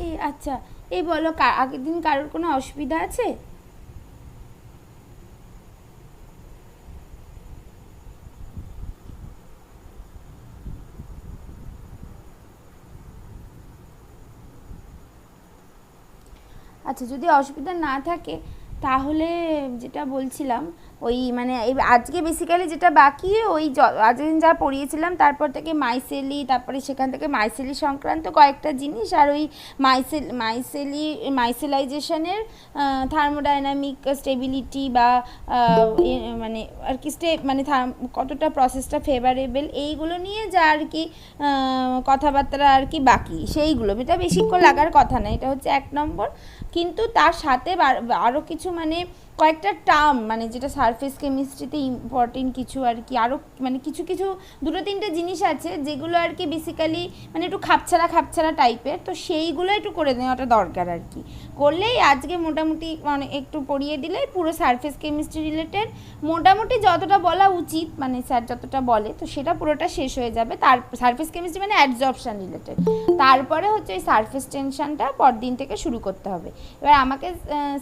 এই আচ্ছা, এই বলো আগের দিন কারোর কোনো অসুবিধা আছে? আচ্ছা, যদি অসুবিধা না থাকে তাহলে যেটা বলছিলাম, ওই মানে আজকে বেসিক্যালি যেটা বাকি ওই আজকে যা পড়িয়েছিলাম তারপর থেকে মাইসেলি, তারপরে সেখান থেকে মাইসেলি সংক্রান্ত কয়েকটা জিনিস, আর ওই মাইসেলাইজেশনের থার্মোডাইনামিক স্টেবিলিটি বা মানে আর কি মানে কতটা প্রসেসটা ফেভারেবল এইগুলো নিয়ে যা আর কি কথাবার্তা আর কি বাকি সেইগুলো, এটা বেশিক্ষণ লাগার কথা না, এটা হচ্ছে 1 নম্বর। কিন্তু তার সাথে আরও কিছু মানে কয়েকটা টার্ম মানে যেটা সারফেস কেমিস্ট্রিতে ইম্পর্টেন্ট কিছু আর কি, আরও মানে কিছু কিছু 2-3টে জিনিস আছে যেগুলো আর কি বেসিক্যালি মানে একটু খাপছাড়া টাইপের, তো সেইগুলো একটু করে নেওয়াটা দরকার আর কি। করলেই আজকে মোটামুটি মানে একটু পড়িয়ে দিলেই পুরো সারফেস কেমিস্ট্রি রিলেটেড মোটামুটি যতটা বলা উচিত মানে স্যার যতটা বলে তো সেটা পুরোটা শেষ হয়ে যাবে। তার সারফেস কেমিস্ট্রি মানে অ্যাডজর্পশন রিলেটেড, তারপরে হচ্ছে ওই সারফেস টেনশনটা পরদিন থেকে শুরু করতে হবে। এবার আমাকে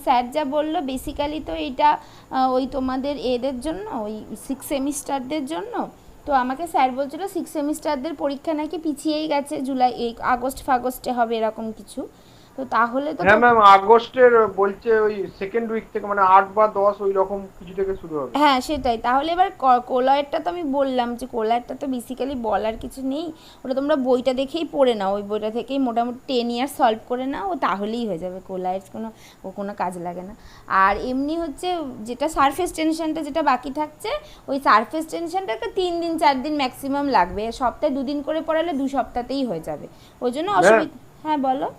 স্যার যা বললো বেসিক্যালি তো এইটা ওই তোমাদের এদের জন্য ওই 6 সেমিস্টারদের জন্য। তো আমাকে স্যার বলছিল 6 সেমিস্টারদের পরীক্ষা নাকি পিছিয়েই গেছে, জুলাই এই আগস্ট ফাগস্টে হবে এরকম কিছু। তো তাহলে তো হ্যাঁ ম্যাম, আগস্টের বলছে ওই সেকেন্ড উইক থেকে, মানে 8 বা 10 ওই রকম কিছু থেকে শুরু হবে। হ্যাঁ সেটাই, তাহলে এবার কোলয়েরটা তো আমি বললাম যে কোলয়েরটা তো বেসিক্যালি বলার কিছু নেই, ওটা তোমরা বইটা দেখেই পড়ে নাও, ওই বইটা থেকেই মোটামুটি 10 ইয়ার সলভ করে নাও, ও তাহলেই হয়ে যাবে কোলয়ের কোনো কাজ লাগে না। আর এমনি হচ্ছে যেটা সারফেস টেনশনটা যেটা বাকি থাকছে, ওই সারফেস টেনশনটাকে 3 দিন 4 দিন ম্যাক্সিমাম লাগবে, সপ্তাহে 2 দিন করে পড়ালে 2 সপ্তাহতেই হয়ে যাবে, ওই জন্য ম্যাম, অসুবিধা। হ্যাঁ বলো।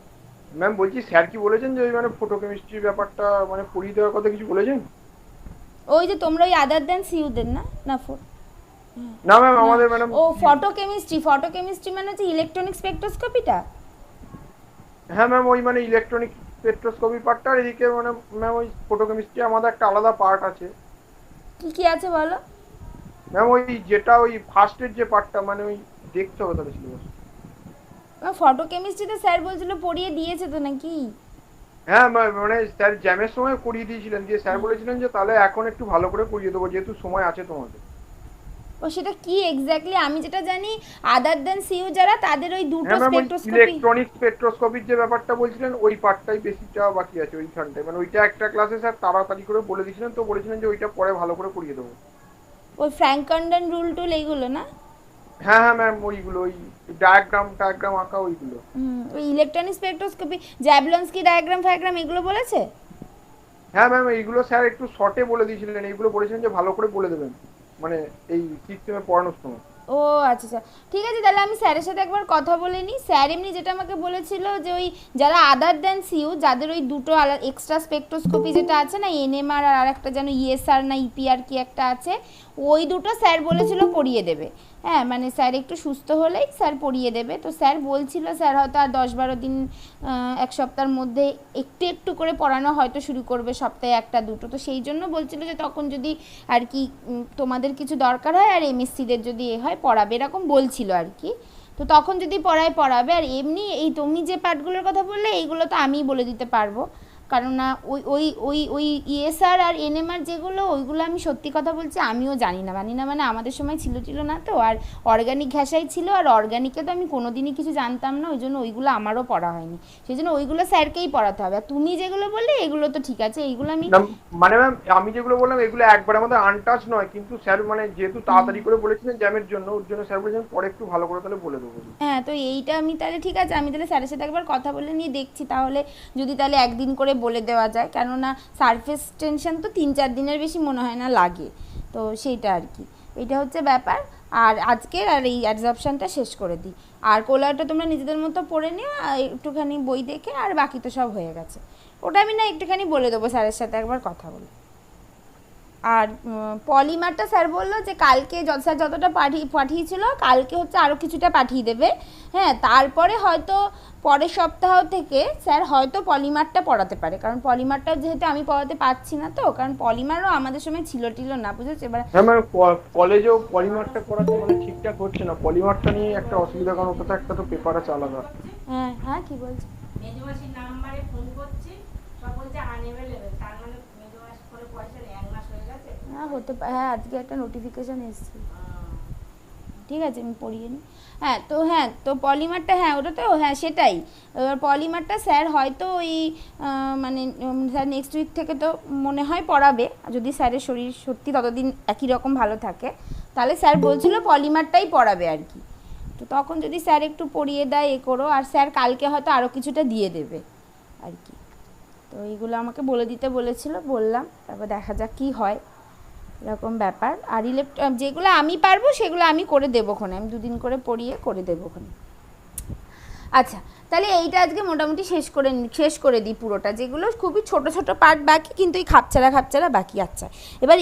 ম্যাম বলছি স্যার কি বলেছেন যে ওই মানে ফটোকেমিস্ট্রির ব্যাপারটা মানে পড়িয়ে দেওয়ার কথা কিছু বলেছেন? ওই যে তোমরা ওই আদার দেন সিউদের না না না ম্যাম, না, আমাদের ম্যাডাম। ও ফটোকেমিস্ট্রি মানে হচ্ছে ইলেকট্রনিক স্পেকট্রোস্কোপিটা। হ্যাঁ ম্যাম, ওই মানে ইলেকট্রনিক স্পেকট্রোস্কোপি পার্টটা, আর এদিকে মানে ম্যাম ওই ফটোকেমিস্ট্রি আমাদের একটা আলাদা পার্ট আছে। কি কি আছে বলো। ম্যাম ওই যেটা ওই ফার্স্টের যে পার্টটা মানে ওই দেখতে হবে তাহলে সিলেবাস। ফটোকেমিস্ট্রিতে স্যার বলছিল পড়িয়ে দিয়েছে তো নাকি? হ্যাঁ মানে স্যার জ্যামের সময় করিয়ে দিয়েছিলেন, দিয়ে স্যার বলেছিলেন যে তাহলে এখন একটু ভালো করে করিয়ে দেবো যেহেতু সময় আছে তোমাদের। ও সেটা কি এক্স্যাক্টলি, আমি যেটা জানি আদার দেন সিইউ যারা তাদের ওই দুটো হ্যাঁ ম্যাম, ওই স্পেকট্রোস্কোপি। ইলেকট্রনিক স্পেকট্রোস্কোপির যে ব্যাপারটা বলছিলেন ওই পার্টটাই বেশিটা বাকি আছে ওইখানটায়, মানে ওইটা একটা ক্লাসে স্যার তাড়াতাড়ি করে বলে দিয়েছিলেন, তো বলেছিলেন যে ওইটা পরে ভালো করে করিয়ে দেবো। ওই ফ্র্যাঙ্কন্ডন রুল টুল এইগুলো না? হ্যাঁ হ্যাঁ ম্যাম, ওইগুলো ওই ডায়াগ্রাম আঁকা ওইগুলো। ওই ইলেকট্রনিক স্পেকট্রোস্কোপি জ্যাবলন্সকি ডায়াগ্রাম ফায়াগ্রাম এগুলো বলেছে? হ্যাঁ ম্যাম, এইগুলো স্যার একটু শর্টে বলে দিয়েছিলেন, এইগুলো বলেছিলেন যে ভালো করে বলে দেবেন মানে এই সিস্টেমে পড়ানোর সময়। ও আচ্ছা আচ্ছা, ঠিক আছে, তাহলে আমি স্যারের সাথে একবার কথা বলে নিই। স্যার এমনি যেটা আমাকে বলেছিল যে ওই যারা আদার দেন সিইউ যাদের ওই দুটো আলাদা এক্সট্রা স্পেকট্রোস্কোপি যেটা আছে না, এনএমআর আর একটা যেন ইএসআর না ইপিআর কি একটা আছে, ওই দুটো স্যার বলেছিল পড়িয়ে দেবে। হ্যাঁ মানে স্যার একটু সুস্থ হলেই স্যার পড়িয়ে দেবে, তো স্যার বলছিল স্যার হয়তো আর 10-12 দিন 1 সপ্তাহের মধ্যে একটু একটু করে পড়ানো হয়তো শুরু করবে, সপ্তাহে একটা দুটো, তো সেই জন্য বলছিল যে তখন যদি আর কি তোমাদের কিছু দরকার হয় আর এমএসসিদের যদি এ হয় পড়াবে এরকম বলছিল আর কি। তো তখন যদি পড়াবে, আর এমনি এই তুমি যে পার্টগুলোর কথা বললে এইগুলো তো আমিই বলে দিতে পারবো, কারণ না ওই ওই ওই ওই ইএসআর আর এনএমআর যেগুলো ওইগুলো আমি সত্যি কথা বলছি আমিও জানি না মানে আমাদের সময় ছিল না তো, আর অর্গানিক ঘেঁষাই ছিল, আর অর্গানিকে তো আমি কোনোদিনই কিছু জানতাম না, ওই জন্য ওইগুলো আমারও পড়া হয়নি, সেই জন্য ওইগুলো স্যারকেই পড়াতে হবে। আর তুমি যেগুলো বললে এগুলো তো ঠিক আছে, এইগুলো আমি। না, মানে ম্যাম আমি যেগুলো বললাম এগুলো একবার আমাদের আনটাচ নয়, কিন্তু স্যার মানে যেহেতু তাড়াতাড়ি করে বলেছিলেন জ্যামের জন্য, ওর জন্য স্যার বলেছেন পরে একটু ভালো করে তাহলে বলে দেবো। হ্যাঁ তো এইটা আমি তাহলে ঠিক আছে, আমি তাহলে স্যারের সাথে একবার কথা বলে নিয়ে দেখছি তাহলে, যদি তাহলে একদিন করে বলে দেওয়া যায়, কেননা সারফেস টেনশন তো 3-4 দিনের বেশি মনে হয় না লাগে, তো সেইটা আর কি, এইটা হচ্ছে ব্যাপার। আর আজকের আর এই অ্যাবজর্পশনটা শেষ করে দিই, আর কোলারটা তোমরা নিজেদের মতো পড়ে নিও একটুখানি বই দেখে, আর বাকি তো সব হয়ে গেছে, ওটা আমি না একটুখানি বলে দেবো স্যারের সাথে একবার কথা বলে। আর পলিমারটা স্যার বললো যে কালকে স্যার যতটা পাঠিয়েছিল কালকে হচ্ছে আরও কিছুটা পাঠিয়ে দেবে। হ্যাঁ তারপরে হয়তো পরের সপ্তাহ থেকে স্যার হয়তো পলিমারটা পড়াতে পারে, কারণ পলিমারটা যেহেতু আমি পড়াতে পারছি না, তো কারণ পলিমারও আমাদের সময় ছিল না, বুঝেছো এবার। হ্যাঁ ম্যাম, কলেজেও পলিমারটা করাতে মানে ঠিকঠাক হচ্ছে না, পলিমারটা নিয়ে একটা অসুবিধা, কারণ ওটা তো একটা তো পেপার আছে আলাদা। হ্যাঁ হ্যাঁ কি বলছো? মেজমাসির নাম্বারে ফোন করছি, সব বলছে আনএভেলেবেল। তার মানে মেজমাস করে পয়সা নেই, 1 মাস হয়ে গেছে। না হতে পারে, হ্যাঁ আজকে একটা নোটিফিকেশান এসেছে, ঠিক আছে আমি পড়িয়ে নিই। হ্যাঁ তো পলিমারটা, হ্যাঁ ওটা তো হ্যাঁ সেটাই। এবার পলিমারটা স্যার হয়তো ওই মানে স্যার নেক্সট উইক থেকে তো মনে হয় পড়াবে, যদি স্যারের শরীর সত্যি ততদিন একই রকম ভালো থাকে, তাহলে স্যার বলছিল পলিমারটাই পড়াবে আর কি। তো তখন যদি স্যার একটু পড়িয়ে দেয় এ করো, আর স্যার কালকে হয়তো আরও কিছুটা দিয়ে দেবে আর কি। তো এইগুলো আমাকে বলে দিতে বলেছিল, বললাম, তারপর দেখা যাক কী হয়, এরকম ব্যাপার। আর যেগুলো আমি পারবো সেগুলো আমি করে দেবো ওখানে, আমি 2 দিন করে পড়িয়ে করে দেবো ওখানে। আচ্ছা তাহলে এইটা আজকে মোটামুটি শেষ করে দিই পুরোটা, যেগুলো খুবই ছোট ছোট পার্ট বাকি, কিন্তু এই খাপছাড়া বাকি। আচ্ছা এবার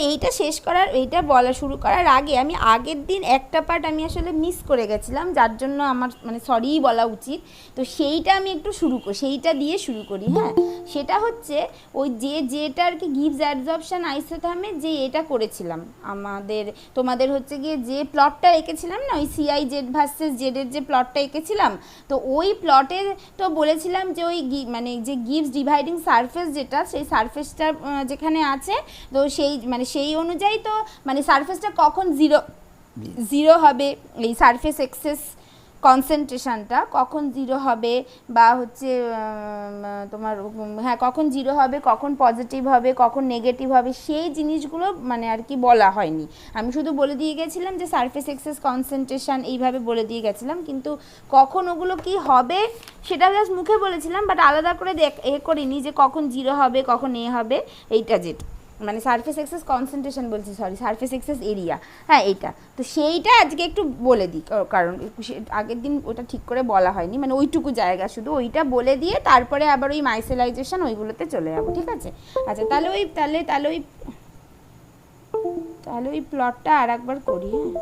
এইটা বলা শুরু করার আগে আমি আগের দিন একটা পার্ট আমি আসলে মিস করে গেছিলাম, যার জন্য আমার মানে সরিই বলা উচিত। তো সেইটা আমি একটু সেইটা দিয়ে শুরু করি। হ্যাঁ, সেটা হচ্ছে ওই যেটা আর কি গিভস অ্যাডজর্পশন আইসোথার্মে যে এটা করেছিলাম তোমাদের হচ্ছে গিয়ে যে প্লটটা এঁকেছিলাম না, ওই CI/Z ভার্সেস জেডের যে প্লটটা এঁকেছিলাম, তো ওই প্লটে তো বলেছিলাম যে ওই মানে যে গিভস ডিভাইডিং সারফেস যেটা, সেই সারফেসটা যেখানে আছে, তো সেই অনুযায়ী তো মানে সারফেসটা কখন জিরো হবে, এই সারফেস এক্সেস কনসেন্ট্রেশনটা কখন 0 হবে, বা হচ্ছে তোমার হ্যাঁ কখন 0 হবে, কখন পজিটিভ হবে, কখন নেগেটিভ হবে, সেই জিনিসগুলো মানে আর কি বলা হয়নি। আমি শুধু বলে দিয়ে গেছিলাম যে সারফেস এক্সেস কনসেন্ট্রেশন এইভাবে বলে দিয়ে গেছিলাম, কিন্তু কখন ওগুলো কি হবে সেটা জাস্ট মুখে বলেছিলাম, বাট আলাদা করে করিনি যে কখন 0 হবে, কখন হবে, এইটা যেটা মানে সারফেস এক্সেস কনসেন্ট্রেশন বলছি, সরি সারফেস এক্সেস এরিয়া, হ্যাঁ এইটা। তো সেইটা আজকে একটু বলে দিই, কারণ আগের দিন ওটা ঠিক করে বলা হয়নি, মানে ওইটুকু জায়গা শুধু ওইটা বলে দিয়ে তারপরে আবার ওই মাইসেলাইজেশন ওইগুলোতে চলে যাবো, ঠিক আছে। আচ্ছা তাহলে ওই প্লটটা আর একবার করি। হ্যাঁ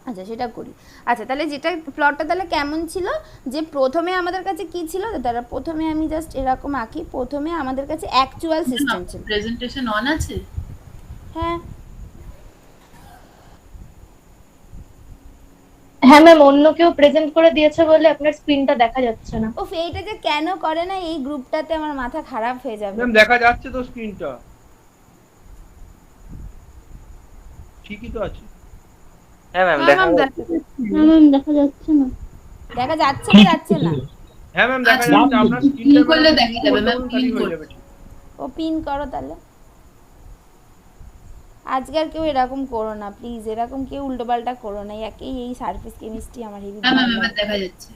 আচ্ছা সেটা করি। আচ্ছা তাহলে যেটা প্লটটা তাহলে কেমন ছিল, যে প্রথমে আমাদের কাছে কি ছিল, দাঁড়া প্রথমে আমি জাস্ট এরকম আঁকি। প্রথমে আমাদের কাছে অ্যাকচুয়াল সিস্টেম ছিল। প্রেজেন্টেশন অন আছে? হ্যাঁ হ্যাঁ ম্যাম, অন্য কেউ প্রেজেন্ট করে দিয়েছে বলে আপনার স্ক্রিনটা দেখা যাচ্ছে না। ও এইটা যে কেন করে না এই গ্রুপটাতে, আমার মাথা খারাপ হয়ে যাবে। ম্যাম দেখা যাচ্ছে তো স্ক্রিনটা, ঠিকই তো আছে। হ্যাঁ ম্যাম দেখা যাচ্ছে না। দেখা যাচ্ছে কি যাচ্ছে না? হ্যাঁ ম্যাম দেখা যাচ্ছে, আপনার স্ক্রিনটা করলে দেখা যাবে ম্যাম, পিন হয়ে যাবে। ও পিন করো তাহলে। আজকে আর কেউ এরকম করো না প্লিজ, এরকম কেউ উল্টোপাল্টা করো না, একেই এই সারফেস কেমিস্ট্রি আমার হেভি ম্যাম ম্যাম দেখা যাচ্ছে।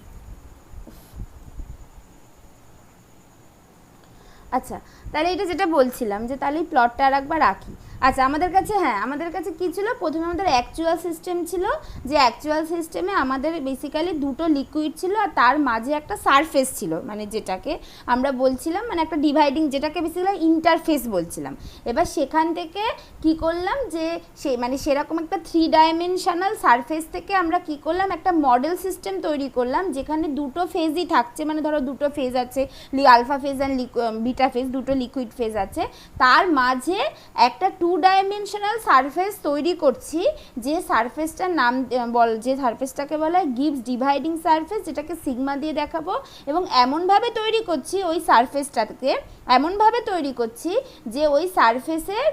আচ্ছা তাহলে এটা যেটা বলছিলাম যে তাহলে এই প্লটটা আর একবার রাখি। আচ্ছা আমাদের কাছে কী ছিল, প্রথমে আমাদের অ্যাকচুয়াল সিস্টেম ছিল, যে অ্যাকচুয়াল সিস্টেমে আমাদের বেসিক্যালি দুটো লিকুইড ছিল আর তার মাঝে একটা সারফেস ছিল, মানে যেটাকে আমরা বলছিলাম মানে একটা ডিভাইডিং, যেটাকে বেসিক্যালি ইন্টারফেস বলছিলাম। এবার সেখান থেকে কি করলাম যে মানে সেরকম একটা 3 ডাইমেনশনাল সারফেস থেকে আমরা কি করলাম, একটা মডেল সিস্টেম তৈরি করলাম, যেখানে দুটো ফেজই থাকছে, মানে ধরো দুটো ফেজ আছে, alpha phase and beta phase, দুটো লিকুইড ফেজ আছে, তার মাঝে একটা 2 ডাইমেনশনাল সারফেস তৈরি করছি, যে সারফেসটার নাম যে সারফেসটাকে বলা হয় গিভস ডিভাইডিং সারফেস, যেটাকে সিগমা দিয়ে দেখাবো। এবং এমনভাবে তৈরি করছি ওই সারফেসটাকে, যে ওই সারফেসের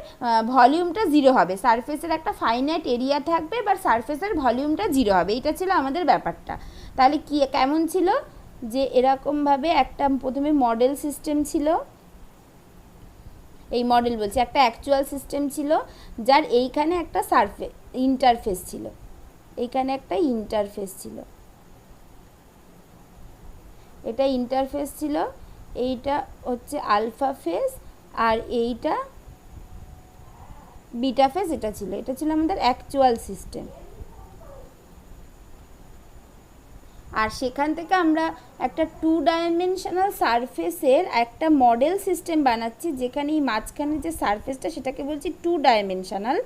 ভলিউমটা 0 হবে, সারফেসের একটা ফাইনাইট এরিয়া থাকবে, বা সারফেসের ভলিউমটা 0 হবে, এটা ছিল আমাদের ব্যাপারটা। তাহলে কেমন ছিল, যে এরকমভাবে একটা প্রথমে মডেল সিস্টেম ছিল, এই মডেল বলছি, একটা অ্যাকচুয়াল সিস্টেম ছিল, যার এইখানে একটা ইন্টারফেস ছিল, এইখানে একটা ইন্টারফেস ছিল, এটা ইন্টারফেস ছিল, এইটা হচ্ছে আলফা ফেজ আর এইটা বিটা ফেজ, এটা ছিল আমাদের অ্যাকচুয়াল সিস্টেম। আর সেখান থেকে আমরা একটা 2 ডাইমেনশনাল সারফেসের একটা মডেল সিস্টেম বানাচ্ছি, যেখানে এই মাঝখানে যে সারফেসটা সেটাকে বলছি 2 ডাইমেনশনাল,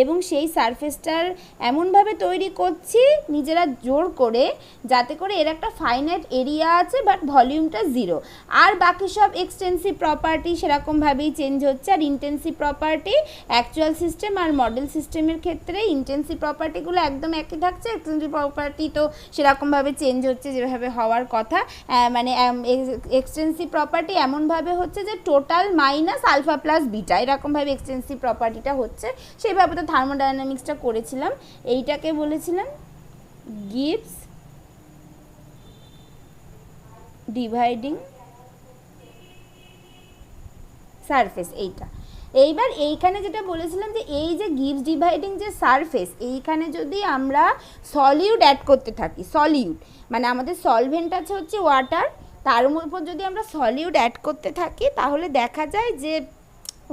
এবং সেই সারফেসটার এমনভাবে তৈরি করছি নিজেরা জোর করে, যাতে করে এর একটা ফাইনাইট এরিয়া আছে বাট ভলিউমটা 0, আর বাকি সব এক্সটেন্সিভ প্রপার্টি সেরকমভাবেই চেঞ্জ হচ্ছে। আর ইন্টেন্সিভ প্রপার্টি অ্যাকচুয়াল সিস্টেম আর মডেল সিস্টেমের ক্ষেত্রে ইন্টেন্সিভ প্রপার্টিগুলো একদম একই থাকছে, এক্সটেন্সিভ প্রপার্টি তো সেরকমভাবে চেঞ্জ চেঞ্জ হচ্ছে যেভাবে হওয়ার কথা, মানে এক্সটেন্সিভ প্রপার্টি এমনভাবে হচ্ছে যে total minus alpha plus beta, এরকমভাবে এক্সটেন্সিভ প্রপার্টিটা হচ্ছে, সেইভাবে তো থার্মোডাইনামিক্সটা করেছিলাম। এইটাকে বলেছিলাম গিবস ডিভাইডিং সারফেস। এইবার এইখানে যেটা বলেছিলাম যে এই যে গিবস ডিভাইডিং যে সারফেস, এইখানে যদি আমরা সলিউড অ্যাড করতে থাকি, সলিউড মানে আমাদের সলভেন্ট আছে হচ্ছে ওয়াটার, তার উপর যদি আমরা সলিউড অ্যাড করতে থাকি তাহলে দেখা যায় যে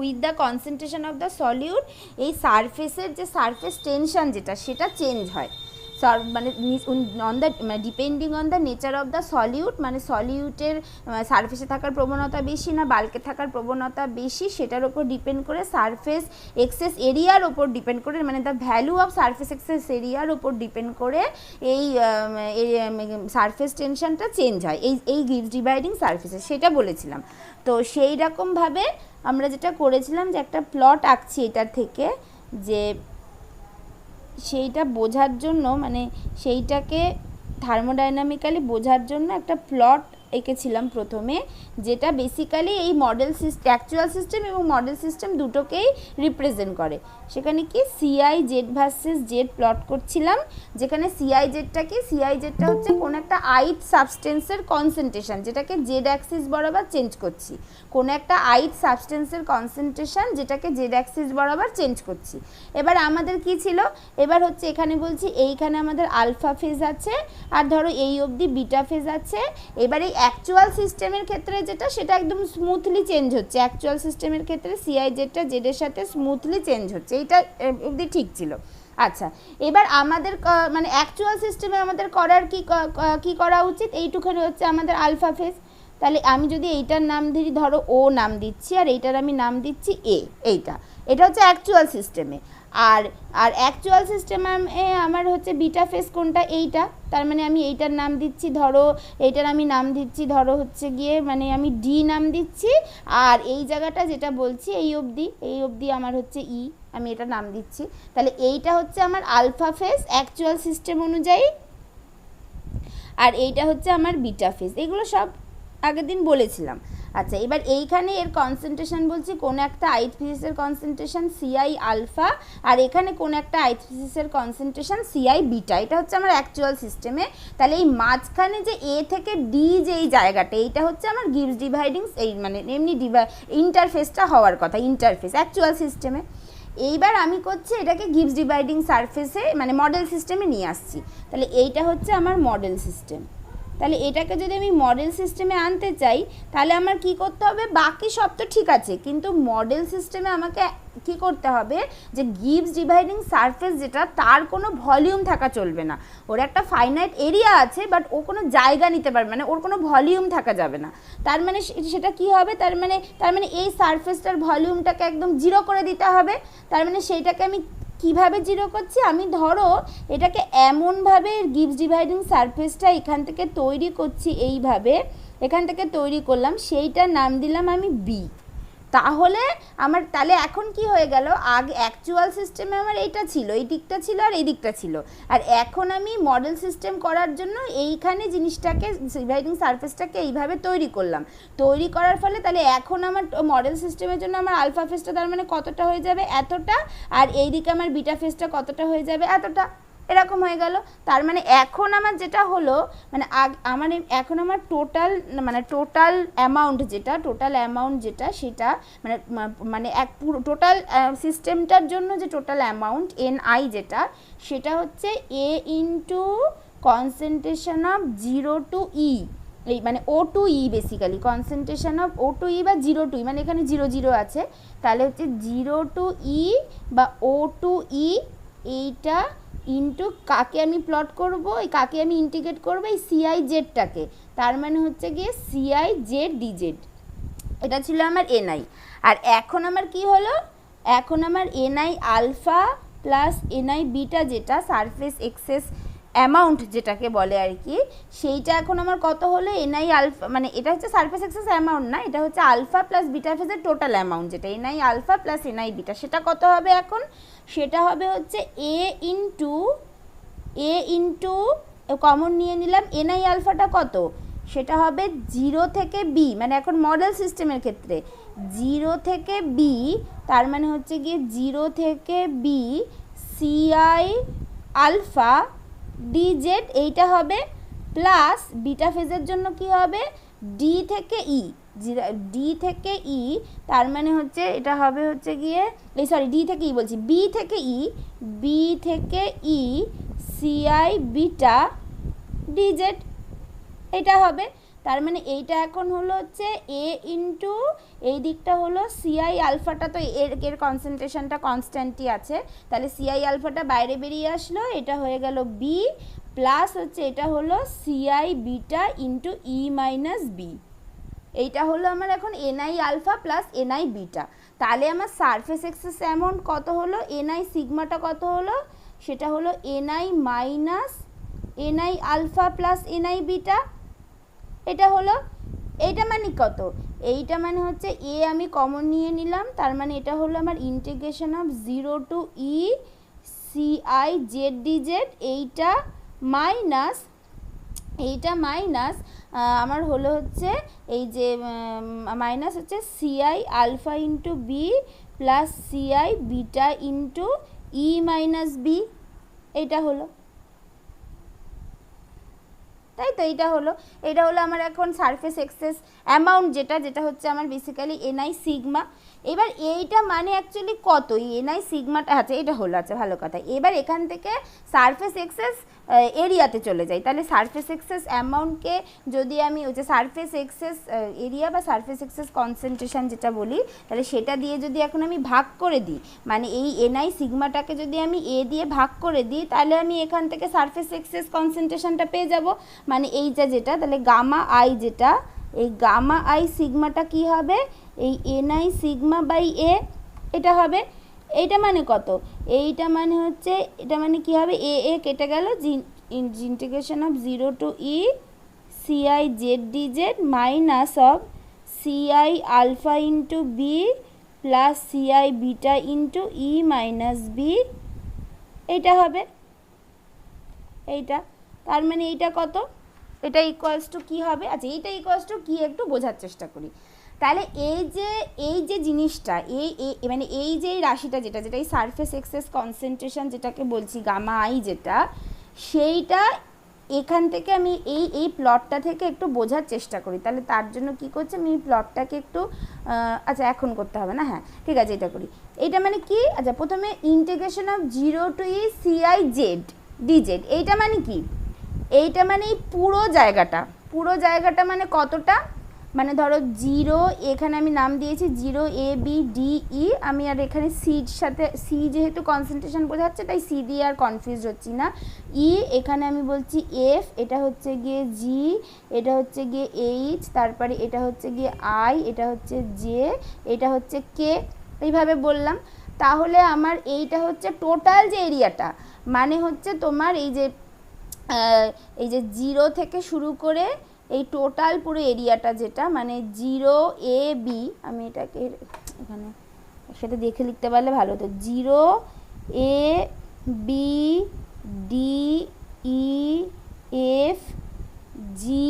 with the concentration of the solute এই সারফেসের যে সারফেস টেনশন যেটা সেটা চেঞ্জ হয়, মানে অন দ্য মানে depending on the nature of the solute, মানে সলিউটের সারফেসে থাকার প্রবণতা বেশি না বাল্কে থাকার প্রবণতা বেশি সেটার ওপর ডিপেন্ড করে, সারফেস এক্সেস এরিয়ার ওপর ডিপেন্ড করে, মানে the value of surface excess এরিয়ার ওপর ডিপেন্ড করে এই সারফেস টেনশনটা চেঞ্জ হয় এই গিবস ডিভাইডিং সারফেসে, সেটা বলেছিলাম। তো সেই রকমভাবে আমরা যেটা করেছিলাম যে একটা প্লট আঁকছি এটার থেকে, যে সেইটা বোঝার জন্য মানে সেইটাকে থার্মোডাইনামিক্যালি বোঝার জন্য একটা প্লট এঁকেছিলাম প্রথমে, যেটা বেসিক্যালি এই মডেল সিস্টেম, অ্যাকচুয়াল সিস্টেম এবং মডেল সিস্টেম দুটোকেই রিপ্রেজেন্ট করে। সেখানে কি CI Z versus Z plot করছিলাম, যেখানে সিআই জেডটা কি, সিআই জেডটা হচ্ছে কোনো একটা আইথ সাবস্টেন্সের কনসেন্ট্রেশন যেটাকে জেড অ্যাক্সিস বরাবর চেঞ্জ করছি, কোনো একটা আইথ সাবস্টেন্সের কনসেন্ট্রেশন যেটাকে জেড অ্যাক্সিস বরাবর চেঞ্জ করছি। এবার আমাদের কি ছিল, এবার হচ্ছে এখানে বলছি এইখানে আমাদের আলফা ফেজ আছে আর ধরো এই অবধি বিটা ফেজ আছে। এবার এই অ্যাকচুয়াল সিস্টেমের ক্ষেত্রে যেটা সেটা একদম স্মুথলি চেঞ্জ হচ্ছে, অ্যাকচুয়াল সিস্টেমের ক্ষেত্রে সিআই জেডটা জেডের সাথে স্মুথলি চেঞ্জ হচ্ছে, এইটা অবধি ঠিক ছিল। আচ্ছা, এবার আমাদের মানে অ্যাকচুয়াল সিস্টেমে আমাদের করার কি করা উচিত, এইটুখানি হচ্ছে আমাদের আলফা ফেজ। তাহলে আমি যদি এইটার নাম দিই ধরো ও নাম দিচ্ছি আর এইটার আমি নাম দিচ্ছি এ, এটা হচ্ছে অ্যাকচুয়াল সিস্টেমে। আর অ্যাকচুয়াল সিস্টেমে আমার হচ্ছে বিটা ফেজ কোনটা, এইটা, তার মানে আমি এইটার নাম দিচ্ছি ধরো, এইটার আমি নাম দিচ্ছি ধরো হচ্ছে গিয়ে মানে আমি ডি নাম দিচ্ছি, আর এই জায়গাটা যেটা বলছি এই অবধি আমার হচ্ছে ই, আমি এটা নাম দিচ্ছি। তাহলে এইটা হচ্ছে আমার আলফা ফেজ অ্যাকচুয়াল সিস্টেম অনুযায়ী, আর এইটা হচ্ছে আমার বিটা ফেজ, এগুলো সব আগের দিন বলেছিলাম। আচ্ছা, এবার এইখানে এর কনসেন্ট্রেশন বলছি কোনো একটা আইথ ফিজিক্সের কনসেন্ট্রেশন সিআই আলফা, আর এখানে কোনো একটা আইথ ফিজিক্সের কনসেন্ট্রেশন সিআই বিটা, এটা হচ্ছে আমার অ্যাকচুয়াল সিস্টেমে। তাহলে এই মাঝখানে যে এ থেকে ডি যে এই জায়গাটা, এইটা হচ্ছে আমার গিবস ডিভাইডিং, এই মানে এমনি ইন্টারফেসটা হওয়ার কথা, ইন্টারফেস অ্যাকচুয়াল সিস্টেমে। এইবার আমি করছি এটাকে গিবস ডিভাইডিং সারফেসে মানে মডেল সিস্টেমে নিয়ে আসছি। তাহলে এইটা হচ্ছে আমার মডেল সিস্টেম। তাহলে এটাকে যদি আমি মডেল সিস্টেমে আনতে চাই তাহলে আমার কি করতে হবে, বাকি সব তো ঠিক আছে কিন্তু মডেল সিস্টেমে আমাকে কি করতে হবে যে গিবস ডিভাইডিং সারফেস যেটা তার কোনো ভলিউম থাকা চলবে না, ওর একটা ফাইনাইট এরিয়া আছে বাট ও কোনো জায়গা নিতে পারবে না, ওর কোনো ভলিউম থাকা যাবে না। তার মানে সেটা কি হবে, তার মানে এই সারফেসটার ভলিউমটাকে একদম জিরো করে দিতে হবে। তার মানে সেইটাকে আমি কিভাবে জিরো করছি, আমি ধরো এটাকে এমনভাবে গিবস ডিভাইডিং সারফেসটা এখান থেকে তৈরি করছি, এইভাবে এখান থেকে তৈরি করলাম, সেইটার নাম দিলাম আমি বি। তাহলে এখন কি হয়ে গেল, আগে অ্যাকচুয়াল সিস্টেমে আমার এইটা ছিল, এই দিকটা ছিল আর এই দিকটা ছিল, আর এখন আমি মডেল সিস্টেম করার জন্য এইখানে জিনিসটাকে ডিভাইডিং সারফেসটাকে এইভাবে তৈরি করলাম। তৈরি করার ফলে তাহলে এখন আমার মডেল সিস্টেমের জন্য আমার আলফা ফেজটা তার মানে কতটা হয়ে যাবে, এতটা, আর এই দিকে আমার বিটা ফেজটা কতটা হয়ে যাবে, এতটা, এরকম হয়ে গেল। তার মানে এখন আমার যেটা হলো মানে এখন আমার টোটাল অ্যামাউন্ট যেটা সেটা মানে এক পুরো টোটাল সিস্টেমটার জন্য যে টোটাল অ্যামাউন্ট এনআই যেটা সেটা হচ্ছে A into concentration of 0 to E, এই মানে O to E, basically concentration of O to E বা 0 to E, মানে এখানে 0 0 আছে, তাহলে হচ্ছে 0 to E বা ও টু ই, এইটা ইন্টু কাকে আমি প্লট করব, এই কাকে আমি ইন্টিগ্রেট করব, এই সিআই জেডটাকে, তার মানে হচ্ছে গিয়ে সিআই জেড ডিজেড, এটা ছিল আমার এনআই। আর এখন আমার কি হলো, এখন আমার NI alpha plus NI beta যেটা সারফেস এক্সেস অ্যামাউন্ট যেটাকে বলে আর কি, সেইটা এখন আমার কত হলো, এনআই আলফা মানে এটা হচ্ছে সারফেস এক্সেস অ্যামাউন্ট না, এটা হচ্ছে আলফা প্লাস বিটা ফেজের টোটাল অ্যামাউন্ট যেটা NI alpha plus NI beta, সেটা কত হবে এখন, সেটা হবে হচ্ছে এ ইন্টু কমন নিয়ে নিলাম, এনআই আলফাটা কত, সেটা হবে 0 থেকে বি, মানে এখন মডেল সিস্টেমের ক্ষেত্রে 0 থেকে বি, তার মানে হচ্ছে গিয়ে 0 থেকে বি সিআই আলফা ডিজেড এইটা হবে, প্লাস বিটা ফেজের জন্য কি হবে ডি থেকে ই, ডি থেকে ই, তার মানে হচ্ছে এটা হবে হচ্ছে গিয়ে এই সরি ডি থেকে ই বলছি, বি থেকে ই, বি থেকে ই সিআই বিটা ডিজেড এটা হবে। তার মানে এইটা এখন হলো হচ্ছে এ ইন্টু এই দিকটা হলো সিআই আলফাটা, তো এর কনসেন্ট্রেশনটা কনস্ট্যান্টই আছে, তাহলে সিআই আলফাটা বাইরে বেরিয়ে আসলো, এটা হয়ে গেল বি, প্লাস হচ্ছে এটা হলো CI beta into E minus B, এইটা হলো আমার এখন NI alpha plus NI beta. তাহলে আমার সারফেস এক্সেস অ্যামাউন্ট কত হলো, এনআই সিগমাটা কত হলো, সেটা হলো NI minus NI alpha plus NI beta, এটা হলো। এইটা মানে কত, এইটা মানে হচ্ছে এ আমি কমন নিয়ে নিলাম, তার মানে এটা হলো আমার integration of 0 to E CI Z DZ, এইটা মাইনাস আমার হলো হচ্ছে এই যে মাইনাস হচ্ছে CI alpha into B plus CI beta into E minus B, এইটা হলো, তাই তো এটা হলো আমার এখন সারফেস এক্সেস অ্যামাউন্ট, যেটা হচ্ছে আমার বেসিক্যালি এনআই সিগমা। এবার এইটা মানে অ্যাকচুয়ালি কত, এই এনআই সিগমাটা, আচ্ছা এটা হলো, আচ্ছা ভালো কথা। এবার এখান থেকে সারফেস এক্সেস এরিয়াতে চলে যাই, তাহলে সারফেস এক্সেস অ্যামাউন্টকে যদি আমি ওই যে সারফেস এক্সেস এরিয়া বা সারফেস এক্সেস কনসেন্ট্রেশন যেটা বলি, তাহলে সেটা দিয়ে যদি এখন আমি ভাগ করে দিই, মানে এই এনআই সিগমাটাকে যদি আমি এ দিয়ে ভাগ করে দিই, তাহলে আমি এখান থেকে সারফেস এক্সেস কনসেন্ট্রেশনটা পেয়ে যাব, মানে এইটা যেটা, তাহলে গামা আই যেটা, এই গামা আই সিগমাটা কি হবে, এই এনআই সিগমা বাই এ এটা হবে। এইটা মানে কত, এইটা মানে হচ্ছে এটা মানে কি হবে, এ এ কেটে গেল, integration of 0 to E CI Z DZ minus of CI alpha into B plus CI beta into E minus B, এইটা হবে এইটা। তার মানে এইটা কত, এটা ইকুয়ালস টু কী হবে, আচ্ছা এইটা ইকুয়ালস টু কী একটু বোঝার চেষ্টা করি। তাহলে এই যে জিনিসটা মানে এই যে রাশিটা যেটা এই সারফেস এক্সেস কনসেন্ট্রেশন যেটাকে বলছি গামা আই যেটা, সেইটা এখান থেকে আমি এই প্লটটা থেকে একটু বোঝার চেষ্টা করি। তাহলে তার জন্য কি করছি আমি এই প্লটটাকে একটু আচ্ছা এখন করতে হবে না, হ্যাঁ ঠিক আছে এটা করি। এইটা মানে কি, আচ্ছা প্রথমে integration of 0 to E CI Z DZ, এইটা মানে কি, এইটা মানে এই পুরো জায়গাটা মানে কতটা, মানে ধরো 0, এখানে আমি নাম দিয়েছি 0 এ বি ডি ই, আমি আর এখানে সির সাথে সি যেহেতু কনসেন্ট্রেশন বোঝাচ্ছে তাই সি দিয়ে আর কনফিউজ হচ্ছি না, ই এখানে আমি বলছি এফ, এটা হচ্ছে গিয়ে জি, এটা হচ্ছে গিয়ে এইচ, তারপরে এটা হচ্ছে গিয়ে আই, এটা হচ্ছে জে, এটা হচ্ছে কে, এইভাবে বললাম। তাহলে আমার এইটা হচ্ছে টোটাল যে এরিয়াটা, মানে হচ্ছে তোমার এই যে 0 থেকে শুরু করে এই টোটাল পুরো এরিয়াটা যেটা, মানে 0 এ বি, আমি এটাকে এখানে সেটা দেখে লিখতে পারলে ভালো হতো, 0 A B D E F G,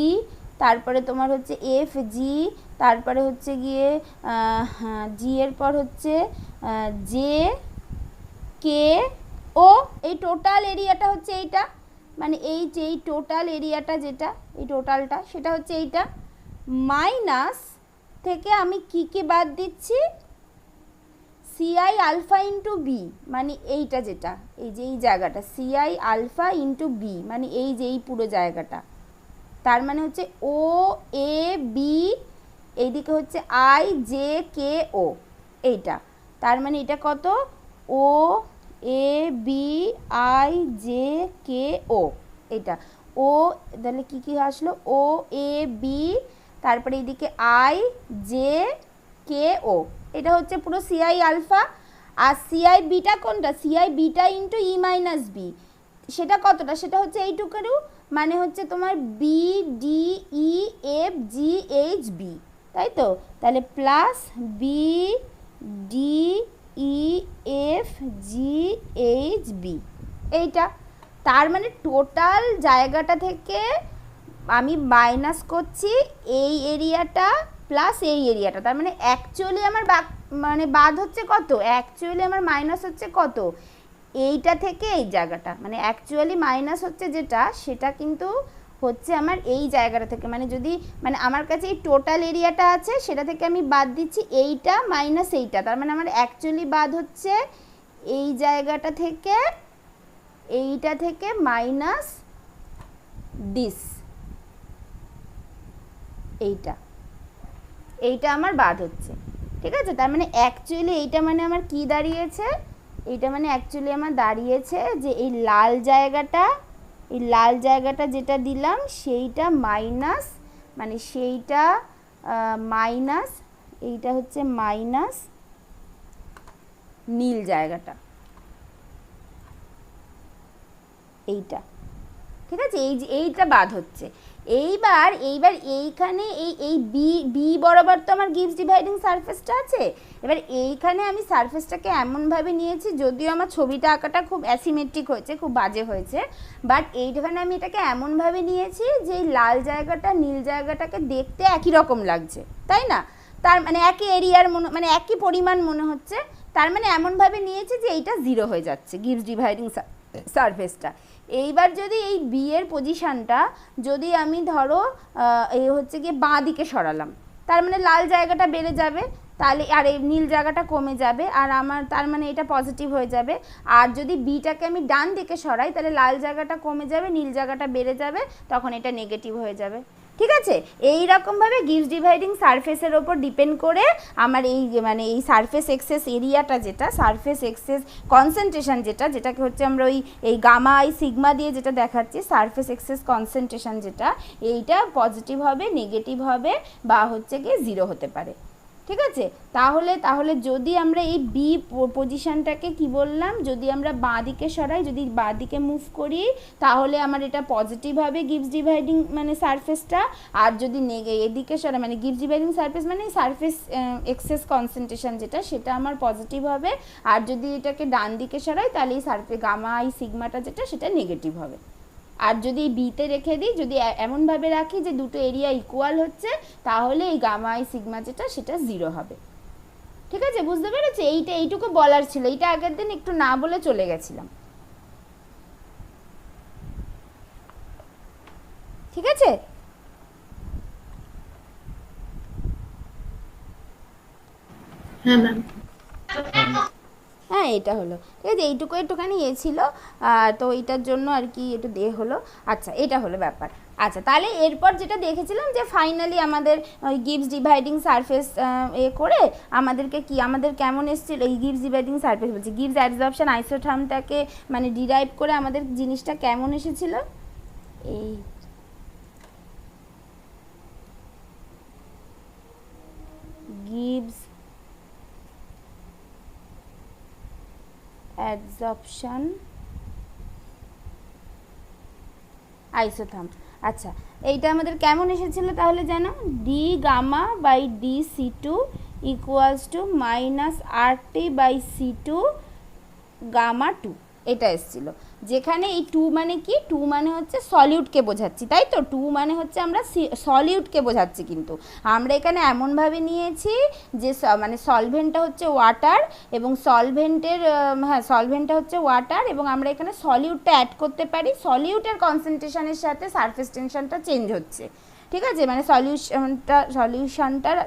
তারপরে তোমার হচ্ছে এফ জি, তারপরে হচ্ছে গিয়ে জি এর পর হচ্ছে জে কে ও, এই টোটাল এরিয়াটা হচ্ছে এইটা, মানে এই যে এই টোটাল এরিয়াটা যেটা এই টোটালটা সেটা হচ্ছে এইটা, মাইনাস থেকে আমি কি বাদ দিচ্ছি, সিআই আলফা ইন্টু বি, মানে এইটা যেটা এই যে এই জায়গাটা সিআই আলফা ইন্টু বি, মানে এই যে এই পুরো জায়গাটা, তার মানে হচ্ছে ও এ বি, এইদিকে হচ্ছে আই জে কে ও, এইটা তার মানে এটা কত, ও A B I J K ও, এটা ও, তাহলে কী আসলো, ও এ বি, তারপরে এইদিকে আই জে কে ও, এটা হচ্ছে পুরো সিআই আলফা। আর সিআই বিটা কোনটা, CI beta into E minus B, সেটা কতটা, সেটা হচ্ছে এইটুকুরও, মানে হচ্ছে তোমার B D E F G H B, তাই তো, তাহলে plus B D E F G H B, এইটা। তার মানে টোটাল জায়গাটা থেকে আমি মাইনাস করছি এই এরিয়াটা প্লাস এই এরিয়াটা, তার মানে অ্যাকচুয়ালি আমার মানে বাদ হচ্ছে কত, অ্যাকচুয়ালি আমার মাইনাস হচ্ছে কত, এইটা থেকে এই জায়গাটা, মানে অ্যাকচুয়ালি মাইনাস হচ্ছে যেটা সেটা কিন্তু হচ্ছে আমার এই জায়গাটা থেকে, মানে যদি মানে আমার কাছে এই টোটাল এরিয়াটা আছে সেটা থেকে আমি বাদ দিচ্ছি এইটা মাইনাস এইটা, তার মানে আমার অ্যাকচুয়ালি বাদ হচ্ছে এই জায়গাটা থেকে, এইটা থেকে মাইনাস দিস, এইটা আমার বাদ হচ্ছে, ঠিক আছে। তার মানে অ্যাকচুয়ালি এইটা মানে আমার কি দাঁড়িয়েছে, এইটা মানে অ্যাকচুয়ালি আমার দাঁড়িয়েছে যে এই লাল জায়গাটা যেটা দিলাম সেইটা মাইনাস, মানে সেইটা মাইনাস, এইটা হচ্ছে মাইনাস নীল জায়গাটা, এইটা, ঠিক আছে। এইটা বাদ হচ্ছে। এইবার এইখানে এই বি বরাবর তো আমার গিভস ডিভাইডিং সারফেসটা আছে। এবার এইখানে আমি সারফেসটাকে এমনভাবে নিয়েছি, যদিও আমার ছবিটা আঁকাটা খুব অ্যাসিমেট্রিক হয়েছে, খুব বাজে হয়েছে, বাট এইখানে আমি এটাকে এমনভাবে নিয়েছি যে এই লাল জায়গাটা নীল জায়গাটাকে দেখতে একই রকম লাগছে, তাই না? তার মানে একই এরিয়ার মানে একই পরিমাণ মনে হচ্ছে, তার মানে এমনভাবে নিয়েছি যে এইটা 0 হয়ে যাচ্ছে গিভস ডিভাইডিং সারফেসটা। এইবার যদি এই বি এর পজিশানটা যদি আমি ধরো এই হচ্ছে গিয়ে বাঁ দিকে সরালাম, তার মানে লাল জায়গাটা বেড়ে যাবে, তাহলে আর এই নীল জায়গাটা কমে যাবে, আর আমার তার মানে এটা পজিটিভ হয়ে যাবে। আর যদি বিটাকে আমি ডান দিকে সরাই তাহলে লাল জায়গাটা কমে যাবে, নীল জায়গাটা বেড়ে যাবে, তখন এটা নেগেটিভ হয়ে যাবে, ঠিক আছে। এই রকমভাবে গিভস ডিভাইডিং সারফেসের ওপর ডিপেন্ড করে আমার এই মানে এই সারফেস এক্সেস এরিয়াটা যেটা, সারফেস এক্সেস কনসেন্ট্রেশন যেটাকে হচ্ছে আমরা এই গামা আই সিগমা দিয়ে যেটা দেখাচ্ছি, সারফেস এক্সেস কনসেন্ট্রেশন যেটা, এইটা পজিটিভ হবে, নেগেটিভ হবে, বা হচ্ছে কি 0 হতে পারে, ঠিক আছে। তাহলে যদি আমরা এই বি পজিশনটাকে কি বললাম, যদি আমরা বাঁ দিকে সরাই, যদি বাঁ দিকে মুভ করি, তাহলে আমার এটা পজিটিভ হবে গিভস ডিভাইডিং মানে সারফেসটা। আর যদি এদিকে সরাই মানে গিভস ডিভাইডিং সারফেস মানে সারফেস এক্সেস কনসেন্ট্রেশন যেটা, সেটা আমার পজিটিভ হবে। আর যদি এটাকে ডান দিকে সরাই তাহলে এই সারফেস গামা আই সিগমাটা যেটা সেটা নেগেটিভ হবে। আর যদি বিতে রেখে দিই, যদি এমনভাবে রাখি যে দুটো এরিয়া ইকুয়াল হচ্ছে, তাহলে এই গামা আই সিগমা যেটা সেটা 0 হবে, ঠিক আছে। বুঝতে পেরেছি? এইটুকু বলার ছিল, এইটা আগের দিন একটু না বলে চলে গেছিলাম, ঠিক আছে। হ্যাঁ ম্যাম। হ্যাঁ এটা হলো, ঠিক আছে। এইটুকু একটুখানি ছিল, তো এইটার জন্য আর কি একটু হলো। আচ্ছা, এটা হলো ব্যাপার। আচ্ছা, তাহলে এরপর যেটা দেখেছিলাম যে ফাইনালি আমাদের ওই গিভস ডিভাইডিং সারফেস করে আমাদেরকে কি আমাদের কেমন এসেছিল, এই গিভস ডিভাইডিং সারফেস বলছি গিভস অ্যাডসর্পশন আইসোথার্মটাকে মানে ডিরাইভ করে আমাদের জিনিসটা কেমন এসেছিল, এই গিভস অ্যাডসর্পশন আইসোথার্ম। আচ্ছা, এইটা আমাদের কেমন এসেছিল তাহলে জানো, D gamma by D C two equals to minus R T by C two gamma two, এটা এসেছিল। যেখানে এই 2 মানে কি, 2 মানে হচ্ছে সলিউটকে বোঝাচ্ছি, তাই তো, 2 মানে হচ্ছে আমরা সলিউটকে বোঝাচ্ছি, কিন্তু আমরা এখানে এমনভাবে নিয়েছি যে মানে সলভেন্টটা হচ্ছে ওয়াটার, এবং সলভেন্টের সলভেন্টটা হচ্ছে ওয়াটার, এবং আমরা এখানে সলিউটটা অ্যাড করতে পারি, সলিউটের কনসেন্ট্রেশনের সাথে সারফেস টেনশনটা চেঞ্জ হচ্ছে, ঠিক আছে। মানে সলিউশনটার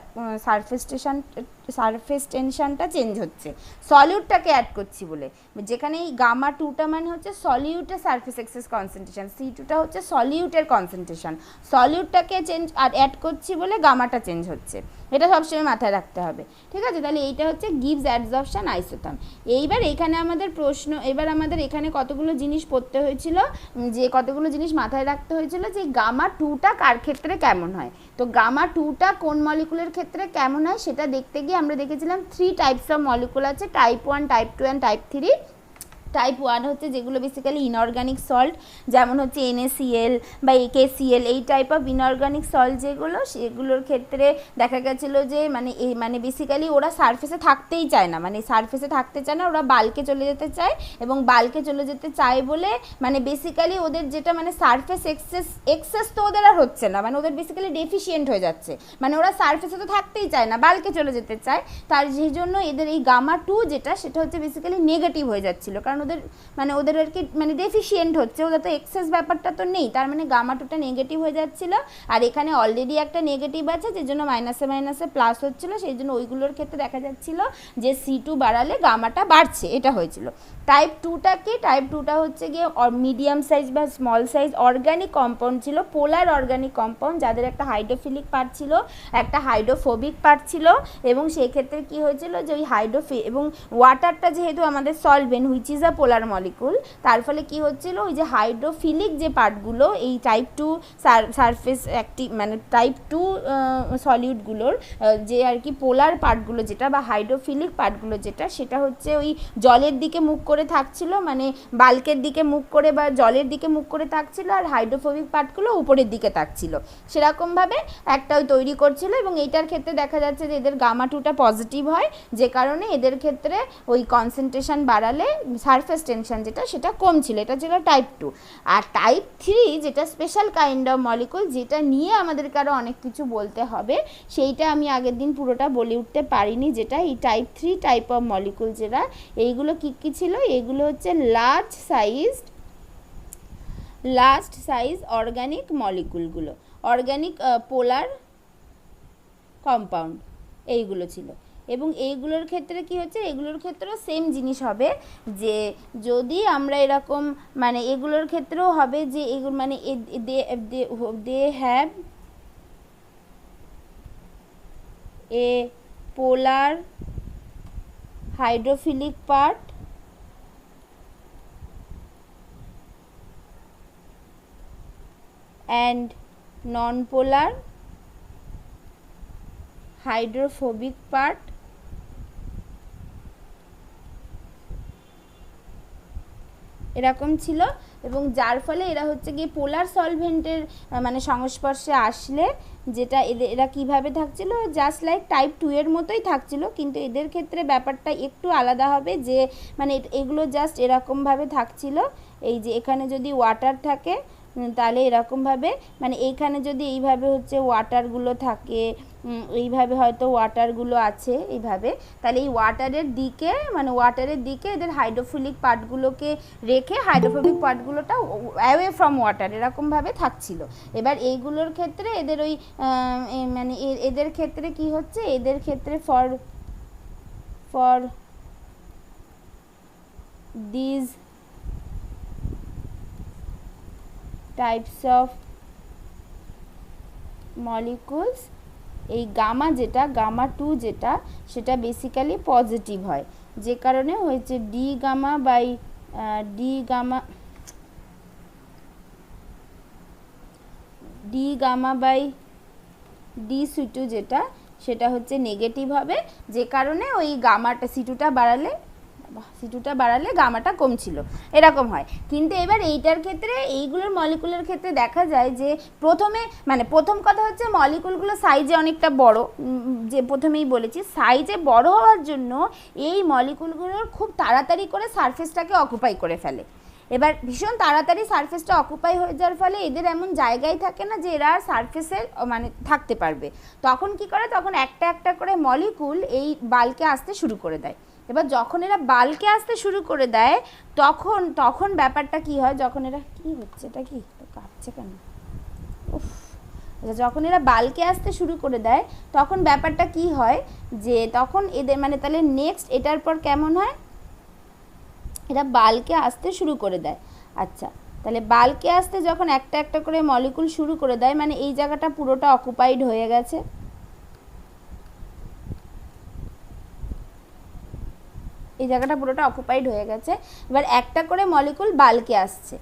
সারফেস টেনশনটা চেঞ্জ হচ্ছে, সলিউটটাকে অ্যাড করছি বলে। যেখানে এই গামা 2টা মানে হচ্ছে সলিউটের সারফেস এক্সেস কনসেন্ট্রেশন, C2টা হচ্ছে সলিউটের কনসেন্ট্রেশন, সলিউটটাকে চেঞ্জ আর অ্যাড করছি বলে গামাটা চেঞ্জ হচ্ছে, এটা সবসময় মাথায় রাখতে হবে, ঠিক আছে। তাহলে এইটা হচ্ছে গিভস অ্যাডসর্পশন আইসোথার্ম। এইবার এখানে আমাদের প্রশ্ন, এবার আমাদের এখানে কতগুলো জিনিস পড়তে হয়েছিল, যে কতগুলো জিনিস মাথায় রাখতে হয়েছিল, যে গামা 2টা কার ক্ষেত্রে কেমন হয়। তো গামা 2টা কোন মলিকুলের ক্ষেত্রে কেমন হয় সেটা দেখতে গিয়ে আমরা দেখেছিলাম 3 টাইপস অফ মলিকুল আছে, type 1, type 2 and type 3। Type 1 হচ্ছে যেগুলো বেসিক্যালি ইনঅর্গানিক সল্ট, যেমন হচ্ছে NaCl বা KCl, এই টাইপ অফ ইনঅর্গানিক সল্ট যেগুলো, সেগুলোর ক্ষেত্রে দেখা গেছিলো যে মানে বেসিক্যালি ওরা সারফেসে থাকতেই চায় না, মানে সারফেসে থাকতে চায় না, ওরা বাল্কে চলে যেতে চায়, এবং বাল্কে চলে যেতে চায় বলে মানে বেসিক্যালি ওদের যেটা মানে সারফেস এক্সেস তো ওদের আর হচ্ছে না, মানে ওদের বেসিক্যালি ডেফিসিয়েন্ট হয়ে যাচ্ছে, মানে ওরা সারফেসে তো থাকতেই চায় না, বাল্কে চলে যেতে চায়, তার সেই জন্য এদের এই গামা 2 যেটা সেটা হচ্ছে বেসিক্যালি নেগেটিভ হয়ে যাচ্ছিলো, কারণ ওদের আর কি মানে ডেফিসিয়েন্ট হচ্ছে, ওদের তো এক্সেস ব্যাপারটা তো নেই, তার মানে গামা 2টা নেগেটিভ হয়ে যাচ্ছিলো, আর এখানে অলরেডি একটা নেগেটিভ আছে যে জন্য মাইনাসে মাইনাসে প্লাস হচ্ছিলো, সেই জন্য ওইগুলোর ক্ষেত্রে দেখা যাচ্ছিলো যে C2 বাড়ালে গামাটা বাড়ছে, এটা হয়েছিল। টাইপ 2টা কি? টাইপ 2টা হচ্ছে গিয়ে মিডিয়াম সাইজ বা স্মল সাইজ অর্গানিক কম্পাউন্ড ছিল, পোলার অর্গানিক কম্পাউন্ড, যাদের একটা হাইড্রোফিলিক পার্ট ছিল, একটা হাইড্রোফোবিক পার্ট ছিল, এবং সেই ক্ষেত্রে কি হয়েছিল যে ওই এবং ওয়াটারটা যেহেতু আমাদের solvent which is a polar molecule, তার ফলে কি হচ্ছিল ওই যে হাইড্রোফিলিক যে পার্টগুলো এই টাইপ 2 সারফেস অ্যাক্টিভ মানে টাইপ 2 সলিউটগুলোর যে আর কি পোলার পার্টগুলো যেটা বা হাইড্রোফিলিক পার্টগুলো যেটা, সেটা হচ্ছে ওই জলের দিকে মুখ করে থাকছিল, মানে বাল্কের দিকে মুখ করে বা জলের দিকে মুখ করে থাকছিল, আর হাইড্রোফোবিক পার্টগুলো উপরের দিকে থাকছিল, সেরকমভাবে একটা তৈরি করছিল, এবং এইটার ক্ষেত্রে দেখা যাচ্ছে যে এদের গামা 2টা পজিটিভ হয়, যে কারণে এদের ক্ষেত্রে ওই কনসেন্ট্রেশন বাড়ালে সারফেস টেনশন যেটা সেটা কম ছিল, এটা ছিল টাইপ 2। আর টাইপ 3 যেটা স্পেশাল কাইন্ড অফ মলিকুল, যেটা নিয়ে আমাদেরকে আরও অনেক কিছু বলতে হবে, সেইটা আমি আগের দিন পুরোটা বলে উঠতে পারিনি, যেটা এই টাইপ 3 টাইপ অফ মলিকুল যেটা, এইগুলো কী কী ছিল, এইগুলো হচ্ছে লার্জ সাইজ অর্গানিক মলিকুলগুলো, অর্গানিক পোলার কম্পাউন্ড এইগুলো ছিল, এবং এইগুলোর ক্ষেত্রে কি হচ্ছে, এগুলোর ক্ষেত্রেও সেম জিনিস হবে, যে যদি আমরা এরকম মানে এগুলোর ক্ষেত্রেও হবে যে এগুলো মানে they have a polar hydrophilic part and non-polar hydrophobic part এরকম ছিল, এবং যার ফলে এরা হচ্ছে গিয়ে পোলার সলভেন্টের মানে সংস্পর্শে আসলে যেটা এরা কিভাবে থাকছিল, জাস্ট লাইক টাইপ 2 এর মতোই থাকছিল, কিন্তু এদের ক্ষেত্রে ব্যাপারটা একটু আলাদা হবে, যে মানে এগুলো জাস্ট এরকমভাবে থাকছিল, এই যে এখানে যদি ওয়াটার থাকে তাহলে এরকমভাবে মানে এইখানে যদি এইভাবে হচ্ছে ওয়াটারগুলো থাকে, এইভাবে হয়তো ওয়াটারগুলো আছে এইভাবে, তাহলে এই ওয়াটারের দিকে এদের হাইড্রোফিলিক পার্টগুলোকে রেখে হাইড্রোফোবিক পার্টগুলোটা অ্যাওয়ে ফ্রম ওয়াটার এরকমভাবে থাকছিল। এবার এইগুলোর ক্ষেত্রে এদের ওই মানে এদের ক্ষেত্রে কি হচ্ছে, এদের ক্ষেত্রে for these types of molecules এই গামা 2 যেটা সেটা বেসিক্যালি পজিটিভ হয়, যে কারণে হয়েছে ডি গামা বাই C2 যেটা সেটা হচ্ছে নেগেটিভ হবে, যে কারণে ওই গামাটা C2টা বাড়ালে গামাটা কম ছিল, এরকম হয়। কিন্তু এবার এইটার ক্ষেত্রে এইগুলোর মলিকুলের ক্ষেত্রে দেখা যায় যে প্রথম কথা হচ্ছে মলিকুলগুলো সাইজে অনেকটা বড়, যে প্রথমেই বলেছি সাইজে বড় হওয়ার জন্য এই মলিকুলগুলোর খুব তাড়াতাড়ি করে সারফেসটাকে অকুপাই করে ফেলে। এবার ভীষণ তাড়াতাড়ি সারফেসটা অকুপাই হয়ে যাওয়ার ফলে এদের এমন জায়গায় থাকে না যে এরা আর সারফেসে মানে থাকতে পারবে, তখন কি করে, তখন একটা একটা করে মলিকুল এই বাল্কে আসতে শুরু করে দেয়। এবার যখন এরা বাল্কে আসতে শুরু করে দেয় তখন ব্যাপারটা কি হয়, যখন এরা কি হচ্ছে, এটা কি কাঁপছে কেন, যখন এরা বাল্কে আসতে শুরু করে দেয় তখন ব্যাপারটা কি হয়, যে তখন এদের মানে তাহলে নেক্সট এটার পর কেমন হয়, এরা বাল্কে আসতে শুরু করে দেয়। আচ্ছা, তাহলে বাল্কে আসতে যখন একটা একটা করে মলিকুল শুরু করে দেয়, মানে এই জায়গাটা পুরোটা অকুপাইড হয়ে গেছে, এবার একটা করে মলিকুল বাল্কে আসছে,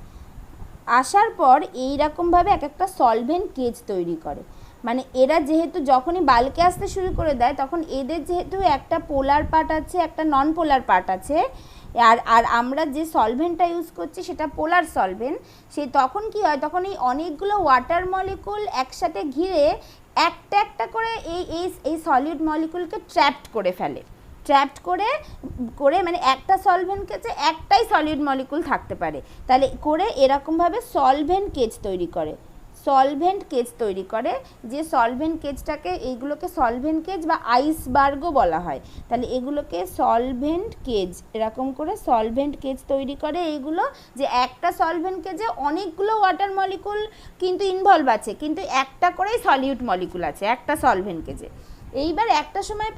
আসার পর এইরকমভাবে এক একটা সলভেন্ট কেজ তৈরি করে। মানে এরা যেহেতু যখনই বাল্কে আসতে শুরু করে দেয় তখন এদের যেহেতু একটা পোলার পার্ট আছে একটা নন পোলার পার্ট আছে, আর আর আমরা যে সলভেন্টটা ইউজ করছি সেটা পোলার সলভেন্ট, সেই তখন কি হয়, তখন এই অনেকগুলো ওয়াটার মলিকুল একসাথে ঘিরে একটা একটা করে এই এই এই সলিড মলিকুলকে ট্র্যাপড করে ফেলে, ট্র্যাপড করে করে মানে একটা সলভেন্টকে যে একটাই সলিড মলিকুল থাকতে পারে, তাহলে করে এরকমভাবে সলভেন্ট কেজ তৈরি করে, সলভেন্ট কেজ তৈরি করে, যে সলভেন্ট কেজটাকে এইগুলোকে সলভেন্ট কেজ বা আইসবার্গও বলা হয়, তাহলে এগুলোকে সলভেন্ট কেজ, এরকম করে সলভেন্ট কেজ তৈরি করে এইগুলো, যে একটা সলভেন্ট কেজে অনেকগুলো ওয়াটার মলিকুল কিন্তু ইনভলভ আছে, কিন্তু একটা করেই সলিউট মলিকুল আছে একটা সলভেন্ট কেজে। এইবার একটা সময়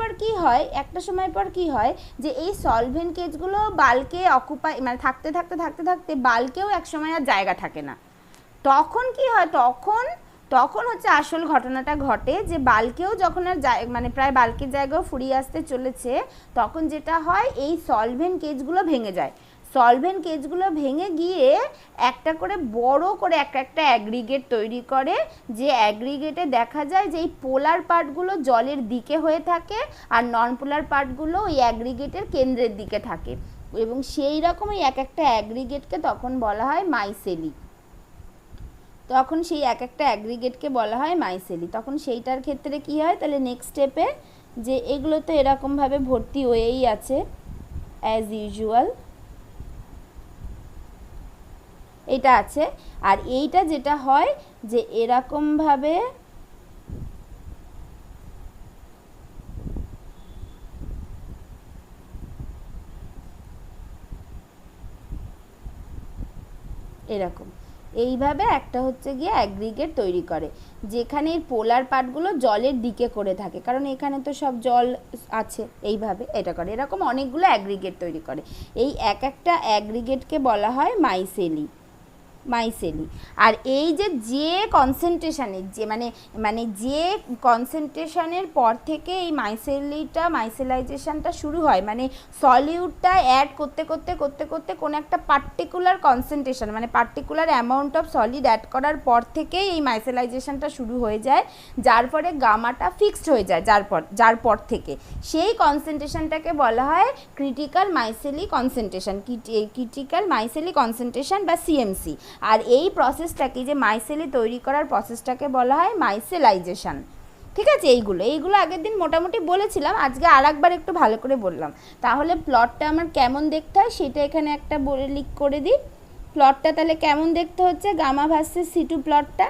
পর কি হয় যে এই সলভেন্ট কেজগুলো বাল্কে অকুপাই মানে থাকতে থাকতে থাকতে থাকতে বাল্কেও এক সময় আর জায়গা থাকে না, তখন কি হয়, তখন হচ্ছে আসল ঘটনাটা ঘটে, যে বাল্কেও যখন আর মানে প্রায় বাল্কের জায়গাও ফুরিয়ে আসতে চলেছে, তখন যেটা হয় এই সলভেন্ট কেজগুলো ভেঙে যায়, সলভেন্ট কেজগুলো ভেঙে গিয়ে একটা করে বড় করে একটা অ্যাগ্রিগেট তৈরি করে, যে অ্যাগ্রিগেটে দেখা যায় যে এই পোলার পার্টগুলো জলের দিকে হয়ে থাকে আর নন পোলার পার্টগুলো ওই অ্যাগ্রিগেটের কেন্দ্রের দিকে থাকে, এবং সেই রকমই একটা অ্যাগ্রিগেটকে তখন বলা হয় মাইসেলি, তখন সেই একটা অ্যাগ্রিগেটকে বলা হয় মাইসেলি। তখন সেইটার ক্ষেত্রে কি হয়, তাহলে নেক্সট স্টেপে যে এগুলো তো এরকমভাবে ভর্তি হয়েই আছে অ্যাজ ইউজুয়াল, এটা আছে, আর এইটা যেটা হয় যে এরকমভাবে এরকম এইভাবে একটা হচ্ছে গিয়ে অ্যাগ্রিগেট তৈরি করে, যেখানে এই পোলার পার্টগুলো জলের দিকে করে থাকে, কারণ এখানে তো সব জল আছে, এইভাবে এটা করে, এরকম অনেকগুলো অ্যাগ্রিগেট তৈরি করে, এই একটা অ্যাগ্রিগেটকে বলা হয় মাইসেলি, মাইসেলি। আর এই যে কনসেন্ট্রেশনের যে মানে যে কনসেন্ট্রেশনের পর থেকে এই মাইসেলাইজেশনটা শুরু হয়, মানে সলিউটটা অ্যাড করতে করতে করতে করতে কোনো একটা পার্টিকুলার কনসেন্ট্রেশন মানে particular amount of solid add করার পর থেকেই এই মাইসেলাইজেশনটা শুরু হয়ে যায়, যার পরে গামাটা ফিক্সড হয়ে যায়, যার পর থেকে সেই কনসেন্ট্রেশনটাকে বলা হয় ক্রিটিক্যাল মাইসেলি কনসেন্ট্রেশন, ক্রিটিক্যাল মাইসেলি কনসেন্ট্রেশন বা সিএমসি। আর এই প্রসেসটাকে, যে মাইসেলি তৈরি করার প্রসেসটাকে বলা হয় মাইসেলাইজেশন। ঠিক আছে, এইগুলো আগের দিন মোটামুটি বলেছিলাম, আজকে আর একবার একটু ভালো করে বললাম। তাহলে প্লটটা আমার কেমন দেখতে হয় সেটা এখানে একটা বলে লিখ করে দিই। প্লটটা তাহলে কেমন দেখতে হচ্ছে, গামা ভার্সেস C2 প্লটটা,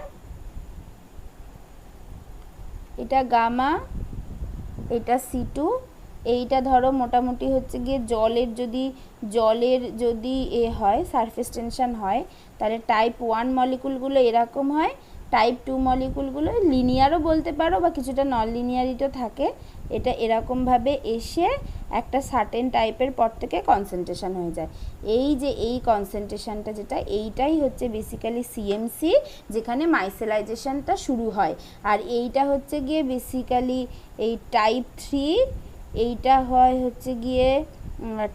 এটা গামা, এটা C2, এইটা ধরো মোটামুটি হচ্ছে গিয়ে জলের যদি হয় সারফেস টেনশন হয়, তাহলে টাইপ 1 মলিকুলগুলো এরকম হয়, টাইপ 2 মলিকুলগুলো লিনিয়ারও বলতে পারো বা কিছুটা নন লিনিয়ারিটিও থাকে, এটা এরকমভাবে এসে একটা সার্টেন টাইপের পর থেকে কনসেন্ট্রেশন হয়ে যায়। এই যে এই কনসেন্ট্রেশনটা যেটা, এইটাই হচ্ছে বেসিক্যালি সিএমসি, যেখানে মাইসেলাইজেশনটা শুরু হয়। আর এইটা হচ্ছে গিয়ে বেসিক্যালি এই টাইপ 3, এইটা হয় হচ্ছে গিয়ে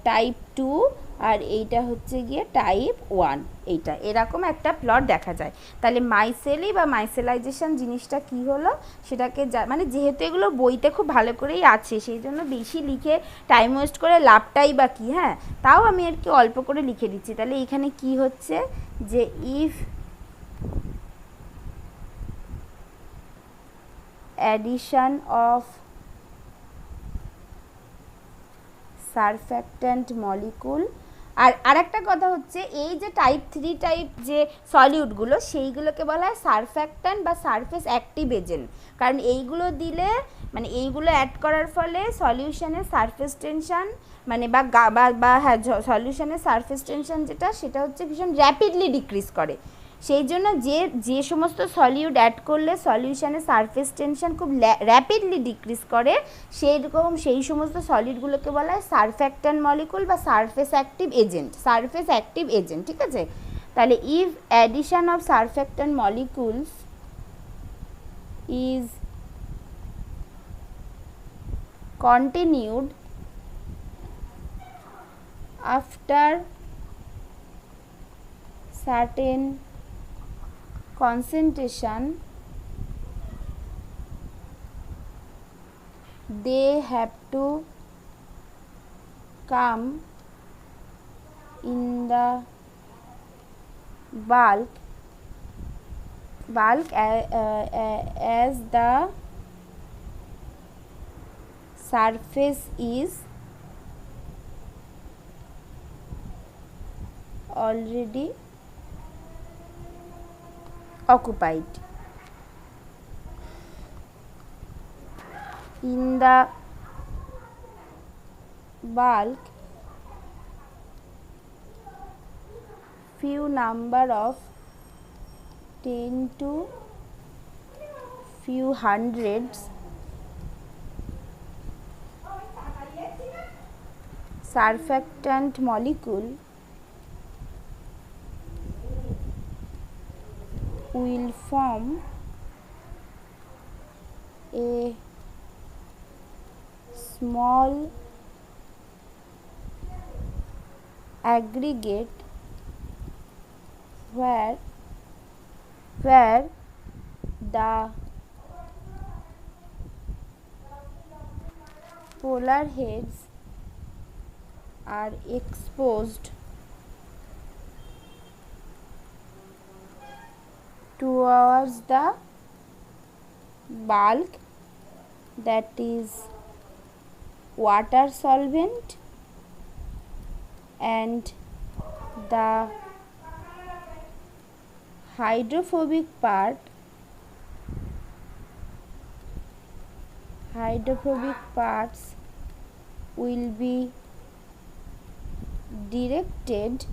টাইপ 2, আর এইটা হচ্ছে গিয়ে টাইপ 1, এইটা এরকম একটা প্লট দেখা যায়। তাহলে মাইসেলি বা মাইসেলাইজেশন জিনিসটা কি হলো সেটাকে মানে যেহেতু এগুলো বইতে খুব ভালো করেই আছে, সেই জন্য বেশি লিখে টাইম ওয়েস্ট করে লাভটাই বা কী, হ্যাঁ, তাও আমি আর কি অল্প করে লিখে দিচ্ছি। তাহলে এখানে কি হচ্ছে যে if addition of surfactant molecule, আর একটা কথা হচ্ছে এই যে টাইপ 3 টাইপ যে সলিউটগুলো সেইগুলোকে বলা হয় সারফ্যাক্ট্যান্ট বা সারফেস অ্যাক্টিভ এজেন্ট, কারণ এইগুলো দিলে মানে এইগুলো অ্যাড করার ফলে সলিউশনের সারফেস টেনশন মানে বা হ্যাঁ সলিউশনের সারফেস টেনশন যেটা সেটা হচ্ছে ভীষণ র্যাপিডলি ডিক্রিজ করে। সেই জন্য যে সমস্ত সলিউট অ্যাড করলে সলিউশনের সারফেস টেনশন খুব র্যাপিডলি ডিক্রিজ করে, সেই সমস্ত সলিডগুলোকে বলা হয় সারফ্যাক্ট্যান্ট মলিকুল বা সারফেস অ্যাক্টিভ এজেন্ট, ঠিক আছে। তাহলে if addition of surfactant molecules is continued after certain concentration, they have to come in the bulk as the surface is already occupied. In the bulk, few number of 10 to few hundreds surfactant molecule will form a small aggregate where the polar heads are exposed towards the bulk that is water solvent, and the hydrophobic parts will be directed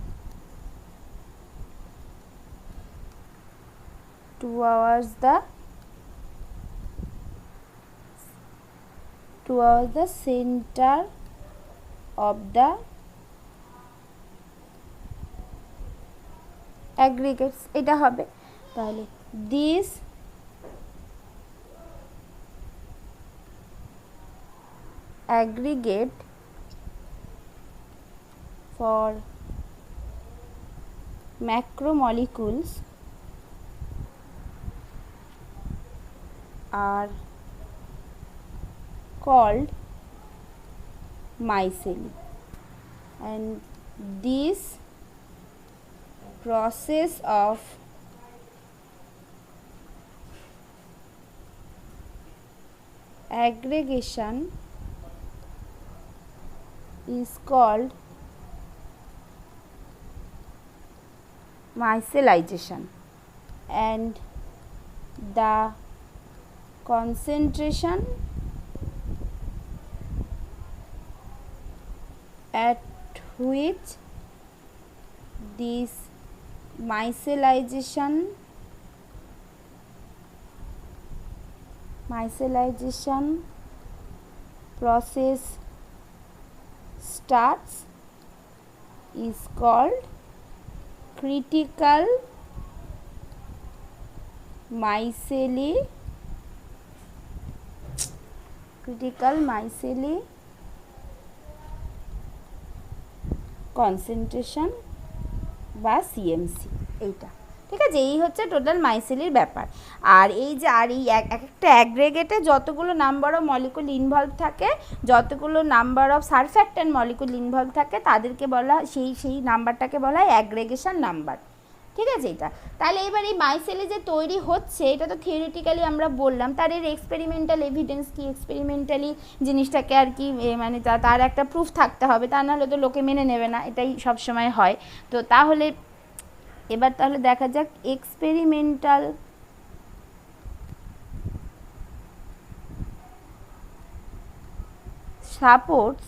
towards the center of the aggregates. এটা হবে তাহলে this aggregate for macromolecules are called micelle, and this process of aggregation is called micellization, and the concentration at which this micellization process starts is called critical micelle concentration বা CMC. এইটা ঠিক আছে, এই হচ্ছে total মাইসেলির ব্যাপার। আর এই যে এক একটা অ্যাগ্রেগেটে যতগুলো নাম্বার অফ মলিকুল ইনভলভ থাকে, যতগুলো number of surfactant molecule involve থাকে, তাদেরকে বলা সেই নাম্বারটাকে বলা হয় অ্যাগ্রেগেশন নাম্বার। ঠিক আছে এটা। তাহলে এবার এই মাইসেলে যে তৈরি হচ্ছে, এটা তো থিওরিটিক্যালি আমরা বললাম, তার এর এক্সপেরিমেন্টাল এভিডেন্স কি, এক্সপেরিমেন্টালি জিনিসটাকে আর কি মানে তার একটা প্রুফ থাকতে হবে, তা নাহলে তো লোকে মেনে নেবে না, এটাই সবসময় হয়। তো তাহলে এবার তাহলে দেখা যাক experimental supports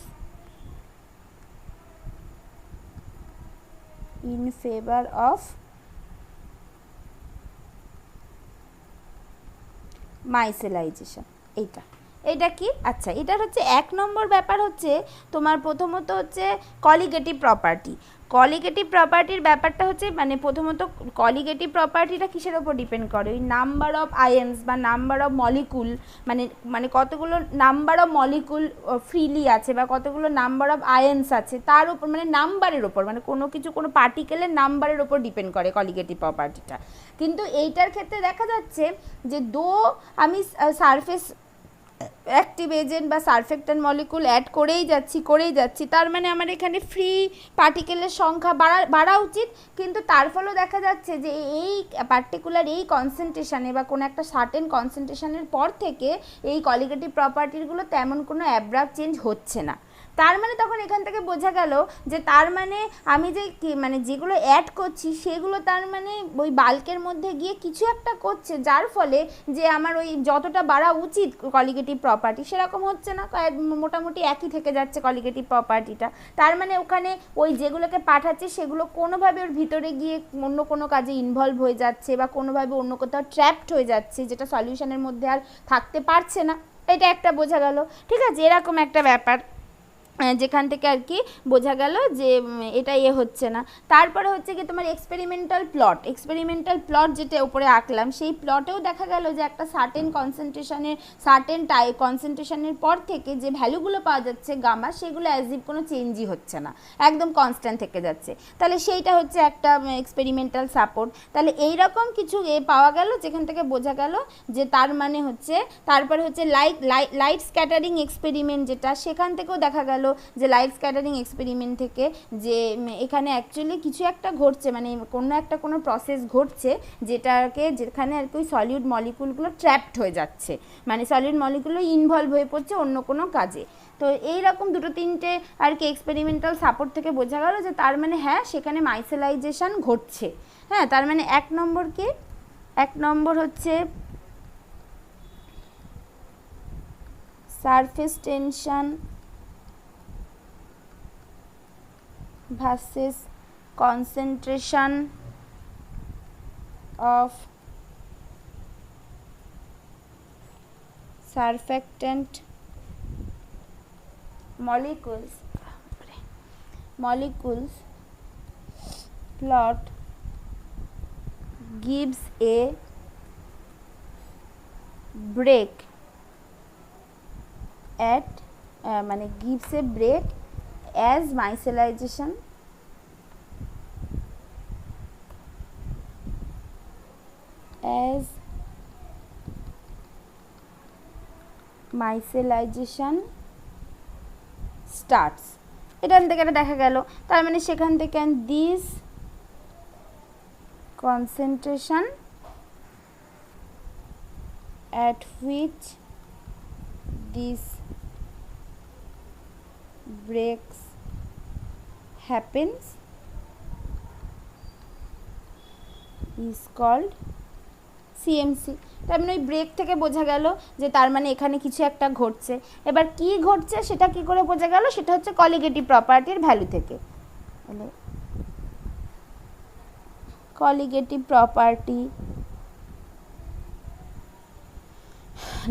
in favour of micellization. এটা কি? আচ্ছা, এটার হচ্ছে 1 নম্বর ব্যাপার হচ্ছে তোমার প্রথমত হচ্ছে কলিগেটিভ প্রপার্টি। কলিগেটিভ প্রপার্টির ব্যাপারটা হচ্ছে মানে প্রথমত কলিগেটিভ প্রপার্টিটা কিসের ওপর ডিপেন্ড করে? ওই নাম্বার অফ আয়ন্স বা নাম্বার অফ মলিকুল, মানে কতগুলো নাম্বার অফ মলিকুল ফ্রিলি আছে বা কতগুলো নাম্বার অফ আয়ন্স আছে তার উপর, মানে নাম্বারের ওপর, মানে কোনো পার্টিকেলের নাম্বারের ওপর ডিপেন্ড করে কলিগেটিভ প্রপার্টিটা। কিন্তু এইটার ক্ষেত্রে দেখা যাচ্ছে যে আমি সারফেস অ্যাক্টিভ এজেন্ট বা সারফেক্ট্যান্ট মলিকুল অ্যাড করেই যাচ্ছি, তার মানে আমার এখানে ফ্রি পার্টিকেলের সংখ্যা বাড়া উচিত, কিন্তু তার ফলেও দেখা যাচ্ছে যে এই পার্টিকুলার এই কনসেন্ট্রেশনে বা কোনো একটা সার্টেন কনসেন্ট্রেশনের পর থেকে এই কলিগেটিভ প্রপার্টিগুলো তেমন কোনো অ্যাব্রাপ্ট চেঞ্জ হচ্ছে না। তার মানে তখন এখান থেকে বোঝা গেল যে তার মানে আমি যে মানে যেগুলো অ্যাড করছি সেগুলো তার মানে ওই বাল্কের মধ্যে গিয়ে কিছু একটা করছে, যার ফলে যে আমার ওই যতটা বাড়া উচিত কলিগেটিভ প্রপার্টি সেরকম হচ্ছে না, মোটামুটি একই থেকে যাচ্ছে কলিগেটিভ প্রপার্টিটা। তার মানে ওখানে ওই যেগুলোকে পাঠাচ্ছে সেগুলো কোনোভাবে ওর ভিতরে গিয়ে অন্য কোনো কাজে ইনভলভ হয়ে যাচ্ছে বা কোনোভাবে অন্য কোথাও ট্র্যাপড হয়ে যাচ্ছে, যেটা সলিউশনের মধ্যে আর থাকতে পারছে না। এটা একটা বোঝা গেল, ঠিক আছে, এরকম একটা ব্যাপার যেখান থেকে আর কি বোঝা গেল যে এটা হচ্ছে না। তারপরে হচ্ছে কি তোমার এক্সপেরিমেন্টাল প্লট যেটা উপরে আঁকলাম, সেই প্লটেও দেখা গেল যে একটা সার্টেন কনসেন্ট্রেশনের পর থেকে যে ভ্যালুগুলো পাওয়া যাচ্ছে গামা, সেগুলো অ্যাজ ইফ কোনো চেঞ্জই হচ্ছে না, একদম কনস্ট্যান্ট থেকে যাচ্ছে। তাহলে সেইটা হচ্ছে একটা এক্সপেরিমেন্টাল সাপোর্ট। তাহলে এইরকম কিছু পাওয়া গেল যেখান থেকে বোঝা গেল যে তার মানে হচ্ছে তারপরে হচ্ছে লাইট স্ক্যাটারিং এক্সপেরিমেন্ট, যেটা সেখান থেকেও দেখা গেল যে লাইট স্ক্যাটারিং এক্সপেরিমেন্ট থেকে যে এখানে অ্যাকচুয়ালি কিছু একটা ঘটছে, মানে কোনো প্রসেস ঘটছে যেখানে আর কি ওই সলিড মলিকুলগুলো ট্র্যাপড হয়ে যাচ্ছে, মানে সলিড মলিকুলগুলো ইনভলভ হয়ে পড়ছে অন্য কোনো কাজে। তো এইরকম দুটো তিনটে আর কি এক্সপেরিমেন্টাল সাপোর্ট থেকে বোঝা গেল যে তার মানে হ্যাঁ সেখানে মাইসেলাইজেশন ঘটছে। হ্যাঁ, তার মানে এক নম্বর হচ্ছে surface tension versus concentration of surfactant molecules plot gives a break at gives a break as micellization starts। এখান থেকে এটা দেখা গেল, তার মানে সেখান থেকে this concentration at which this breaks happens is called CMC। তার মানে ওই ব্রেক থেকে বোঝা গেল যে তার মানে এখানে কিছু একটা ঘটছে। এবার কি ঘটছে সেটা কি করে বোঝা গেল, সেটা হচ্ছে কলিগেটিভ প্রপার্টির ভ্যালু থেকে। Colligative property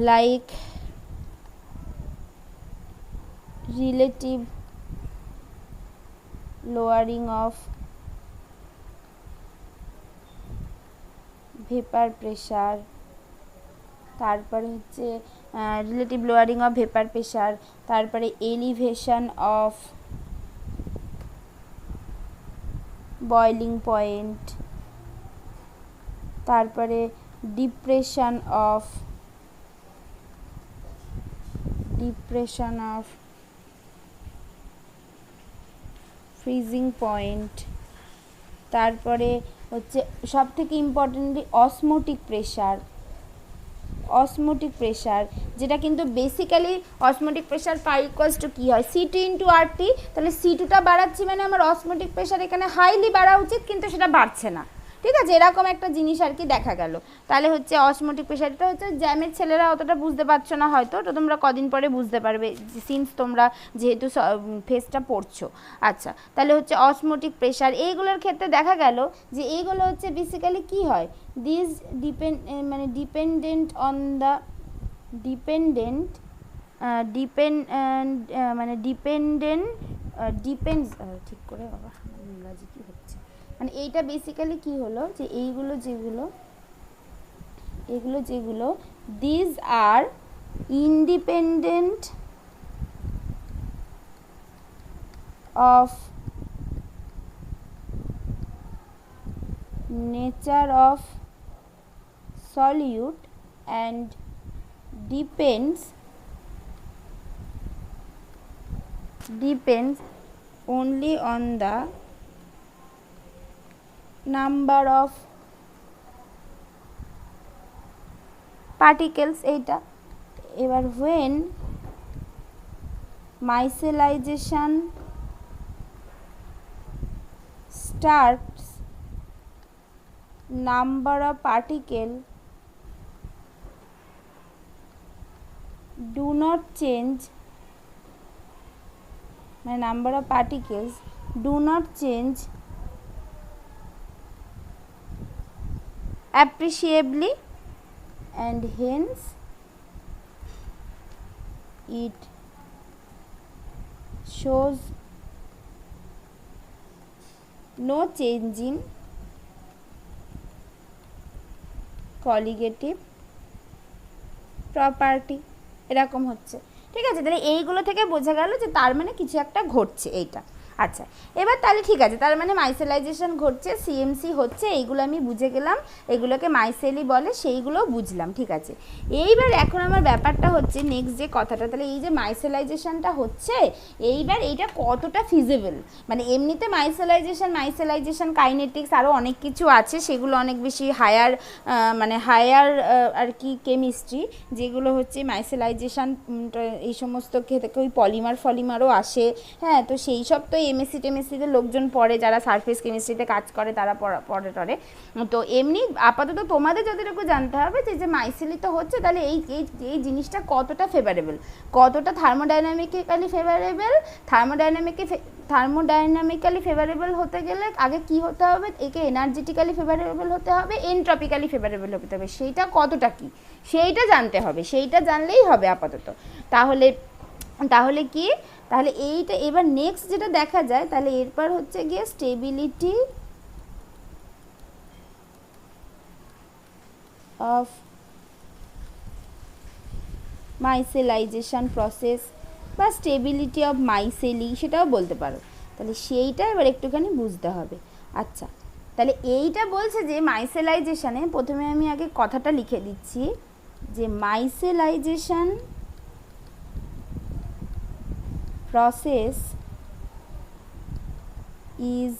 like relative lowering of vapor pressure, তারপরে হচ্ছে relative lowering of vapour pressure, তারপরে এলিভেশন অফ বয়লিং পয়েন্ট, তারপরে ডিপ্রেশন অফ ফ্রিজিং পয়েন্ট, তারপরে হচ্ছে সব থেকে ইম্পর্টেন্টলি অসমোটিক প্রেশার, যেটা কিন্তু basically osmotic pressure pi equals to কী হয়, C2 ইন্টু RT। তাহলে C2টা বাড়াচ্ছি মানে আমার অসমোটিক প্রেশার এখানে হাইলি বাড়া উচিত, কিন্তু সেটা বাড়ছে না, ঠিক আছে, এরকম একটা জিনিস আর কি দেখা গেল। তাহলে হচ্ছে অসমোটিক প্রেশারটা হচ্ছে জ্যামের ছেলেরা অতটা বুঝতে পারছো না হয়তো, তো তোমরা কদিন পরে বুঝতে পারবে সিন্স তোমরা যেহেতু ফেসটা পড়ছো। আচ্ছা, তাহলে হচ্ছে অসমোটিক প্রেশার এইগুলোর ক্ষেত্রে দেখা গেল যে এইগুলো হচ্ছে বেসিক্যালি কী হয়, দিস ডিপেন্ডেন্ট অন দ্য ঠিক করে বাবা ইংরাজি কী হচ্ছে, মানে এইটা বেসিক্যালি কি হলো যে এগুলো যেগুলো this are independent of nature of solute and depends depends only on the number of particles এইটা। এবার when micellization starts, number of particle do not change, my number of particles do not change appreciably, and hence it shows no change in colligative property, এরকম হচ্ছে। ঠিক আছে, তাহলে এইগুলো থেকে বোঝা গেল যে তার মানে কিছু একটা ঘটছে এইটা। আচ্ছা, এবার তাহলে ঠিক আছে, তার মানে মাইসেলাইজেশন ঘটছে, সিএমসি হচ্ছে, এইগুলো আমি বুঝে গেলাম, এগুলোকে মাইসেলি বলে, সেইগুলো বুঝলাম। ঠিক আছে, এইবার এখন আমার ব্যাপারটা হচ্ছে নেক্সট যে কথাটা, তাহলে এই যে মাইসেলাইজেশনটা হচ্ছে, এইবার এইটা কতটা ফিজিবল, মানে এমনিতে মাইসেলাইজেশন কাইনেটিক্স আরও অনেক কিছু আছে, সেগুলো অনেক বেশি হায়ার মানে হায়ার আর কি কেমিস্ট্রি, যেগুলো হচ্ছে মাইসেলাইজেশন এই সমস্ত ক্ষেত্রে ওই ফলিমারও আসে। হ্যাঁ, তো সেই সব তো এমএসসি টেমএসসিতে লোকজন পড়ে, যারা সারফেস কেমিস্ট্রিতে কাজ করে তারা পড়ে টরে। তো এমনি আপাতত তোমাদের যতটুকু জানতে হবে যে মাইসেলি তো হচ্ছে, তাহলে এই জিনিসটা কতটা ফেভারেবল, কতটা থার্মোডাইনামিক্যালি ফেভারেবল। থার্মোডাইনামিক্যালি ফেভারেবল হতে গেলে আগে কি হতে হবে, একে এনার্জেটিক্যালি ফেভারেবল হতে হবে, এনট্রপিক্যালি ফেভারেবল হতে হবে, সেইটা কতটা কি সেইটা জানতে হবে, সেইটা জানলেই হবে আপাতত। তাহলে কি, তাহলে এইটা এবার নেক্সট যেটা দেখা যায়, তাহলে এরপর হচ্ছে গিয়ে স্টেবিলিটি অফ মাইসেলাইজেশন প্রসেস বা স্টেবিলিটি অফ মাইসেলি, সেটাও বলতে পারো। তাহলে সেইটা এবার একটুখানি বুঝতে হবে। আচ্ছা, তাহলে এইটা বলছে যে মাইসেলাইজেশনে, প্রথমে আমি আগে কথাটা লিখে দিচ্ছি যে মাইসেলাইজেশন process is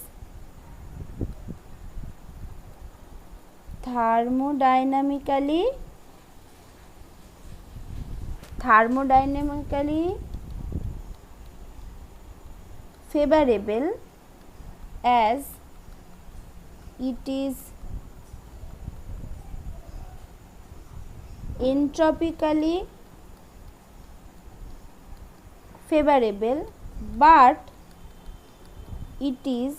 thermodynamically favorable as it is entropically favorable, but it is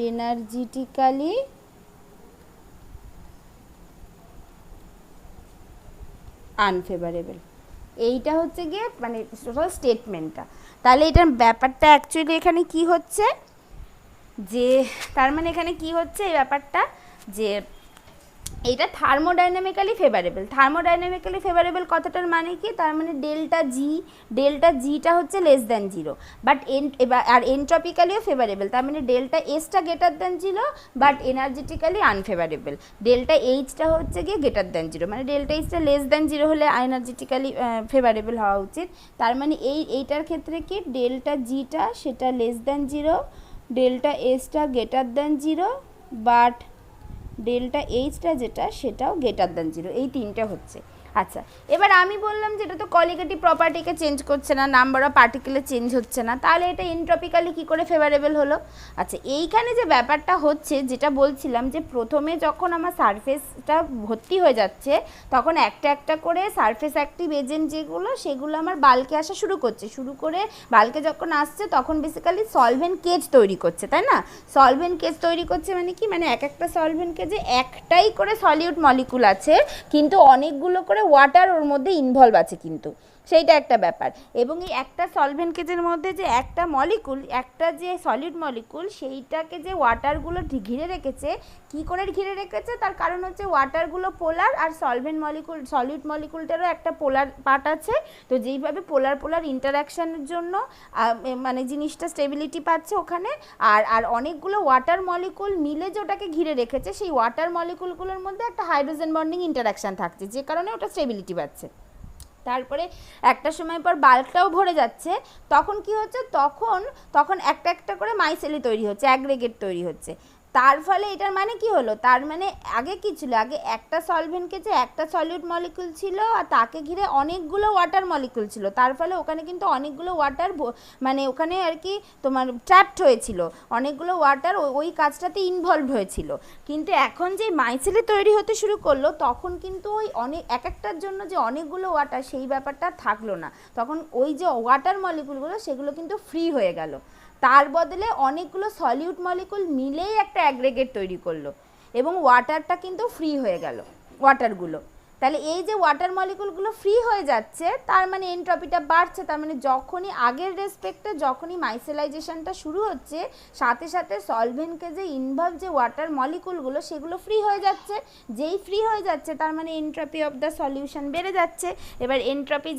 energetically unfavorable। এইটা হচ্ছে গিয়ে মানে টোটাল স্টেটমেন্টটা। তাহলে এটার ব্যাপারটা অ্যাকচুয়ালি এখানে কি হচ্ছে, যে তার মানে এখানে কি হচ্ছে এই ব্যাপারটা, যে এইটা থার্মোডাইনামিক্যালি ফেভারেবল কথাটার মানে কি, তার মানে ডেল্টা জিটা হচ্ছে লেস দ্যান 0, বাট এবার আর এনট্রপিক্যালিও ফেভারেবল, তার মানে ডেল্টা এসটা greater than 0 but energetically unfavourable, delta এইচটা হচ্ছে গিয়ে গ্রেটার দ্যান 0, মানে ডেল্টা এইচটা লেস দ্যান 0 হলে এনার্জেটিক্যালি ফেভারেবল হওয়া উচিত। তার মানে এইটার ক্ষেত্রে কি ডেল্টা জিটা সেটা লেস দ্যান 0, ডেল্টা এসটা গ্রেটার দ্যান 0, বাট ডেল্টা এইচটা যেটা সেটাও গ্রেটার দ্যান 0, এই তিনটে হচ্ছে। আচ্ছা, এবার আমি বললাম যে এটা তো কলিগেটিভ প্রপার্টিকে চেঞ্জ করছে না, নাম্বার অফ পার্টিকেলে চেঞ্জ হচ্ছে না, তাহলে এটা এনট্রপিক্যালি কী করে ফেভারেবল হলো। আচ্ছা, এইখানে যে ব্যাপারটা হচ্ছে, যেটা বলছিলাম যে প্রথমে যখন আমার সারফেসটা ভর্তি হয়ে যাচ্ছে, তখন একটা একটা করে সারফেস অ্যাক্টিভ এজেন্ট যেগুলো, সেগুলো আমার বাল্কে আসা শুরু করে বাল্কে যখন আসছে তখন বেসিক্যালি সলভেন্ট কেজ তৈরি করছে, তাই না? সলভেন্ট কেজ তৈরি করছে মানে কি, মানে এক একটা সলভেন্ট কেজে একটাই করে সলিউট মলিকুল আছে, কিন্তু অনেকগুলো করে ওয়াটার ওর মধ্যে ইনভলভ আছে, কিন্তু সেইটা একটা ব্যাপার। এবং এই একটা সলভেন্ট কেজের মধ্যে যে একটা মলিকুল, একটা যে সলিড মলিকুল, সেইটাকে যে ওয়াটারগুলো ঘিরে রেখেছে, কি করে ঘিরে রেখেছে, তার কারণ হচ্ছে ওয়াটারগুলো পোলার, আর সলিড মলিকুলটারও একটা পোলার পার্ট আছে। তো যেইভাবে পোলার ইন্টারাকশানের জন্য মানে জিনিসটা স্টেবিলিটি পাচ্ছে ওখানে, আর অনেকগুলো ওয়াটার মলিকুল মিলে যে ওটাকে ঘিরে রেখেছে, সেই ওয়াটার মলিকুলগুলোর মধ্যে একটা হাইড্রোজেন বন্ডিং ইন্টারাকশান থাকছে, যে কারণে ওটা স্টেবিলিটি পাচ্ছে। তারপরে একটা সময় পর বাল্কটাও ভরে যাচ্ছে, তখন কি হচ্ছে, তখন একটা একটা করে মাইসেলি তৈরি হচ্ছে, অ্যাগ্রেগেট তৈরি হচ্ছে। তার ফলে এটার মানে কি হলো, তার মানে আগে কি ছিল, আগে একটা সলভেন্টকে যে একটা সলিউট মলিকুল ছিল আর তাকে ঘিরে অনেকগুলো ওয়াটার মলিকুল ছিল, তার ফলে ওখানে কিন্তু অনেকগুলো ওয়াটার মানে ওখানে আর কি তোমার ট্র্যাপড হয়েছিল, অনেকগুলো ওয়াটার ওই কাজটাতে ইনভলভ হয়েছিল। কিন্তু এখন যে মাইসেলি তৈরি হতে শুরু করলো, তখন কিন্তু ওই অনেক এক একটার জন্য যে অনেকগুলো ওয়াটার, সেই ব্যাপারটা থাকলো না। তখন ওই যে ওয়াটার মলিকুলগুলো সেগুলো কিন্তু ফ্রি হয়ে গেল, তার বদলে অনেকগুলো সলিউট মলিকুল মিলেই একটা অ্যাগ্রেগেট তৈরি করলো এবং ওয়াটারটা কিন্তু ফ্রি হয়ে গেল, ওয়াটারগুলো। তাহলে এই যে ওয়াটার মলিকুলগুলো ফ্রি হয়ে যাচ্ছে, তার মানে এনট্রপিটা বাড়ছে। তার মানে যখনই আগের রেসপেক্টে যখনই মাইসেলাইজেশনটা শুরু হচ্ছে, সাথে সাথে সলভেন্টকে যে ইনভলভ যে ওয়াটার মলিকুলগুলো সেগুলো ফ্রি হয়ে যাচ্ছে। যেই ফ্রি হয়ে যাচ্ছে তার মানে এনট্রপি অফ দ্য সলিউশন বেড়ে যাচ্ছে। এবার এনট্রপি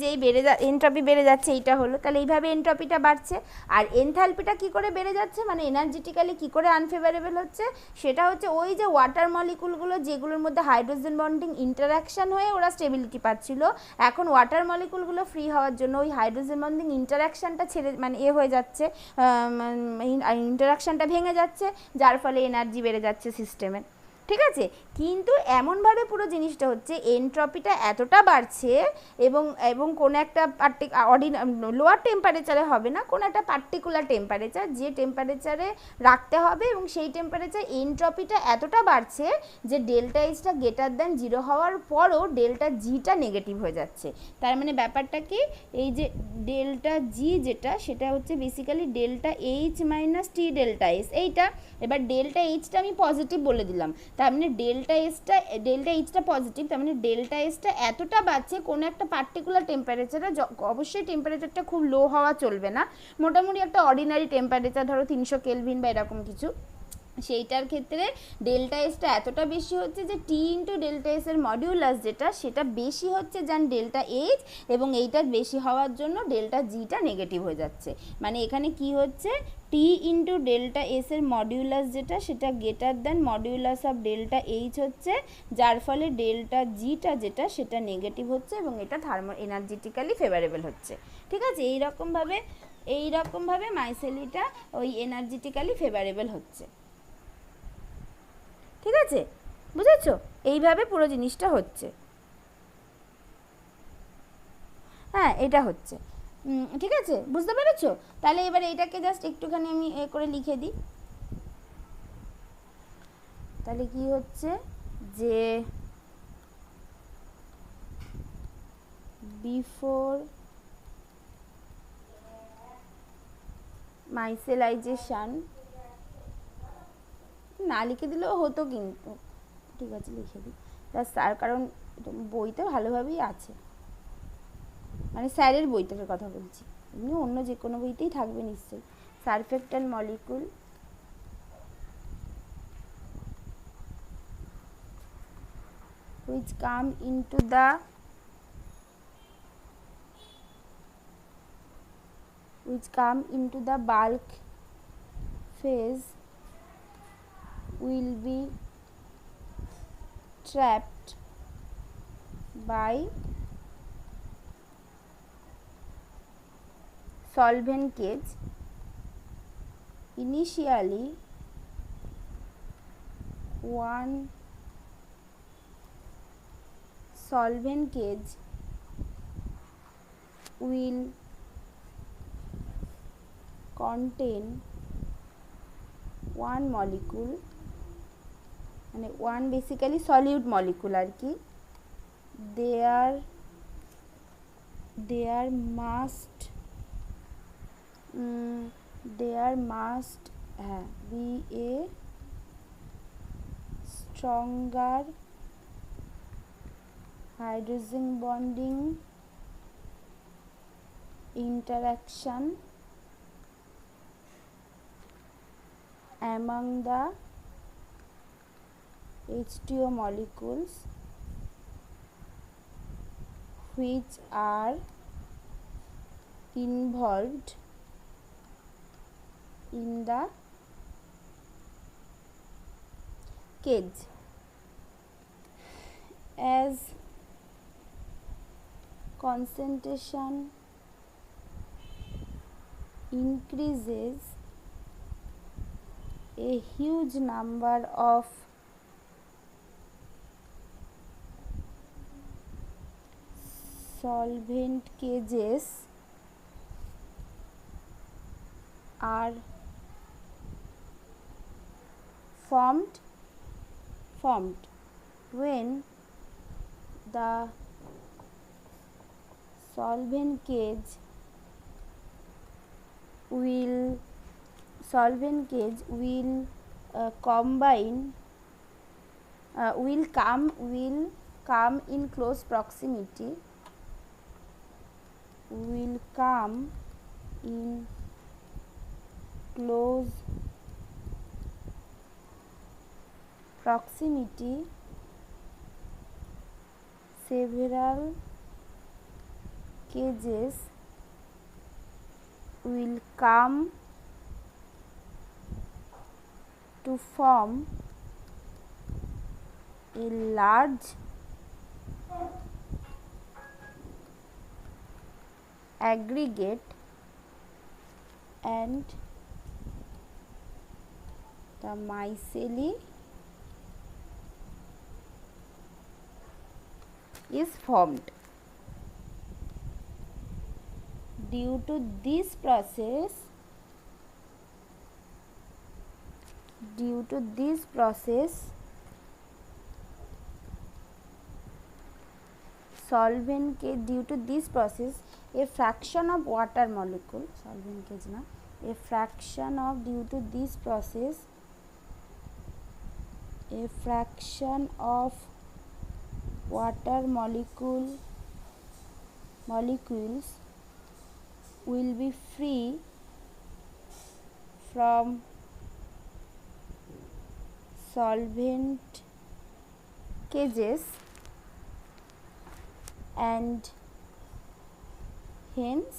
এনট্রপি বেড়ে যাচ্ছে, এইটা হলো। তাহলে এইভাবে এনট্রপিটা বাড়ছে। আর এনথালপিটা কি করে বেড়ে যাচ্ছে, মানে এনার্জেটিক্যালি কি করে আনফেভারেবল হচ্ছে, সেটা হচ্ছে ওই যে ওয়াটার মলিকুলগুলো যেগুলোর মধ্যে হাইড্রোজেন বন্ডিং ইন্টারাকশন হয়ে ওরা স্টেবিলিটি পাচ্ছিল, এখন ওয়াটার মলিকুলগুলো ফ্রি হওয়ার জন্য ওই হাইড্রোজেন বন্ডিং ইন্টারাকশনটা ছেড়ে মানে হয়ে যাচ্ছে, ইন্টারাকশনটা ভেঙে যাচ্ছে, যার ফলে এনার্জি বেড়ে যাচ্ছে সিস্টেমে। ঠিক আছে, কিন্তু এমনভাবে পুরো জিনিসটা হচ্ছে, এনট্রপিটা এতটা বাড়ছে এবং কোনো একটা লোয়ার টেম্পারেচারে হবে না, কোনো একটা পার্টিকুলার টেম্পারেচার, যে টেম্পারেচারে রাখতে হবে, এবং সেই টেম্পারেচার এনট্রপিটা এতটা বাড়ছে যে ডেল্টা এইচটা গ্রেটার দ্যান 0 হওয়ার পরও ডেল্টা জিটা নেগেটিভ হয়ে যাচ্ছে। তার মানে ব্যাপারটা কি, এই যে ডেল্টা জি যেটা, সেটা হচ্ছে basically delta H minus T delta S, এইটা। এবার ডেল্টা এইচটা আমি পজিটিভ বলে দিলাম, তার মানে ডেল্টা এইচটা পজিটিভ, তার মানে ডেল্টা এসটা এতটা বাড়ছে কোনো একটা পার্টিকুলার টেম্পারেচারে, অবশ্যই টেম্পারেচারটা খুব লো হওয়া চলবে না, মোটামুটি একটা অর্ডিনারি টেম্পারেচার, ধরো 300 কেলভিন বা এরকম কিছু, সেইটার ক্ষেত্রে ডেল্টা এসটা এতটা বেশি হচ্ছে যে টি ইন্টু ডেল্টা এস এর মডিউলাস যেটা, সেটা বেশি হচ্ছে যান ডেল্টা এইচ, এবং এইটা বেশি হওয়ার জন্য ডেল্টা জিটা নেগেটিভ হয়ে যাচ্ছে। মানে এখানে কি হচ্ছে, টি ইন্টু ডেল্টা এস এর মডিউলাস যেটা, সেটা greater than modulus of delta H হচ্ছে, যার ফলে ডেল্টা জিটা যেটা, সেটা নেগেটিভ হচ্ছে এবং এটা এনার্জেটিক্যালি ফেভারেবল হচ্ছে। ঠিক আছে, এইরকমভাবে মাইসেলিটা ওই এনার্জেটিক্যালি ফেভারেবল হচ্ছে। ঠিক আছে, বুঝেছো? এইভাবে পুরো জিনিসটা হচ্ছে। হ্যাঁ, এটা হচ্ছে। ঠিক আছে, বুঝতে পেরেছো? তাহলে এবার এইটাকে জাস্ট একটুখানি আমি করে লিখে দিই। তাহলে কি হচ্ছে যে বিফোর মাইসেলাইজেশন, না লিখে দিলেও হতো কিন্তু, ঠিক আছে লিখে দিই তার কারণ বইতে ভালোভাবেই আছে, মানে স্যারের বইটার কথা বলছি, এমনি অন্য যে কোনো বইতেই থাকবে নিশ্চয়ই। সারফেক্টাল molecule which come into the bulk phase will be trapped by solvent cage. Initially, one solvent cage will contain one molecule, মানে one basically solute molecule আর কি, there must be a stronger hydrogen bonding interaction among the H2O molecules which are involved in the cage. As concentration increases, a huge number of solvent cages are formed when the solvent cage will come in close proximity several cages will come to form a large aggregate, and the micelle is formed. Due to this process, a fraction of water molecule, molecules will be free from solvent cages, and hence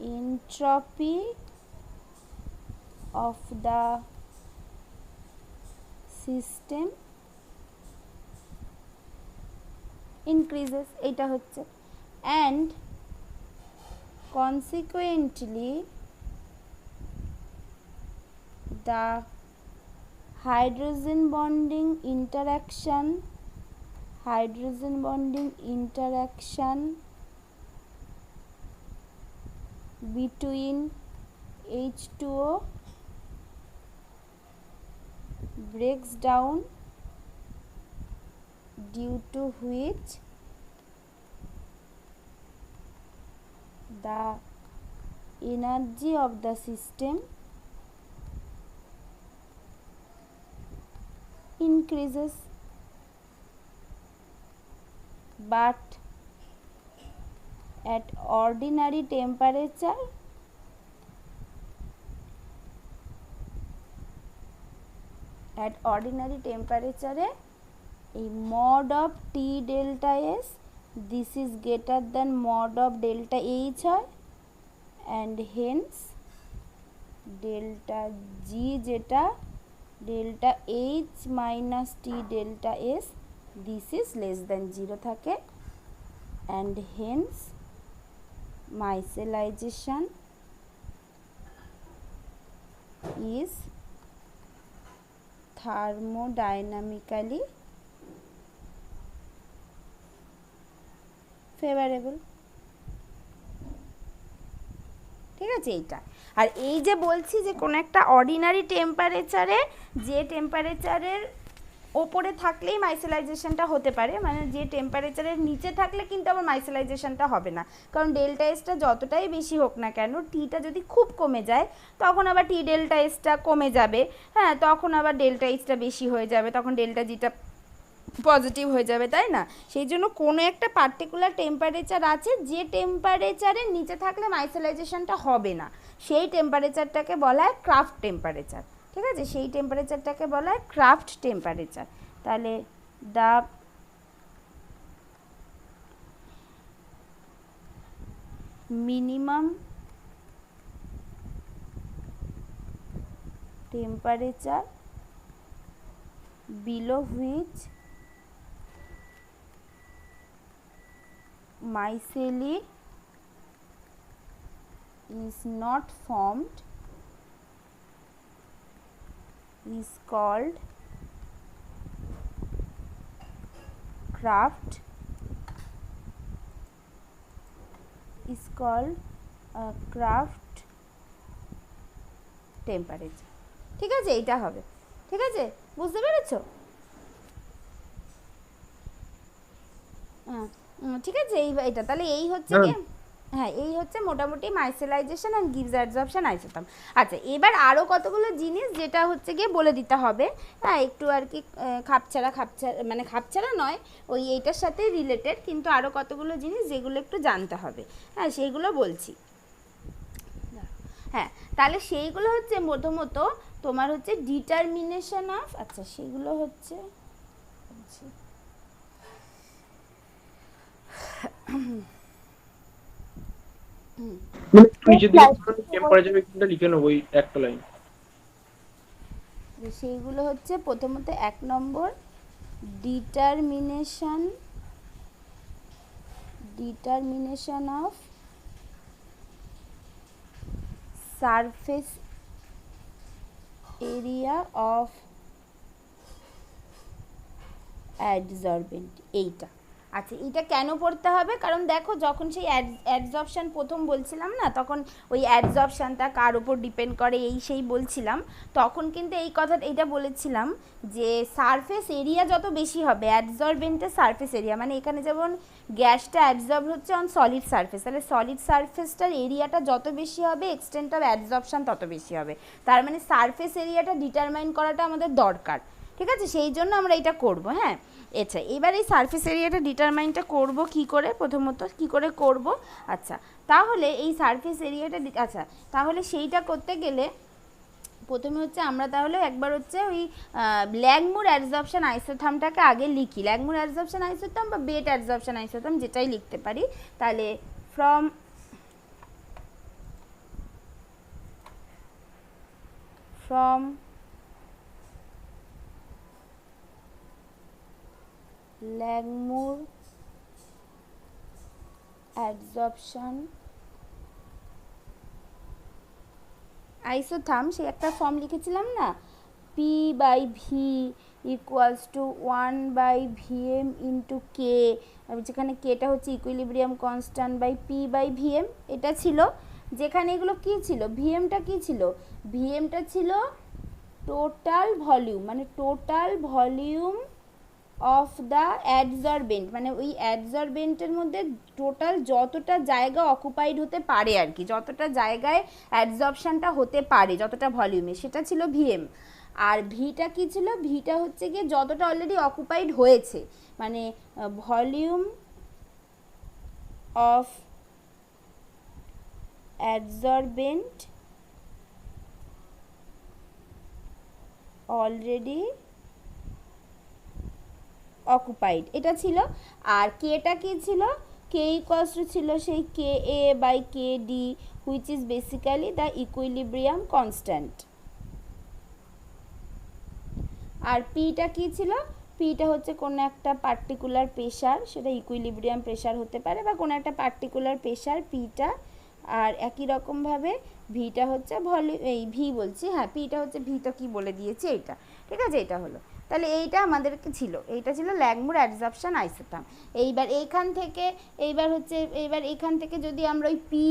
entropy of the system increases, এটা হচ্ছে, and consequently the hydrogen bonding interaction between H2O breaks down, due to which the energy of the system increases, but at ordinary temperature a mod of T delta S, this is greater than mod of delta H হয়, and hence delta G যেটা delta H minus T delta S, this is less than 0 থাকে, and hence micellization is thermodynamically favorable. ঠিক আছে, এইটা। আর এই যে বলছি যে কোনো একটা অর্ডিনারি টেম্পারেচারে, যে টেম্পারেচারের ওপরে থাকলেই মাইসেলাইজেশনটা হতে পারে, মানে যে টেম্পারেচারের নিচে থাকলে কিন্তু আবার মাইসেলাইজেশনটা হবে না, কারণ ডেল্টা এসটা যতটাই বেশি হোক না কেন, টিটা যদি খুব কমে যায় তখন আবার টি ডেল্টা এসটা কমে যাবে, হ্যাঁ, তখন আবার ডেল্টা এইচটা বেশি হয়ে যাবে, তখন ডেল্টা জিটা পজিটিভ হয়ে যাবে, তাই না? সেই জন্য কোনো একটা পার্টিকুলার টেম্পারেচার আছে, যে টেম্পারেচারের নিচে থাকলে মাইসেলাইজেশনটা হবে না, সেই টেম্পারেচারটাকে বলা হয় ক্রাফট টেম্পারেচার। ঠিক আছে, সেই টেম্পারেচারটাকে বলা হয় ক্রাফট টেম্পারেচার। তাহলে the minimum temperature below which micelle is not formed is called craft craft temperature। ঠিক আছে, এইটা হবে। ঠিক আছে, বুঝতে পেরেছো? ঠিক আছে, এটা তাহলে এই হচ্ছে কি, হ্যাঁ এই হচ্ছে মোটামুটি মাইসেলাইজেশন অ্যান্ড গিভস অ্যাডসর্পশন আইসোথার্ম। আচ্ছা, এবার আরও কতগুলো জিনিস যেটা হচ্ছে গিয়ে বলে দিতে হবে, হ্যাঁ একটু আর কি মানে খাপছাড়া নয়, ওই এইটার সাথে রিলেটেড, কিন্তু আরও কতগুলো জিনিস যেগুলো একটু জানতে হবে, হ্যাঁ সেইগুলো বলছি। হ্যাঁ, তাহলে সেইগুলো হচ্ছে প্রথমত তোমার হচ্ছে ডিটারমিনেশন অফ, আচ্ছা সেগুলো হচ্ছে লিখে নেবো একটা লাইন। সেইগুলো হচ্ছে প্রথমত 1 নম্বর determination of surface area of adsorbent, এইটা। আচ্ছা, এইটা কেন পড়তে হবে? কারণ দেখো যখন সেই অ্যাডসর্পশন প্রথম বলছিলাম না, তখন ওই অ্যাডসর্পশনটা কার উপর ডিপেন্ড করে এই সেই বলছিলাম, তখন কিন্তু এই কথা এইটা বলেছিলাম যে সারফেস এরিয়া যত বেশি হবে অ্যাডসর্বেন্টের সারফেস এরিয়া, মানে এখানে যেমন গ্যাসটা অ্যাডসর্ব হচ্ছে অন সলিড সারফেস, তাহলে সলিড সারফেসটার এরিয়াটা যত বেশি হবে এক্সটেন্ট অফ অ্যাডসর্পশন তত বেশি হবে। তার মানে সারফেস এরিয়াটা ডিটারমাইন করাটা আমাদের দরকার। ঠিক আছে, সেই জন্য আমরা এটা করব। হ্যাঁ, আচ্ছা এবার এই সারফেস এরিয়াটা ডিটারমাইনটা করব কি করে, প্রথমত কি করে করব? আচ্ছা, তাহলে এই সারফেস এরিয়াটা, আচ্ছা তাহলে সেইটা করতে গেলে প্রথমে হচ্ছে আমরা তাহলে একবার হচ্ছে ওই ল্যাংমুর অ্যাডসর্পশন আইসোথার্মটাকে আগে লিখি। ল্যাংমুর অ্যাডসর্পশন আইসোথার্ম বা বেট অ্যাডসর্পশন আইসোথার্ম যেটাই লিখতে পারি। তাহলে ফ্রম ল্যাংমুর অ্যাডসর্পশন আইসোথার্ম, সে একটা ফর্ম লিখেছিলাম না, P/V equals to 1/Vm into k, যেখানে কেটা হচ্ছে ইকুইলিব্রিয়াম কনস্ট্যান্ট বাই P/Vm, এটা ছিল। যেখানে এগুলো কী ছিল, ভিএমটা কী ছিল, ভিএমটা ছিল টোটাল ভলিউম, মানে টোটাল ভলিউম অফ দ্য অ্যাডসর্বেন্ট, মানে ওই অ্যাডসর্বেন্টের মধ্যে টোটাল যতটা জায়গা অকুপাইড হতে পারে আর কি, যতটা জায়গায় অ্যাডসর্পশনটা হতে পারে যতটা ভলিউমে, সেটা ছিল ভিএম। আর ভিটা কি ছিল, ভিটা হচ্ছে গিয়ে যতটা অলরেডি অকুপাইড হয়েছে, মানে ভলিউম অফ অ্যাডসর্বেন্ট অলরেডি অকুপাইড, এটা ছিল। আর কেটা কি ছিল, কে ইকুয়ালস টু ছিল সেই K A by K D which is basically the equilibrium constant. আর পিটা কি ছিল, পিটা হচ্ছে কোনো একটা পার্টিকুলার প্রেশার, সেটা ইকুইলিব্রিয়াম প্রেশার হতে পারে বা কোনো একটা পার্টিকুলার প্রেশার পিটা। আর একই রকমভাবে ভিটা হচ্ছে এই ভি বলছি, হ্যাঁ পিটা হচ্ছে, ভি তো কি বলে দিয়েছি এইটা। ঠিক আছে, এটা হলো, তাহলে এইটা আমাদেরকে ছিল, এইটা ছিল ল্যাংমুর অ্যাডসর্পশন আইসোথার্ম। এইবার এখান থেকে এখান থেকে যদি আমরা ওই পি,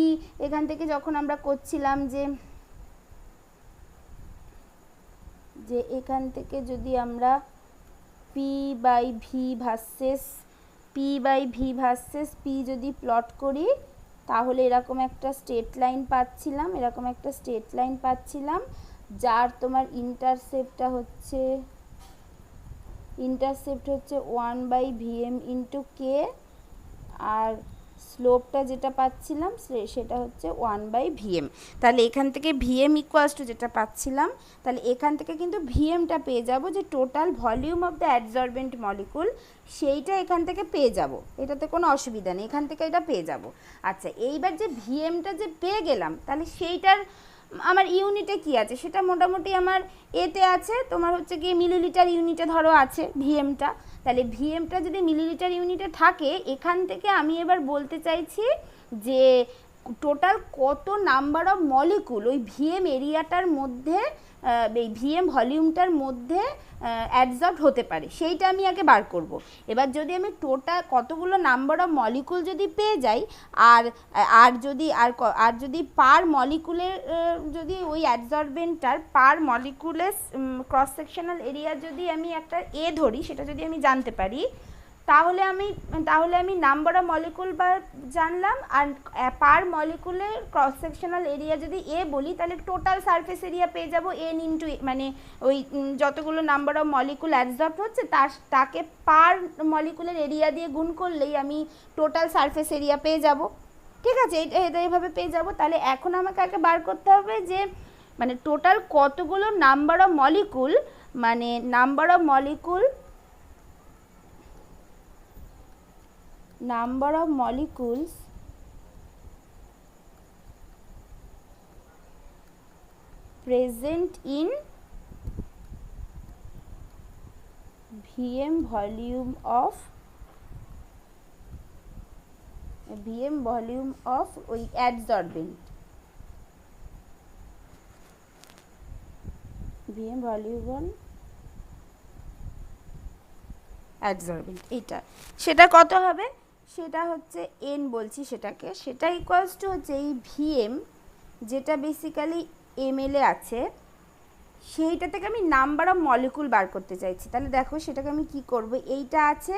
এখান থেকে যখন আমরা করছিলাম যে এখান থেকে যদি আমরা P/V ভার্সেস পি যদি প্লট করি, তাহলে এরকম একটা স্ট্রেট লাইন পাচ্ছিলাম, যার তোমার ইন্টারসেপ্ট হচ্ছে 1/Vm ইন্টু কে, আর স্লোপটা যেটা পাচ্ছিলাম সেটা হচ্ছে 1/Vm। তাহলে এখান থেকে Vm ইকুয়ালস টু যেটা পাচ্ছিলাম, তাহলে এখান থেকে কিন্তু Vmটা পেয়ে যাব, যে total volume of the adsorbent molecule, সেইটা এখান থেকে পেয়ে যাব, এটাতে কোনো অসুবিধা নেই, এখান থেকে এটা পেয়ে যাব। আচ্ছা, এইবার যে Vmটা যে পেয়ে গেলাম, তাহলে সেইটার আমার ইউনিটে কি আছে সেটা মোটামুটি আমার এতে আছে, তোমার হচ্ছে গিয়ে মিলিলিটার ইউনিটে ধরো আছে ভিএমটা। তাহলে ভিএমটা যদি মিলিলিটার ইউনিটে থাকে, এখান থেকে আমি এবার বলতে চাইছি যে টোটাল কত নাম্বার অফ মলিকুল ওই ভিএম এরিয়াটার মধ্যে, এই ভিএম ভলিউমটার মধ্যে অ্যাডজর্ব হতে পারে, সেইটা আমি আগে বার করব। এবার যদি আমি টোটাল কতগুলো নাম্বার অফ মলিকুল যদি পেয়ে যাই, আর যদি পার মলিকুলের যদি ওই অ্যাডজর্বেন্টটার পার মলিকুলের ক্রস সেকশনাল এরিয়া যদি আমি একটা এ ধরি, সেটা যদি আমি জানতে পারি, তাহলে আমি নাম্বার অফ মলিকুল বা জানলাম, আর পার মলিকুলের ক্রস সেকশনাল এরিয়া যদি এ বলি, তাহলে টোটাল সারফেস এরিয়া পেয়ে যাব এন ইন্টু, মানে ওই যতগুলো নাম্বার অফ মলিকুল অ্যাডজর্ব হচ্ছে তাকে পার মলিকুলের এরিয়া দিয়ে গুণ করলেই আমি টোটাল সারফেস এরিয়া পেয়ে যাব। ঠিক আছে, এটা এইভাবে পেয়ে যাব। তাহলে এখন আমাকে আগে বার করতে হবে যে মানে টোটাল কতগুলো নাম্বার অফ মলিকুল, মানে number of molecules present in VM volume of ওই adsorbent, VM volume adsorbent, এইটা সেটা কত হবে, সেটা হচ্ছে এন বলছি সেটা ইকুয়ালস টু হচ্ছে এই ভিএম যেটা বেসিক্যালি এমএলএ আছে, সেইটা থেকে আমি নাম্বার অফ মলিকুল বার করতে চাইছি। তাহলে দেখো সেটাকে আমি কি করব, এইটা আছে,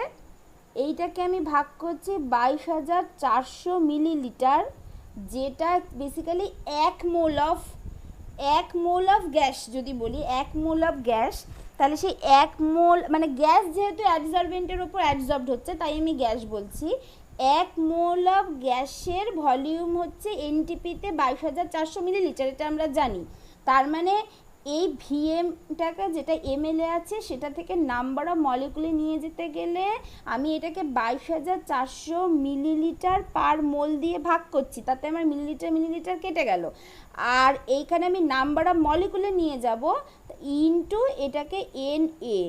এইটাকে আমি ভাগ করছি 22,400 মিলিলিটার, যেটা বেসিক্যালি 1 মোল অফ গ্যাস যদি বলি, 1 মোল অফ গ্যাস, তাহলে সেই 1 মোল মানে গ্যাস যেহেতু অ্যাডসর্বেন্টের ওপর অ্যাডসর্বড হচ্ছে তাই আমি গ্যাস বলছি, 1 মোল অফ গ্যাসের ভলিউম হচ্ছে এনটিপিতে 22,400 মিলিলিটার, এটা আমরা জানি। তার মানে এই ভিএমটাকে যেটা এমএলএ আছে সেটা থেকে নাম্বার অফ মলিকুলে নিয়ে যেতে গেলে আমি এটাকে 22,400 মিলিলিটার পার মোল দিয়ে ভাগ করছি, তাতে আমার মিলিলিটার কেটে গেল, আর এইখানে আমি নাম্বার অফ মলিকুলে নিয়ে যাব ইনটু এটাকে এন এ,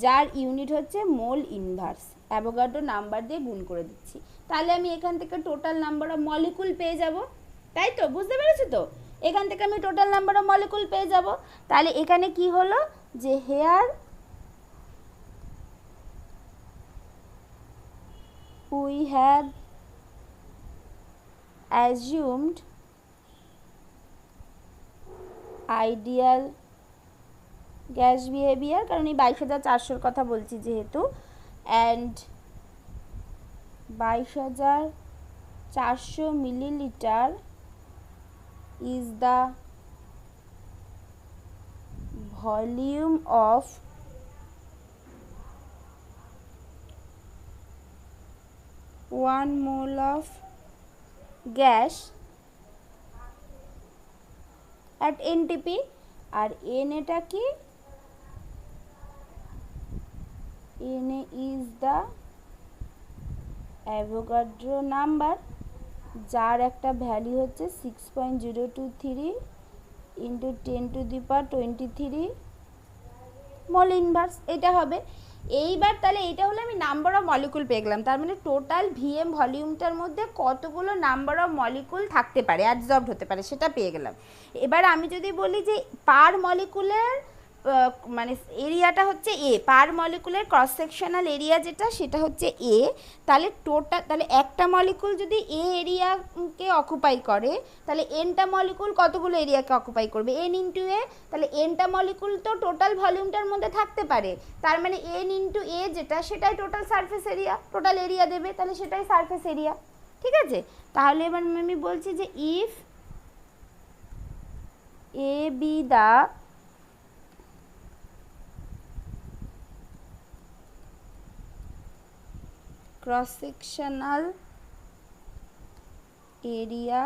যার ইউনিট হচ্ছে মোল ইনভার্স, অ্যাভোগাড্রো নাম্বার দিয়ে গুণ করে দিচ্ছি। তাহলে আমি এখান থেকে টোটাল নাম্বার অফ মলিকুল পেয়ে যাব, তাই তো? বুঝতে পেরেছো তো? এখান থেকে আমি টোটাল নাম্বার অফ মলিকুল পেয়ে যাব। তাহলে এখানে কি হলো যে here we have assumed ideal gas behaviour, কারণ এই 22,400 কথা বলছি যেহেতু, and 22,400 millilitre is the volume of 1 mole of gas at NTP, আর N এটা কি, N is the Avogadro number, যার একটা ভ্যালু হচ্ছে 6.023 ইন্টু 10⁻23 মোল ইনভার্স, এটা হবে। এইবার তাহলে এটা হলো আমি নাম্বার অফ মলিকুল পেয়ে গেলাম, তার মানে টোটাল ভিএম ভলিউমটার মধ্যে কতগুলো নাম্বার অফ মলিকুল থাকতে পারে, অ্যাডসর্বড হতে পারে, সেটা পেয়ে গেলাম। এবার আমি যদি বলি যে পার মলিকুলের মানে এরিয়াটা হচ্ছে এ, পার মলিকুলের ক্রস সেকশনাল এরিয়া যেটা সেটা হচ্ছে এ, তাহলে তাহলে একটা মলিকুল যদি এ এরিয়াকে অকুপাই করে, তাহলে এনটা মলিকুল কতগুলো এরিয়াকে অকুপাই করবে, এন ইন্টু এ, তাহলে এনটা মলিকুল তো টোটাল ভলিউমটার মধ্যে থাকতে পারে, তার মানে এন ইন্টু এ যেটা সেটাই total surface area, total area দেবে, তাহলে সেটাই সারফেস এরিয়া। ঠিক আছে, তাহলে এবার আমি বলছি যে if A be the cross sectional area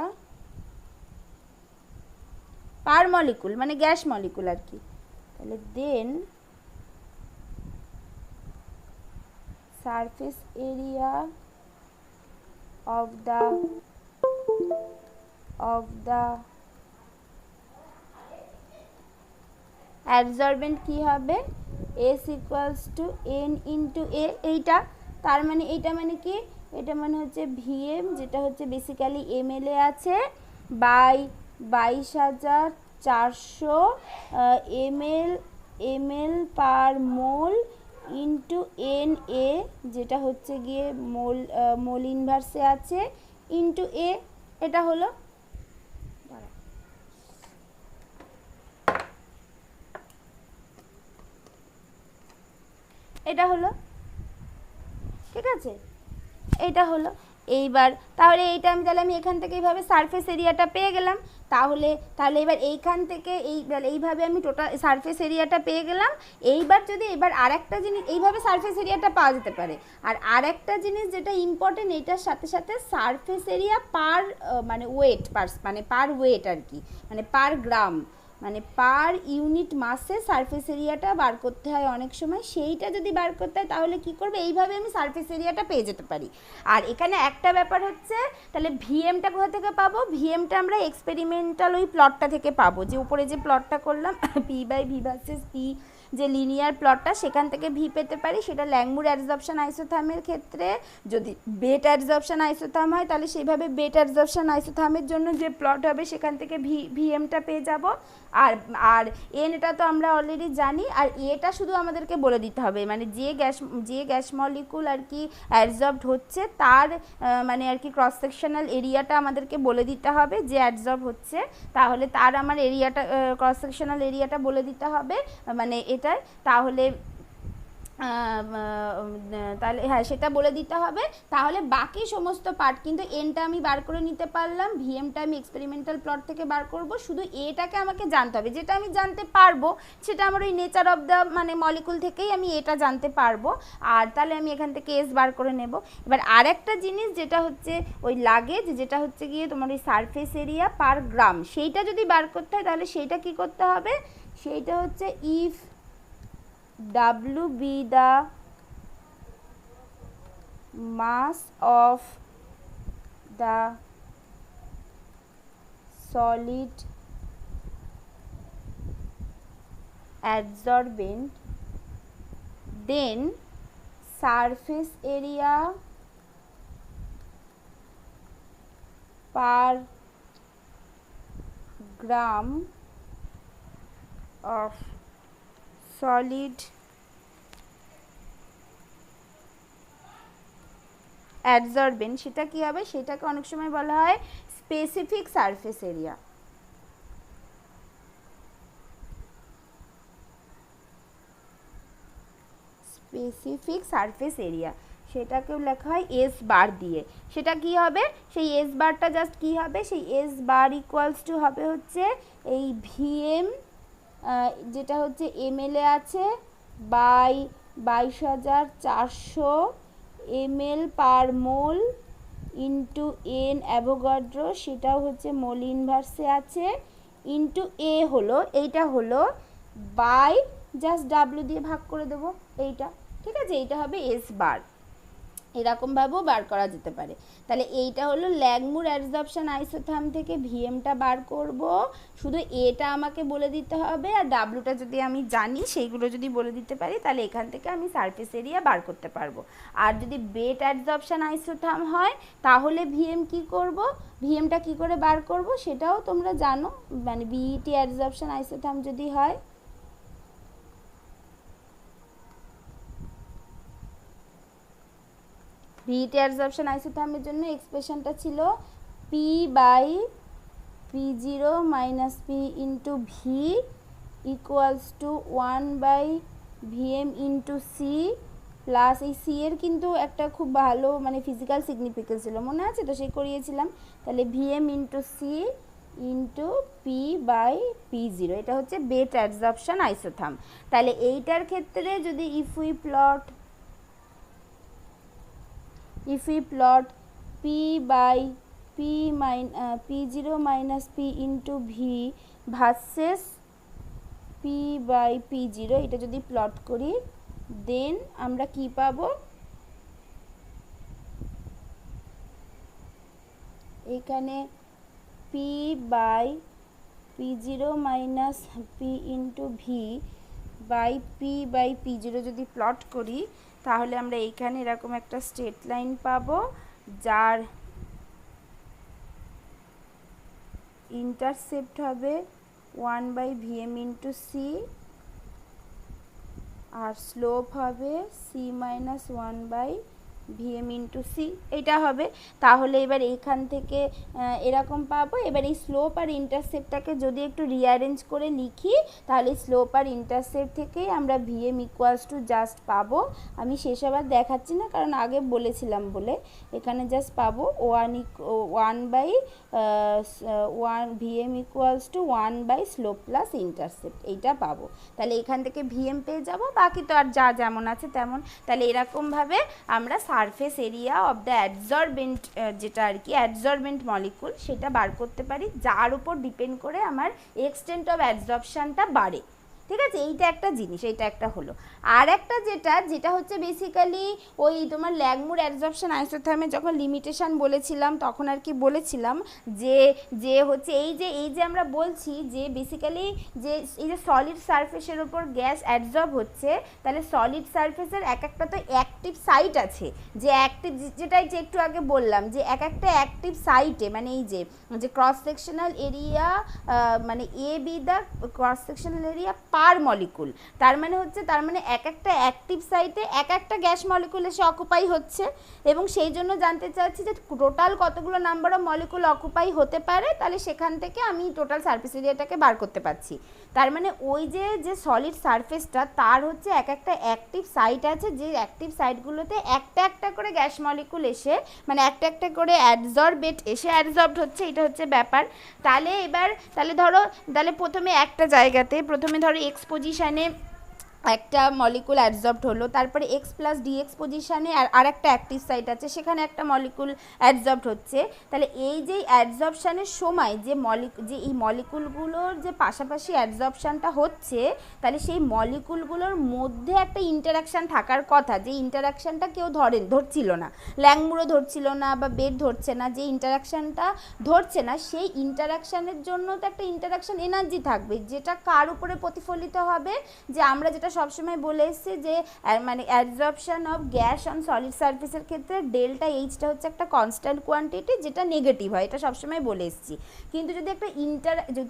per molecule মানে গ্যাস মলিকুল আর কি, তাহলে then surface area of the absorbent কি হবে S equals to N into A, এইটা তার মানে এইটা মানে কি, এটা মানে হচ্ছে ভিএম, যেটা হচ্ছে বেসিক্যালি এমএলএ আছে, by 22,400 ml per mole into N A, যেটা হচ্ছে গিয়ে মোল ইনভার্সে আছে, ইন্টু এ, এটা হলো। এটা হলো, ঠিক আছে, এটা হলো। এইবার তাহলে এইটা আমি এখান থেকে এইভাবে সারফেস এরিয়াটা পেয়ে গেলাম। তাহলে এবার এইখান থেকে এইভাবে আমি টোটাল সারফেস এরিয়াটা পেয়ে গেলাম। এইবার যদি এবার আরেকটা জিনিস, এইভাবে সারফেস এরিয়াটা পাওয়া যেতে পারে। আর আরেকটা জিনিস যেটা ইম্পর্টেন্ট, এইটার সাথে সাথে সারফেস এরিয়া পার মানে ওয়েট, মানে পার ওয়েট আর কি, মানে পার গ্রাম, মানে পার ইউনিট মাসে সারফেস এরিয়াটা বার করতে হয় অনেক সময়। সেইটা যদি বার করতে হয় তাহলে কি করবে, এইভাবে আমি সারফেস এরিয়াটা পেয়ে যেতে পারি। আর এখানে একটা ব্যাপার হচ্ছে, তাহলে ভিএমটা কোথা থেকে পাবো, ভিএমটা আমরা এক্সপেরিমেন্টাল ওই প্লটটা থেকে পাবো, যে উপরে যে প্লটটা করলাম P by V versus P, যে লিনিয়ার প্লটটা, সেখান থেকে ভি পেতে পারি। সেটা ল্যাংমুর অ্যাডসর্পশন আইসোথামের ক্ষেত্রে, যদি বেট অ্যাডসর্পশন আইসোথাম হয় তাহলে সেইভাবে বেট অ্যাডসর্পশন আইসোথামের জন্য যে প্লট হবে সেখান থেকে ভিএমটা পেয়ে যাব। আর এনটা তো আমরা অলরেডি জানি, আর এটা শুধু আমাদেরকে বলে দিতে হবে, মানে যে গ্যাস মলিকুল আর কি অ্যাডসর্বড হচ্ছে তার মানে আর কি ক্রস সেকশনাল এরিয়াটা আমাদেরকে বলে দিতে হবে, যে অ্যাডসর্ব হচ্ছে, তাহলে তার আমার এরিয়াটা ক্রস সেকশনাল এরিয়াটা বলে দিতে হবে মানে এটার, তাহলে তাহলে হ্যাঁ সেটা বলে দিতে হবে। তাহলে বাকি সমস্ত পার্ট কিন্তু এনটা আমি বার করে নিতে পারলাম, ভিএমটা আমি এক্সপেরিমেন্টাল প্লট থেকে বার করব, শুধু এটাকে আমাকে জানতে হবে। যেটা আমি জানতে পারবো সেটা আমার ওই নেচার অফ দ্য মানে মলিকুল থেকেই আমি এটা জানতে পারবো। আর তাহলে আমি এখান থেকে এস বার করে নেব। এবার আরেকটা জিনিস যেটা হচ্ছে ওই লাগে, যেটা হচ্ছে গিয়ে তোমার ওই সারফেস এরিয়া পার গ্রাম, সেইটা যদি বার করতে হয় তাহলে সেইটা কি করতে হবে, সেইটা হচ্ছে if W be the mass of the solid adsorbent, then surface area per gram of solid অ্যাডসর্বেন্ট, সেটা কি হবে, সেটাকে অনেক সময় বলা হয় specific surface area. Specific surface area সেটাকেও লেখা হয় এস বার দিয়ে। সেটা কি হবে, সেই এস বারটা জাস্ট কি হবে, সেই এস বার ইকুয়ালস টু হবে হচ্ছে এই ভিএম, যেটা হচ্ছে এমএলএ আছে, by 22,400 ml per mole into N Avogadro, সেটাও হচ্ছে মোল ইনভার্সে আছে, ইন্টু এ হলো, এইটা হলো বাই জাস্ট ডাব্লিউ দিয়ে ভাগ করে দেবো এইটা, ঠিক আছে, এইটা হবে এস বার। এরকমভাবেও বার করা যেতে পারে। তাহলে এইটা হলো ল্যাংমুর অ্যাডসর্পশন আইসোথাম থেকে ভিএমটা বার করব, শুধু এটা আমাকে বলে দিতে হবে, আর ডাব্লুটা যদি আমি জানি সেইগুলো যদি বলে দিতে পারি তাহলে এখান থেকে আমি সারফেস এরিয়া বার করতে পারবো। আর যদি বেট অ্যাডসর্পশন আইসোথাম হয় তাহলে ভিএম কি করব, ভিএমটা কি করে বার করব সেটাও তোমরা জানো, মানে বিইটি অ্যাডসর্পশন আইসোথাম যদি হয়, ভিইটি অ্যাডসর্পশন আইসোথামের জন্য এক্সপ্রেশনটা ছিল P by P0 minus P into V equals to 1 by VM into C plus, এই সি এর কিন্তু একটা খুব ভালো মানে ফিজিক্যাল সিগনিফিকেন্স ছিল, মনে আছে তো, সেই করিয়েছিলাম। তাহলে VM into C into P by P0, এটা হচ্ছে বেট অ্যাডসর্পশন আইসোথাম। তাহলে এইটার ক্ষেত্রে যদি if we plot P by P0 minus P into V versus P by P0, এটা যদি প্লট করি দেন আমরা কি পাবো, এখানে P by P0 minus P into V by P/P0 যদি প্লট করি তাহলে আমরা এইখানে এরকম একটা স্ট্রেট লাইন পাবো যার ইন্টারসেপ্ট হবে 1/Vm ইন্টু সি আর স্লোপ হবে C-1/Vm ইন্টু সি, এটা হবে। তাহলে এবার এইখান থেকে এরকম পাবো। এবার এই স্লোপ আর ইন্টারসেপ্টটাকে যদি একটু রিঅ্যারেঞ্জ করে লিখি তাহলে স্লোপ আর ইন্টারসেপ্ট থেকেই আমরা Vm ইকুয়ালস টু জাস্ট পাবো, আমি সেসব আর দেখাচ্ছি না কারণ আগে বলেছিলাম বলে, এখানে জাস্ট পাবো 1 Vm equals to 1 slope plus intercept, এইটা পাবো। তাহলে এখান থেকে Vm পেয়ে যাবো, বাকি তো আর যা যেমন আছে তেমন। তাহলে এরকমভাবে আমরা সারফেস এরিয়া অফ দ্য অ্যাডজর্বেন্ট, যেটা আর কি অ্যাডজর্বেন্ট মলিকুল, সেটা বার করতে পারি, যার উপর ডিপেন্ড করে আমার এক্সটেন্ট অফ অ্যাডজর্পশনটা বাড়ে। ঠিক আছে, এইটা একটা জিনিস, এইটা একটা হলো। আর একটা যেটা হচ্ছে বেসিক্যালি ওই তোমার ল্যাগমুর অ্যাডজর্পশন আইসোথার্মে যখন লিমিটেশন বলেছিলাম তখন আর কি বলেছিলাম যে হচ্ছে এই যে আমরা বলছি যে বেসিক্যালি যে এই যে সলিড সারফেসের উপর গ্যাস অ্যাডজর্ব হচ্ছে, তাহলে সলিড সারফেসের এক একটা তো অ্যাক্টিভ সাইট আছে, যে অ্যাক্টিভ, যেটাই যে একটু আগে বললাম যে এক একটা অ্যাক্টিভ সাইটে মানে এই যে ক্রস সেকশনাল এরিয়া মানে A be the cross sectional area per molecule, তার মানে এক একটা অ্যাক্টিভ সাইটে এক একটা গ্যাস মলিকুল এসে অকুপাই হচ্ছে, এবং সেই জন্য জানতে চাচ্ছি যে টোটাল কতগুলো নাম্বার অফ মলিকুল অকুপাই হতে পারে, তাহলে সেখান থেকে আমি টোটাল সারফেস এরিয়াটাকে বার করতে পারছি। তার মানে ওই যে সলিড সারফেসটা তার হচ্ছে এক একটা অ্যাক্টিভ সাইট আছে, যে অ্যাক্টিভ সাইটগুলোতে একটা একটা করে গ্যাস মলিকুল এসে মানে একটা একটা করে অ্যাডজর্বেট এসে অ্যাডজর্বড হচ্ছে, এটা হচ্ছে ব্যাপার। তাহলে প্রথমে একটা জায়গাতে ধরো এক্স পজিশানে একটা মলিকুল অ্যাডজর্বড হলো, তারপরে এক্স প্লাস ডিএক্স পজিশানে আর একটা অ্যাক্টিভ সাইট আছে, সেখানে একটা মলিকুল অ্যাডজর্বড হচ্ছে। তাহলে এই যে অ্যাডজর্পশানের সময় যে এই মলিকুলগুলোর যে পাশাপাশি অ্যাডজর্পশানটা হচ্ছে, তাহলে সেই মলিকুলগুলোর মধ্যে একটা ইন্টারাকশান থাকার কথা, যে ইন্টারাকশানটা কেউ ধরছিল না, ল্যাংমুরও ধরছিল না বা বেড ধরছে না, যে ইন্টারাকশানটা ধরছে না সেই ইন্টারাকশানের জন্য তো একটা ইন্টারাকশান এনার্জি থাকবে, যেটা কার উপরে প্রতিফলিত হবে, যে আমরা যেটা সবসময় বলে এসেছি যে মানে অ্যাডজর্পশন অফ গ্যাস অন সলিড সারফেসের ক্ষেত্রে ডেল্টা এইচটা হচ্ছে একটা কনস্ট্যান্ট কোয়ান্টিটি, যেটা নেগেটিভ হয়, এটা সবসময় বলে এসেছি।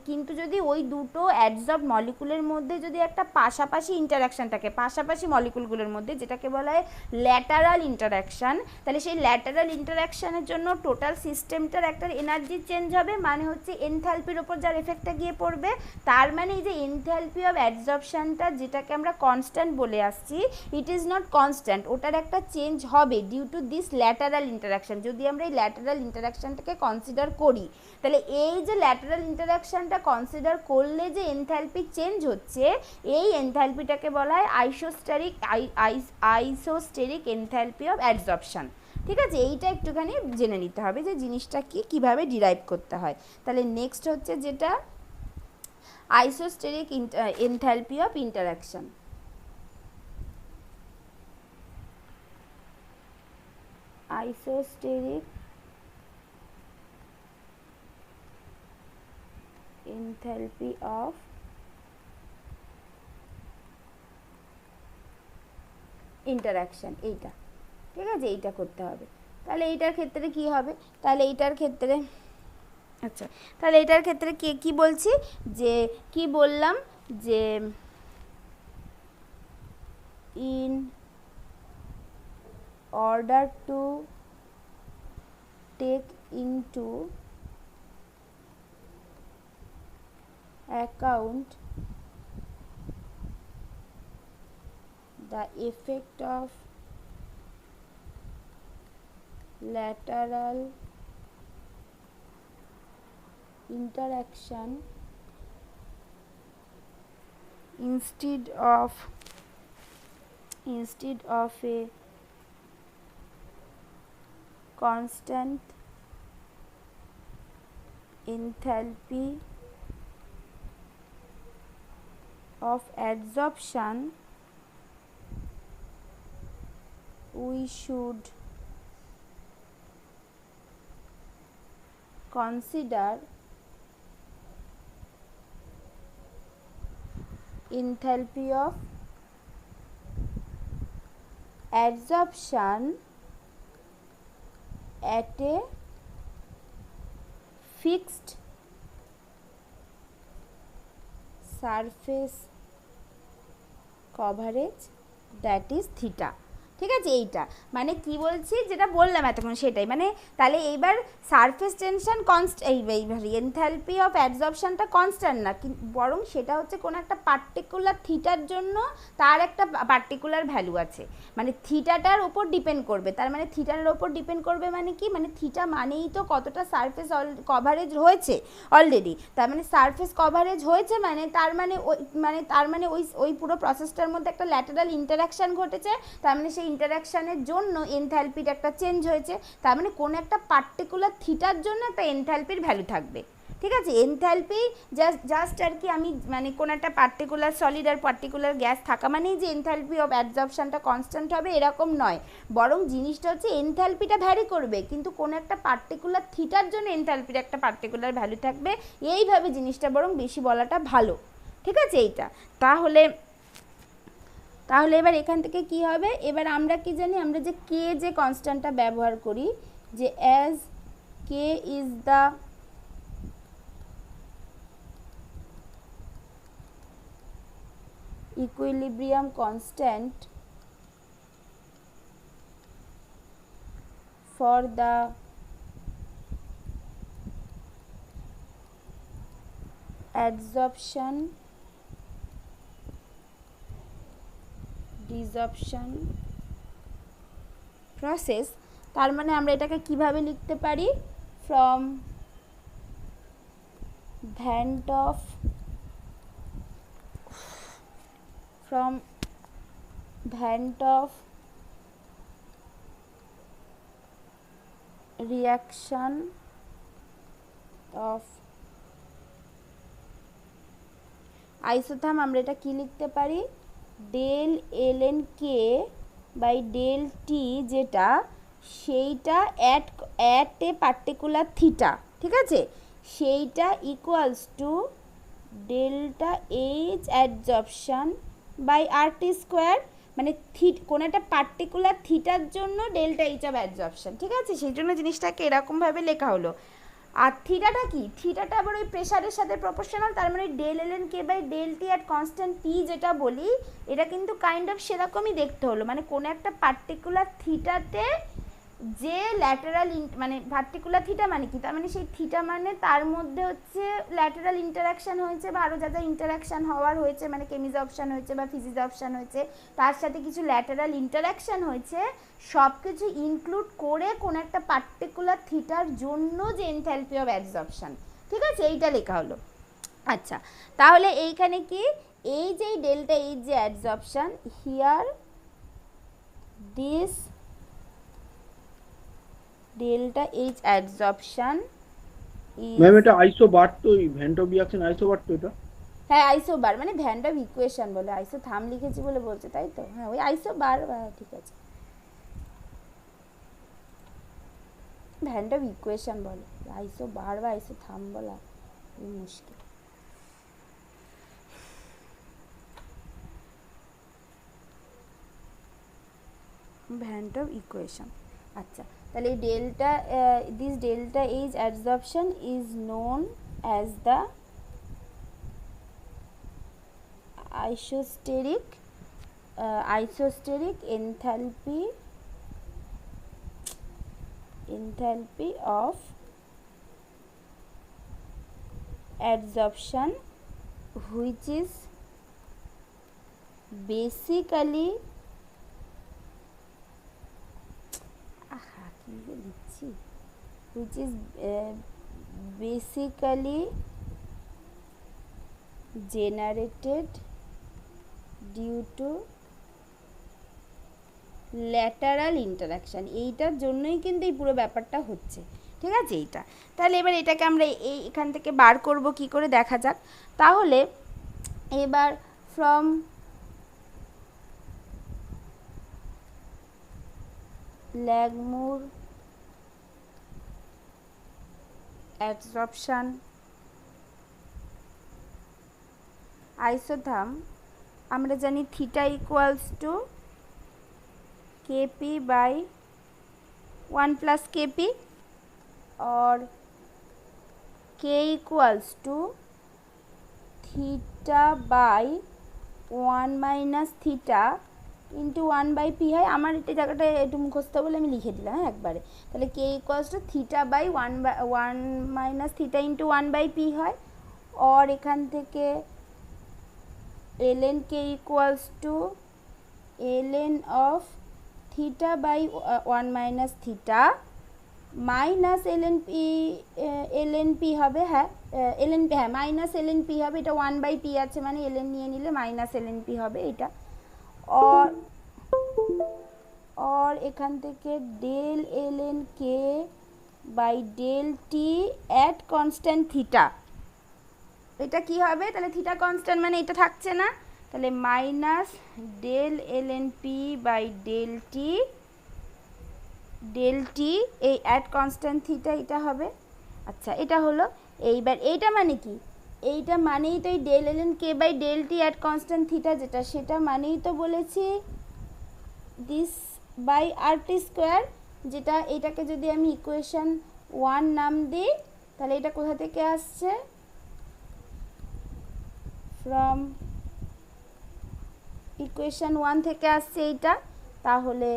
কিন্তু যদি ওই দুটো অ্যাডজর্ব মলিকুলের মধ্যে যদি একটা পাশাপাশি ইন্টারাকশান থাকে, পাশাপাশি মলিকুলগুলোর মধ্যে, যেটাকে বলা হয় ল্যাটারাল ইন্টারাকশান, তাহলে সেই ল্যাটারাল ইন্টারাকশানের জন্য টোটাল সিস্টেমটার একটা এনার্জি চেঞ্জ হবে, মানে হচ্ছে এনথ্যালপির ওপর যার এফেক্টটা গিয়ে পড়বে। তার মানে এই যে এনথ্যালপি অফ অ্যাডজর্পশনটা যেটাকে আমরা কনস্ট্যান্ট বলে আসছি, ইট ইজ নট কনস্ট্যান্ট, ওটার একটা চেঞ্জ হবে due to this lateral interaction. যদি আমরা এই ল্যাটারাল ইন্টারাকশানটাকে কনসিডার করি, তাহলে এই যে ল্যাটারাল ইন্টারাকশানটা কনসিডার করলে যে এনথ্যালপি চেঞ্জ হচ্ছে, এই এনথ্যালপিটাকে বলা হয় আইসোস্টেরিক এনথ্যালপি অফ অ্যাডজর্পশন। ঠিক আছে, এইটা একটুখানি জেনে নিতে হবে যে জিনিসটা কীভাবে ডিরাইভ করতে হয়। তাহলে নেক্সট হচ্ছে যেটা isosteric enthalpy of interaction. Isosteric enthalpy of interaction, এইটা ঠিক আছে, এইটা করতে হবে। তাহলে এইটার ক্ষেত্রে কি হবে, তাহলে এইটার ক্ষেত্রে কি বলছি, যে কি বললাম, যে in order to take into account the effect of lateral interaction instead of a constant enthalpy of adsorption, we should consider enthalpy of adsorption at a fixed surface coverage that is theta. ঠিক আছে, এইটা মানে কি বলছি, যেটা বললাম এতক্ষণ সেটাই, মানে তাহলে এইবার সারফেস টেনশন এইবার এনথালপি অফ অ্যাডজর্পশনটা কনস্ট্যান্ট না, বরং সেটা হচ্ছে কোনো একটা পার্টিকুলার থিটার জন্য তার একটা পার্টিকুলার ভ্যালু আছে, মানে থিটাটার ওপর ডিপেন্ড করবে। তার মানে থিটার ওপর ডিপেন্ড করবে মানে কি, মানে থিটা মানেই তো কতটা সারফেস কভারেজ হয়েছে অলরেডি, তার মানে সারফেস কভারেজ হয়েছে মানে তার মানে ওই পুরো প্রসেসটার মধ্যে একটা ল্যাটারাল ইন্টারাকশান ঘটেছে, তার মানে সেই ইন্টারাকশানের জন্য এনথালপির একটা চেঞ্জ হয়েছে, তার মানে কোনো একটা পার্টিকুলার থিটার জন্য একটা এনথালপির ভ্যালু থাকবে। ঠিক আছে, এনথালপি জাস্ট আর কি, আমি মানে কোনো একটা পার্টিকুলার সলিড আর পার্টিকুলার গ্যাস থাকা মানেই যে এনথালপি অফ অ্যাডজর্পশনটা কনস্ট্যান্ট হবে এরকম নয়, বরং জিনিসটা হচ্ছে এনথালপিটা ভ্যারি করবে, কিন্তু কোনো একটা পার্টিকুলার থিটার জন্য এনথালপির একটা পার্টিকুলার ভ্যালু থাকবে, এইভাবে জিনিসটা বরং বেশি বলাটা ভালো। ঠিক আছে, এইটা তাহলে এবার এখান থেকে কি হবে, এবার আমরা কি জানি, আমরা যে কে যে কনস্ট্যান্টটা ব্যবহার করি, যে as K is the equilibrium constant for the adsorption desorption process, তার মানে আমরা এটাকে কিভাবে লিখতে পারি, from Van 't Hoff reaction of isotherm, আমরা এটা কি লিখতে পারি, del ln k by del T, যেটা সেইটা অ্যাট এ পার্টিকুলার থিটা, ঠিক আছে, সেইটা equals to delta H adsorption by RT square, মানে কোনো একটা পার্টিকুলার থিটার জন্য ডেল্টা এইচ অফ অ্যাডজর্পশন। ঠিক আছে, সেই জন্য জিনিসটাকে এরকমভাবে লেখা হলো। আর থিটাটা কি, থিটাটা আবার ওই প্রেশারের সাথে প্রপোর্শনাল, তার মানে del ln k by del T at constant P যেটা বলি, এটা কিন্তু কাইন্ড অফ সেরকমই দেখতে হলো, মানে কোনো একটা পার্টিকুলার থিটাতে যে ল্যাটারাল মানে পার্টিকুলার থিটা মানে কি, তার মানে সেই থিটা মানে তার মধ্যে হচ্ছে ল্যাটারাল ইন্টারাকশান হয়েছে বা আরও যা যা ইন্টারাকশান হওয়ার হয়েছে, মানে কেমিজর্পশন হয়েছে বা ফিজিজর্পশন হয়েছে, তার সাথে কিছু ল্যাটারাল ইন্টারাকশান হয়েছে, সব কিছু ইনক্লুড করে কোনো একটা পার্টিকুলার থিটার জন্য যে এনথালপি অফ অ্যাডজর্পশন। ঠিক আছে, এইটা লেখা হলো। আচ্ছা, তাহলে এইখানে কি, এই যে ডেল্টা এইচ যে adsorption, here this delta H adsorption ma'am এটা আইসোবার, তো ভ্যান টপ রিঅ্যাকশন আইসোবার তো এটা, হ্যাঁ আইসোবার মানে ভ্যান ডপ ইকুয়েশন বলে, আইসো থাম লিখেছি বলে বলছে তাই তো, হ্যাঁ ওই আইসোবার, ঠিক আছে, ভ্যান ডপ ইকুয়েশন বলে, আইসোবার বা আইসো থাম বলা মুশকিল। Van't Hoff equation. আচ্ছা, তাহলে delta this delta H adsorption is known as the isosteric enthalpy of adsorption, which is basically generated due to lateral interaction, এইটার জন্যই কিন্তু এই পুরো ব্যাপারটা হচ্ছে। ঠিক আছে, এইটা তাহলে এবার এটাকে আমরা এখান থেকে বার করব কি করে দেখা যাক। তাহলে এবার ফ্রম ল্যাগমুর অ্যাডসর্পশন আইসোথার্ম আমরা জানি theta equals to KP by 1 plus KP और k equals to theta by 1 minus theta into 1 by p হয়। আমার এটা জায়গাটা একটু মুখস্থ বলে আমি লিখে দিলাম একবারে। তাহলে k equals to theta by 1 minus theta into 1 by p হয়। और এখান থেকে ln k equals to ln of theta by 1 minus theta minus ln p হবে, হ্যাঁ ln p, হ্যাঁ মাইনাস ln p হবে, এটা 1 বাই p আছে মানে ln নিয়ে নিলে মাইনাস ln p হবে এটা। और এখান থেকে del ln k by del t at constant theta, এটা কি হবে তাহলে থিটা কনস্ট্যান্ট মানে এটা থাকছে না, তাহলে minus del ln p by del T এই অ্যাট কনস্ট্যান্ট থিটা এটা হবে। আচ্ছা এটা হলো। এইবার এইটা মানে কি, এইটা মানেই তো এই del ln k by del T at constant theta যেটা, সেটা মানেই তো বলেছি this by R T square, যেটা এটাকে যদি আমি ইকুয়েশন 1 নাম দিই তাহলে এটা কোথা থেকে আসছে, ফ্রম ইকুয়েশন 1 থেকে আসছে এইটা। তাহলে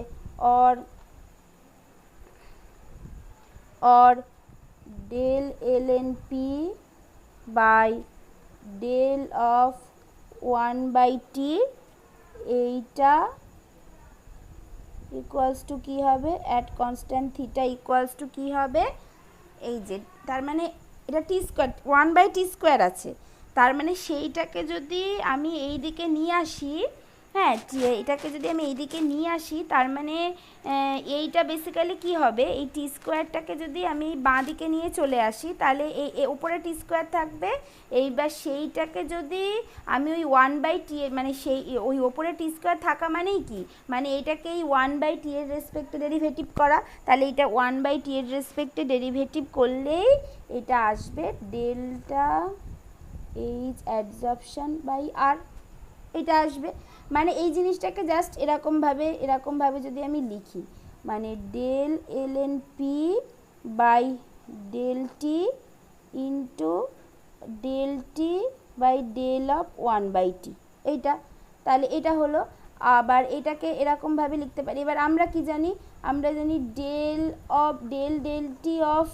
और del ln p by del of 1 by T এইটা ইকুয়ালস টু কী হবে, at constant theta equals to কী হবে, এই যে তার মানে এটা T square 1 by T square আছে, তার মানে সেইটাকে যদি আমি এই দিকে নিয়ে আসি, হ্যাঁ এটাকে যদি আমি এইদিকে নিয়ে আসি তার মানে এইটা বেসিক্যালি কি হবে, এই টি স্কোয়ারটাকে যদি আমি বাঁ দিকে নিয়ে চলে আসি তাহলে এই উপরে টি স্কোয়ার থাকবে। এইবার সেইটাকে যদি আমি ওই 1 বাই টি এর মানে সেই ওই ওপরে টি স্কোয়ার থাকা মানেই কি, মানে এইটাকে এই 1 বাই টি এর রেসপেক্টে ডেরিভেটিভ করা, তাহলে এটা 1 বাই টি এর রেসপেক্টে ডেরিভেটিভ করলেই এটা আসবে ডেল্টা এইচ অ্যাবজর্পশন বাই আর, এটা আসবে। মানে এই জিনিসটাকে জাস্ট এরকমভাবে যদি আমি লিখি, মানে del ln p by del T into del T by del of 1 by T, এইটা তাহলে এটা হলো। আবার এটাকে এরকমভাবে লিখতে পারি। এবার আমরা কি জানি, আমরা জানি ডেল টি অফ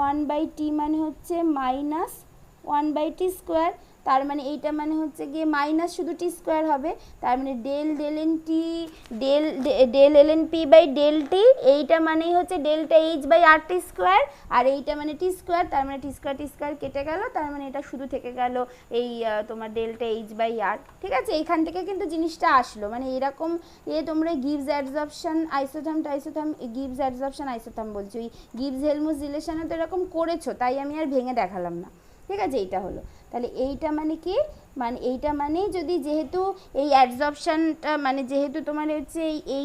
1 বাই টি মানে হচ্ছে মাইনাস 1 বাই টি স্কোয়ার, তার মানে এইটা মানে হচ্ছে গিয়ে মাইনাস শুধু টি স্কোয়ার হবে, তার মানে del ln p by del T এইটা মানেই হচ্ছে delta H by R T square, আর এইটা মানে টি স্কোয়ার, তার মানে টি স্কোয়ার কেটে গেল, তার মানে এটা শুধু থেকে গেল এই তোমার ডেল্টা এইচ বাই আর। ঠিক আছে, এইখান থেকে কিন্তু জিনিসটা আসলো, মানে এরকম তোমরা গিভস অ্যাডসর্পশন আইসোথার্ম গিভস অ্যাডসর্পশন আইসোথার্ম বলছি, ওই গিভস হেলমুথ রিলেশনে তো এরকম করেছো, তাই আমি আর ভেঙে দেখালাম না। ঠিক আছে, এইটা হলো। তাহলে এইটা মানে কি, মানে এইটা মানে যদি যেহেতু এই অ্যাডসর্পশনটা মানে যেহেতু তোমার হচ্ছে এই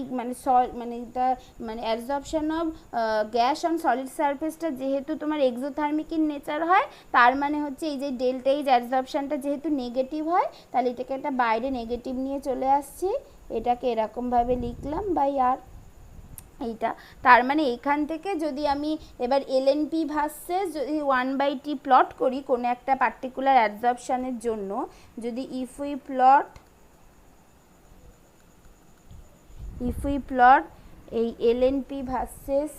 মানে এটা মানে অ্যাডসর্পশন অফ গ্যাস অন সলিড সারফেসটা যেহেতু তোমার এক্সোথার্মিক ইন নেচার হয়, তার মানে হচ্ছে এই যে ডেল্টা এইচ অ্যাডসর্পশনটা যেহেতু নেগেটিভ হয়, তাহলে এটাকে একটা বাইরে নেগেটিভ নিয়ে চলে আসছি, এটাকে এরকমভাবে লিখলাম বাই আর এইটা। তার মানে এখান থেকে যদি আমি এবার ln p ভার্সেস যদি 1 বাই টি প্লট করি কোনো একটা পার্টিকুলার অ্যাডসর্পশনের জন্য, যদি ইফ উই প্লট এই ln p versus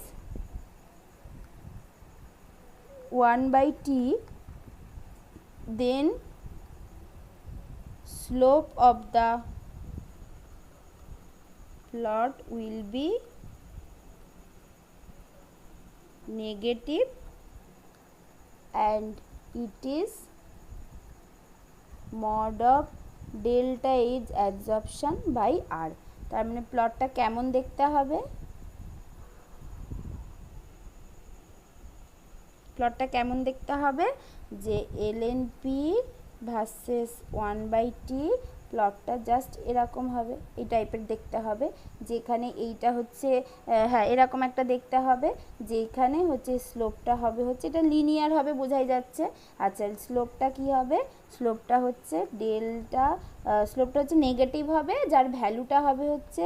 1 by T, then slope of the plot will be negative and it is mod of delta H absorption by R। তার মানে প্লটটা কেমন দেখতে হবে, প্লটটা কেমন দেখতে হবে যে ln p versus 1 by T প্লটটা জাস্ট এরকম হবে, এই টাইপের দেখতে হবে, যেখানে এইটা হচ্ছে হ্যাঁ এরকম একটা দেখতে হবে, যেখানে হচ্ছে স্লোপটা হবে হচ্ছে এটা লিনিয়ার হবে, বোঝাই যাচ্ছে। আচ্ছা স্লোপটা কি হবে, স্লোপটা হচ্ছে ডেল্টা, স্লোপটা হচ্ছে নেগেটিভ হবে, যার ভ্যালুটা হবে হচ্ছে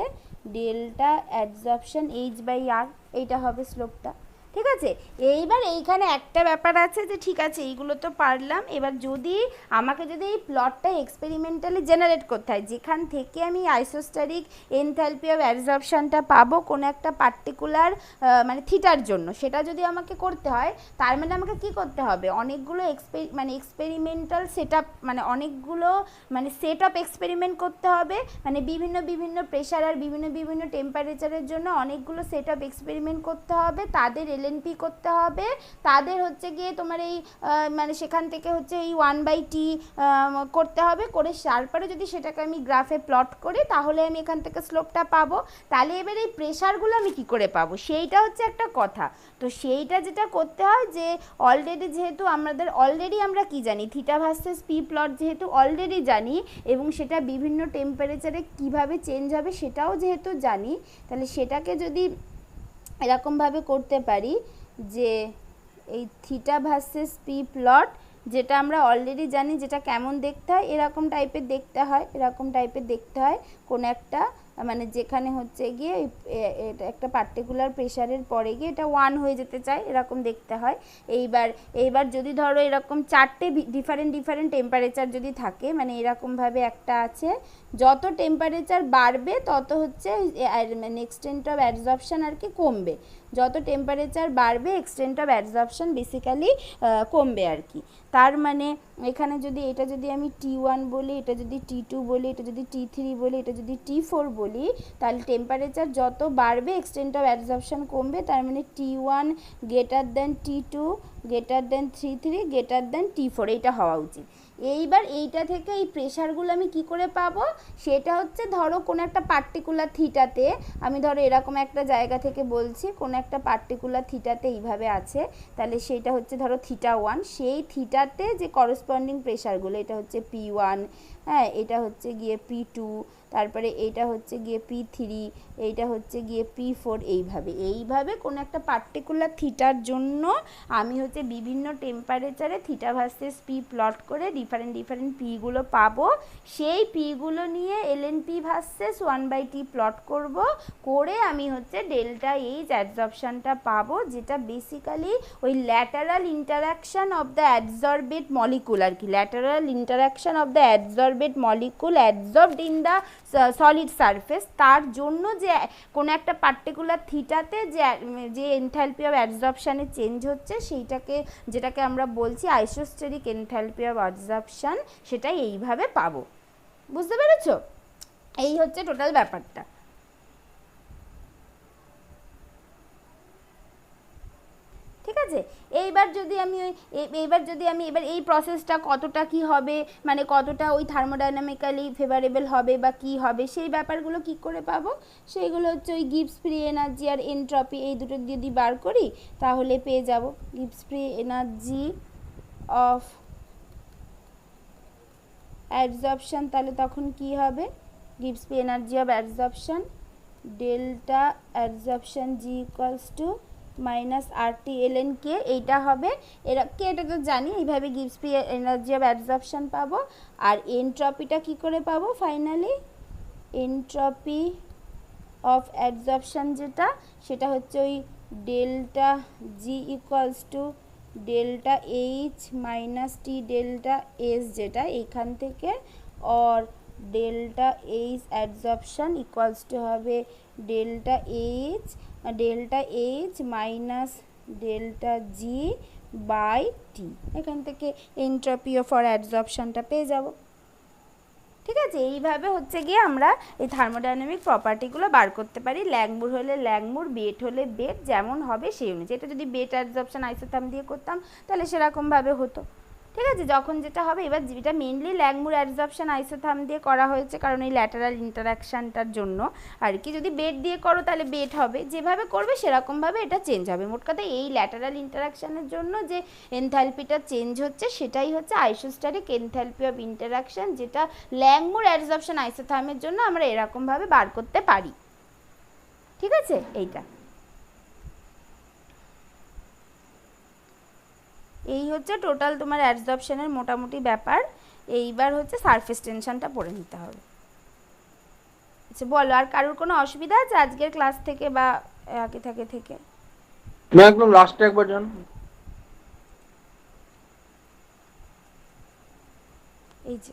ডেল্টা অ্যাবজর্পশন H/R, এইটা হবে স্লোপটা। ঠিক আছে, এইবার এইখানে একটা ব্যাপার আছে যে ঠিক আছে এইগুলো তো পারলাম, এবার যদি আমাকে যদি এই প্লটটা এক্সপেরিমেন্টালি জেনারেট করতে হয়, যেখান থেকে আমি আইসোস্ট্যাটিক এনথালপি অফ অ্যাবজর্পশনটা পাবো কোনো একটা পার্টিকুলার মানে থিটার জন্য, সেটা যদি আমাকে করতে হয়, তার মানে আমাকে কি করতে হবে, অনেকগুলো এক্সপেরিমেন্টাল সেট আপ, মানে অনেকগুলো মানে সেট অফ এক্সপেরিমেন্ট করতে হবে, মানে বিভিন্ন বিভিন্ন প্রেশার আর বিভিন্ন বিভিন্ন টেম্পারেচারের জন্য অনেকগুলো সেট অফ এক্সপেরিমেন্ট করতে হবে, তাদের এলএনপি করতে হবে, তাদের হচ্ছে গিয়ে তোমার এই মানে সেখান থেকে হচ্ছে এই 1/T করতে হবে, করে তারপরে যদি সেটাকে আমি গ্রাফে প্লট করি তাহলে আমি এখান থেকে স্লোপটা পাবো। তাহলে এবার এই প্রেশারগুলো আমি কি করে পাবো, সেইটা হচ্ছে একটা কথা। তো সেইটা যেটা করতে হয় যে অলরেডি যেহেতু অলরেডি আমরা কি জানি, থিটা ভার্সেস পি প্লট যেহেতু অলরেডি জানি, এবং সেটা বিভিন্ন টেম্পারেচারে কিভাবে চেঞ্জ হবে সেটাও যেহেতু জানি, তাহলে সেটাকে যদি এরকমভাবে করতে পারি যে এই থিটা ভার্সেস পি প্লট যেটা আমরা অলরেডি জানি যেটা কেমন দেখতে হয়, এরকম টাইপের দেখতে হয়, এরকম টাইপের দেখতে হয়, কোনো একটা মানে যেখানে হচ্ছে গিয়ে এটা একটা পার্টিকুলার প্রেশারের পরে গিয়ে এটা 1 হয়ে যেতে চায়, এরকম দেখতে হয়। এইবার যদি ধরো এরকম 4টে ডিফারেন্ট টেম্পারেচার যদি থাকে, মানে এরকমভাবে একটা আছে, যত টেম্পারেচার বাড়বে তত হচ্ছে মানে এক্সটেন্ট অফ অ্যাবজর্পশন আর কি কমবে, যত টেম্পারেচার বাড়বে এক্সটেন্ট অফ অ্যাবজর্পশন বেসিক্যালি কমবে আর কি। তার মানে এখানে যদি এটা যদি আমি T1 বলি, এটা যদি T2 বলি, এটা যদি T3 বলি, এটা যদি T4 বলি, তাহলে টেম্পারেচার যত বাড়বে এক্সটেন্ট অফ অ্যাবজর্পশন কমবে, তার মানে T1 greater than T2 greater than T3 greater than T4 এইটা হওয়া উচিত। এইবার এইটা থেকে এই প্রেশারগুলো আমি কি করে পাবো, সেটা হচ্ছে ধরো কোনো একটা পার্টিকুলার থিটাতে, আমি ধরো এরকম একটা জায়গা থেকে বলছি কোনো একটা পার্টিকুলার থিটাতে এইভাবে আছে, তাহলে সেটা হচ্ছে ধরো θ1, সেই থিটাতে যে করসপন্ডিং প্রেশারগুলো, এটা হচ্ছে P1, হ্যাঁ এটা হচ্ছে গিয়ে P2, তারপরে এইটা হচ্ছে গিয়ে P3, এইটা হচ্ছে গিয়ে P4, এইভাবে কোনো একটা পার্টিকুলার থিটার জন্য আমি হচ্ছে বিভিন্ন টেম্পারেচারে থিটা ভার্সেস পি প্লট করে ডিফারেন্ট পিগুলো পাবো, সেই পিগুলো নিয়ে এলএনপি ভার্সেস 1/T প্লট করব, করে আমি হচ্ছে ডেল্টা এইচ অ্যাবজর্পশনটা পাবো, যেটা বেসিক্যালি ওই lateral interaction of the absorbed molecule আর কি, lateral interaction of the absorbed molecule absorbed in the solid surface, তার জন্য যে কোনো একটা পার্টিকুলার থিটাতে যে এনথালপি অফ অ্যাবজর্পশানে চেঞ্জ হচ্ছে, সেইটাকে যেটাকে আমরা বলছি আইসোস্টেরিক এনথালপি অফ অ্যাবজর্পশন, সেটাই এইভাবে পাবো। বুঝতে পেরেছো? এই হচ্ছে টোটাল ব্যাপারটা। ঠিক আছে, এইবার যদি আমি এবার এই প্রসেসটা কতটা কি হবে, মানে কতটা ওই থার্মোডাইনামিক্যালি ফেভারেবল হবে বা কি হবে, সেই ব্যাপারগুলো কি করে পাবো, সেইগুলো হচ্ছে ওই গিবস ফ্রি এনার্জি আর এনট্রপি, এই দুটো যদি বার করি তাহলে পেয়ে যাব Gibbs free energy of absorption, তাহলে তখন কি হবে, Gibbs free energy of absorption delta absorption G equals to minus RT ln K, এইটা হবে, এটা তো জানি, এইভাবে Gibbs free energy of absorption পাবো। আর এনট্রপিটা কি করে পাবো, ফাইনালি এনট্রপি অফ অ্যাবজর্পশন যেটা, সেটা হচ্ছে ওই delta G equals to delta H minus T delta S, যেটা এইখান থেকে, or delta H absorption equals to হবে delta H minus delta G by T, এখান থেকে এনট্রপি ফর অ্যাবজর্পশনটা পেয়ে যাব। ঠিক আছে, এইভাবে হচ্ছে গিয়ে আমরা এই থার্মোডাইনামিক প্রপার্টিগুলো বার করতে পারি, ল্যাংমুর হলে ল্যাংমুর, বেট হলে বেট, যেমন হবে সেই অনুযায়ী। এটা যদি বেট অ্যাবজর্পশন আইসোথার্ম দিয়ে করতাম তাহলে সেরকমভাবে হতো। ঠিক আছে, যখন যেটা হবে। এবার যেটা মেনলি ল্যাংমুর অ্যাডসর্পশন আইসোথার্ম দিয়ে করা হয়েছে, কারণ এই ল্যাটারাল ইন্টারাকশানটার জন্য আর কি। যদি বেড দিয়ে করো তাহলে বেড হবে, যেভাবে করবে সেরকমভাবে এটা চেঞ্জ হবে। মোট কথা এই ল্যাটারাল ইন্টারাকশানের জন্য যে এনথালপিটা চেঞ্জ হচ্ছে সেটাই হচ্ছে আইসোস্ট্যাটিক এনথালপি অফ ইন্টারাকশান, যেটা ল্যাংমুর অ্যাডসর্পশন আইসোথার্মের জন্য আমরা এরকমভাবে বার করতে পারি। ঠিক আছে, এইটা এই হচ্ছে টোটাল তোমার অ্যাডসর্পশনের মোটামুটি ব্যাপার। এইবার হচ্ছে সারফেস টেনশনটা পড়ে নিতে হবে। আচ্ছা বলো, আর কারোর কোনো অসুবিধা আছে আজকের ক্লাস থেকে বা আগে থেকে? ম্যাম একদম লাস্টে একবার জান। এই যে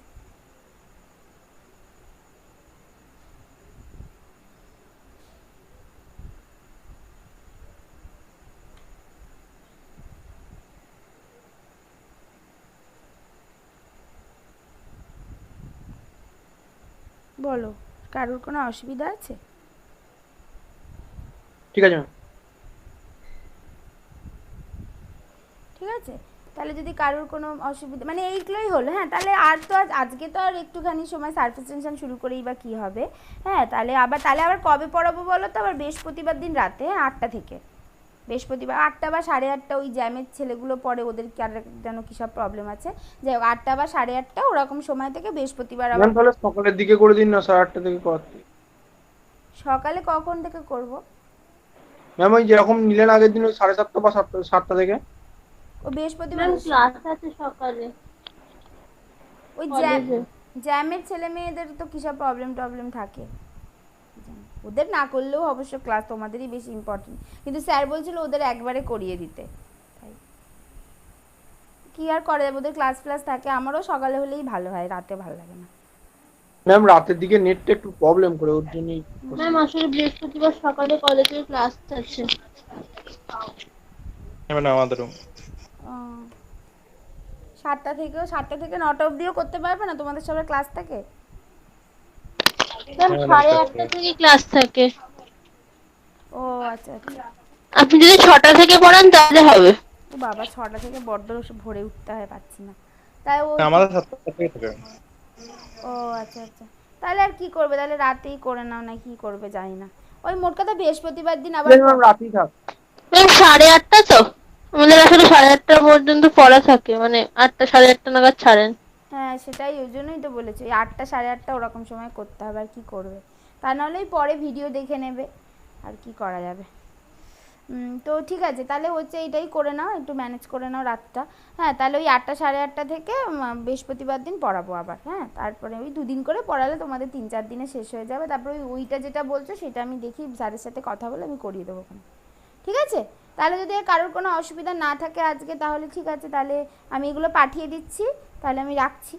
বলো, কারোর কোনো অসুবিধা আছে? ঠিক আছে ম্যাম। ঠিক আছে, তাহলে যদি কারোর কোনো অসুবিধা মানে এইগুলোই হলো। হ্যাঁ, তাহলে আর তো আজকে তো আর একটুখানি সময় সারফেস টেনশন শুরু করেই বা কী হবে। হ্যাঁ, তাহলে আবার কবে পড়াবো বলো তো? আবার বৃহস্পতিবার দিন রাতে, হ্যাঁ 8টা থেকে। বৃহস্পতিবার 8টা বা 8:30, ওই জ্যামের ছেলেগুলো পড়ে, ওদের আর যেন কী সব প্রবলেম আছে। যাই হোক 8টা বা 8:30 ওরকম সময় থেকে বৃহস্পতিবার আবার। ম্যাম তাহলে সকালের দিকে করে দিন না, 8:30 থেকে করাতে। সকালে কখন থেকে করব? ম্যাম ওই যেরকম নিলেন আগের দিন, ওই 7:30 বা 7টা থেকে। ও বৃহস্পতিবার ম্যাম ক্লাস আছে সকালে ওই কলেজে। জ্যামের ছেলে মেয়েদের তো কী সব প্রবলেম থাকে। ওদের না করলেও অবশ্য ক্লাস তোমাদেরই বেশি ইম্পর্টেন্ট, কিন্তু স্যার বলছিল ওদের একবারে করিয়ে দিতে। তাই কি আর করা যাবে, ওদের ক্লাস থাকে। আমারও সকালে হলেই ভালো হয়, রাতে ভালো লাগে না। ম্যাম রাতের দিকে নেটটা একটু প্রবলেম করে, ওর জন্যই। ম্যাম আসলে বৃহস্পতিবার সকালে কলেজের ক্লাস আছে। আমাদেরও 7টা থেকে 9টা অবধিও করতে পারবে না? তোমাদের সবার ক্লাস থাকে। ম্যাম 8:30 থেকে ক্লাস থাকে। ও আচ্ছা আচ্ছা। আপনি যদি 6টা থেকে পড়ান তাহলে হবে। ও বাবা, 6টা থেকে বড্ড ভোরে উঠতে হয়, পাচ্ছি না। তাই ও আমাদের 7টা থেকে থাকে। ও আচ্ছা আচ্ছা, তাহলে আর কি করবে? তাহলে রাতেই করে নাও, না কি করবে জানি না। ওই মোট কথা বৃহস্পতিবার দিন আবার ম্যাম রাতেই থাক। ম্যাম 8:30 তো আমাদের আসলে 8:30 পর্যন্ত পড়া থাকে, মানে 8টা 8:30 নাগাদ ছাড়েন। হ্যাঁ সেটাই, ওই জন্যই তো বলেছি ওই 8টা 8:30 ওরকম সময় করতে হবে। আর কি করবে? তা নাহলে ওই পরে ভিডিও দেখে নেবে, আর কি করা যাবে। তো ঠিক আছে, তাহলে হচ্ছে এইটাই করে নাও, একটু ম্যানেজ করে নাও রাতটা। হ্যাঁ, তাহলে ওই 8টা 8:30 থেকে বৃহস্পতিবার দিন পড়াবো আবার। হ্যাঁ, তারপরে ওই 2 দিন করে পড়ালে তোমাদের 3-4 দিনে শেষ হয়ে যাবে। তারপরে ওইটা যেটা বলছো সেটা আমি দেখি, স্যারের সাথে কথা বলে আমি করিয়ে দেবো ওখানে। ঠিক আছে, তাহলে যদি কারোর কোনো অসুবিধা না থাকে আজকে, তাহলে ঠিক আছে, তাহলে আমি এগুলো পাঠিয়ে দিচ্ছি, তাহলে আমি রাখছি।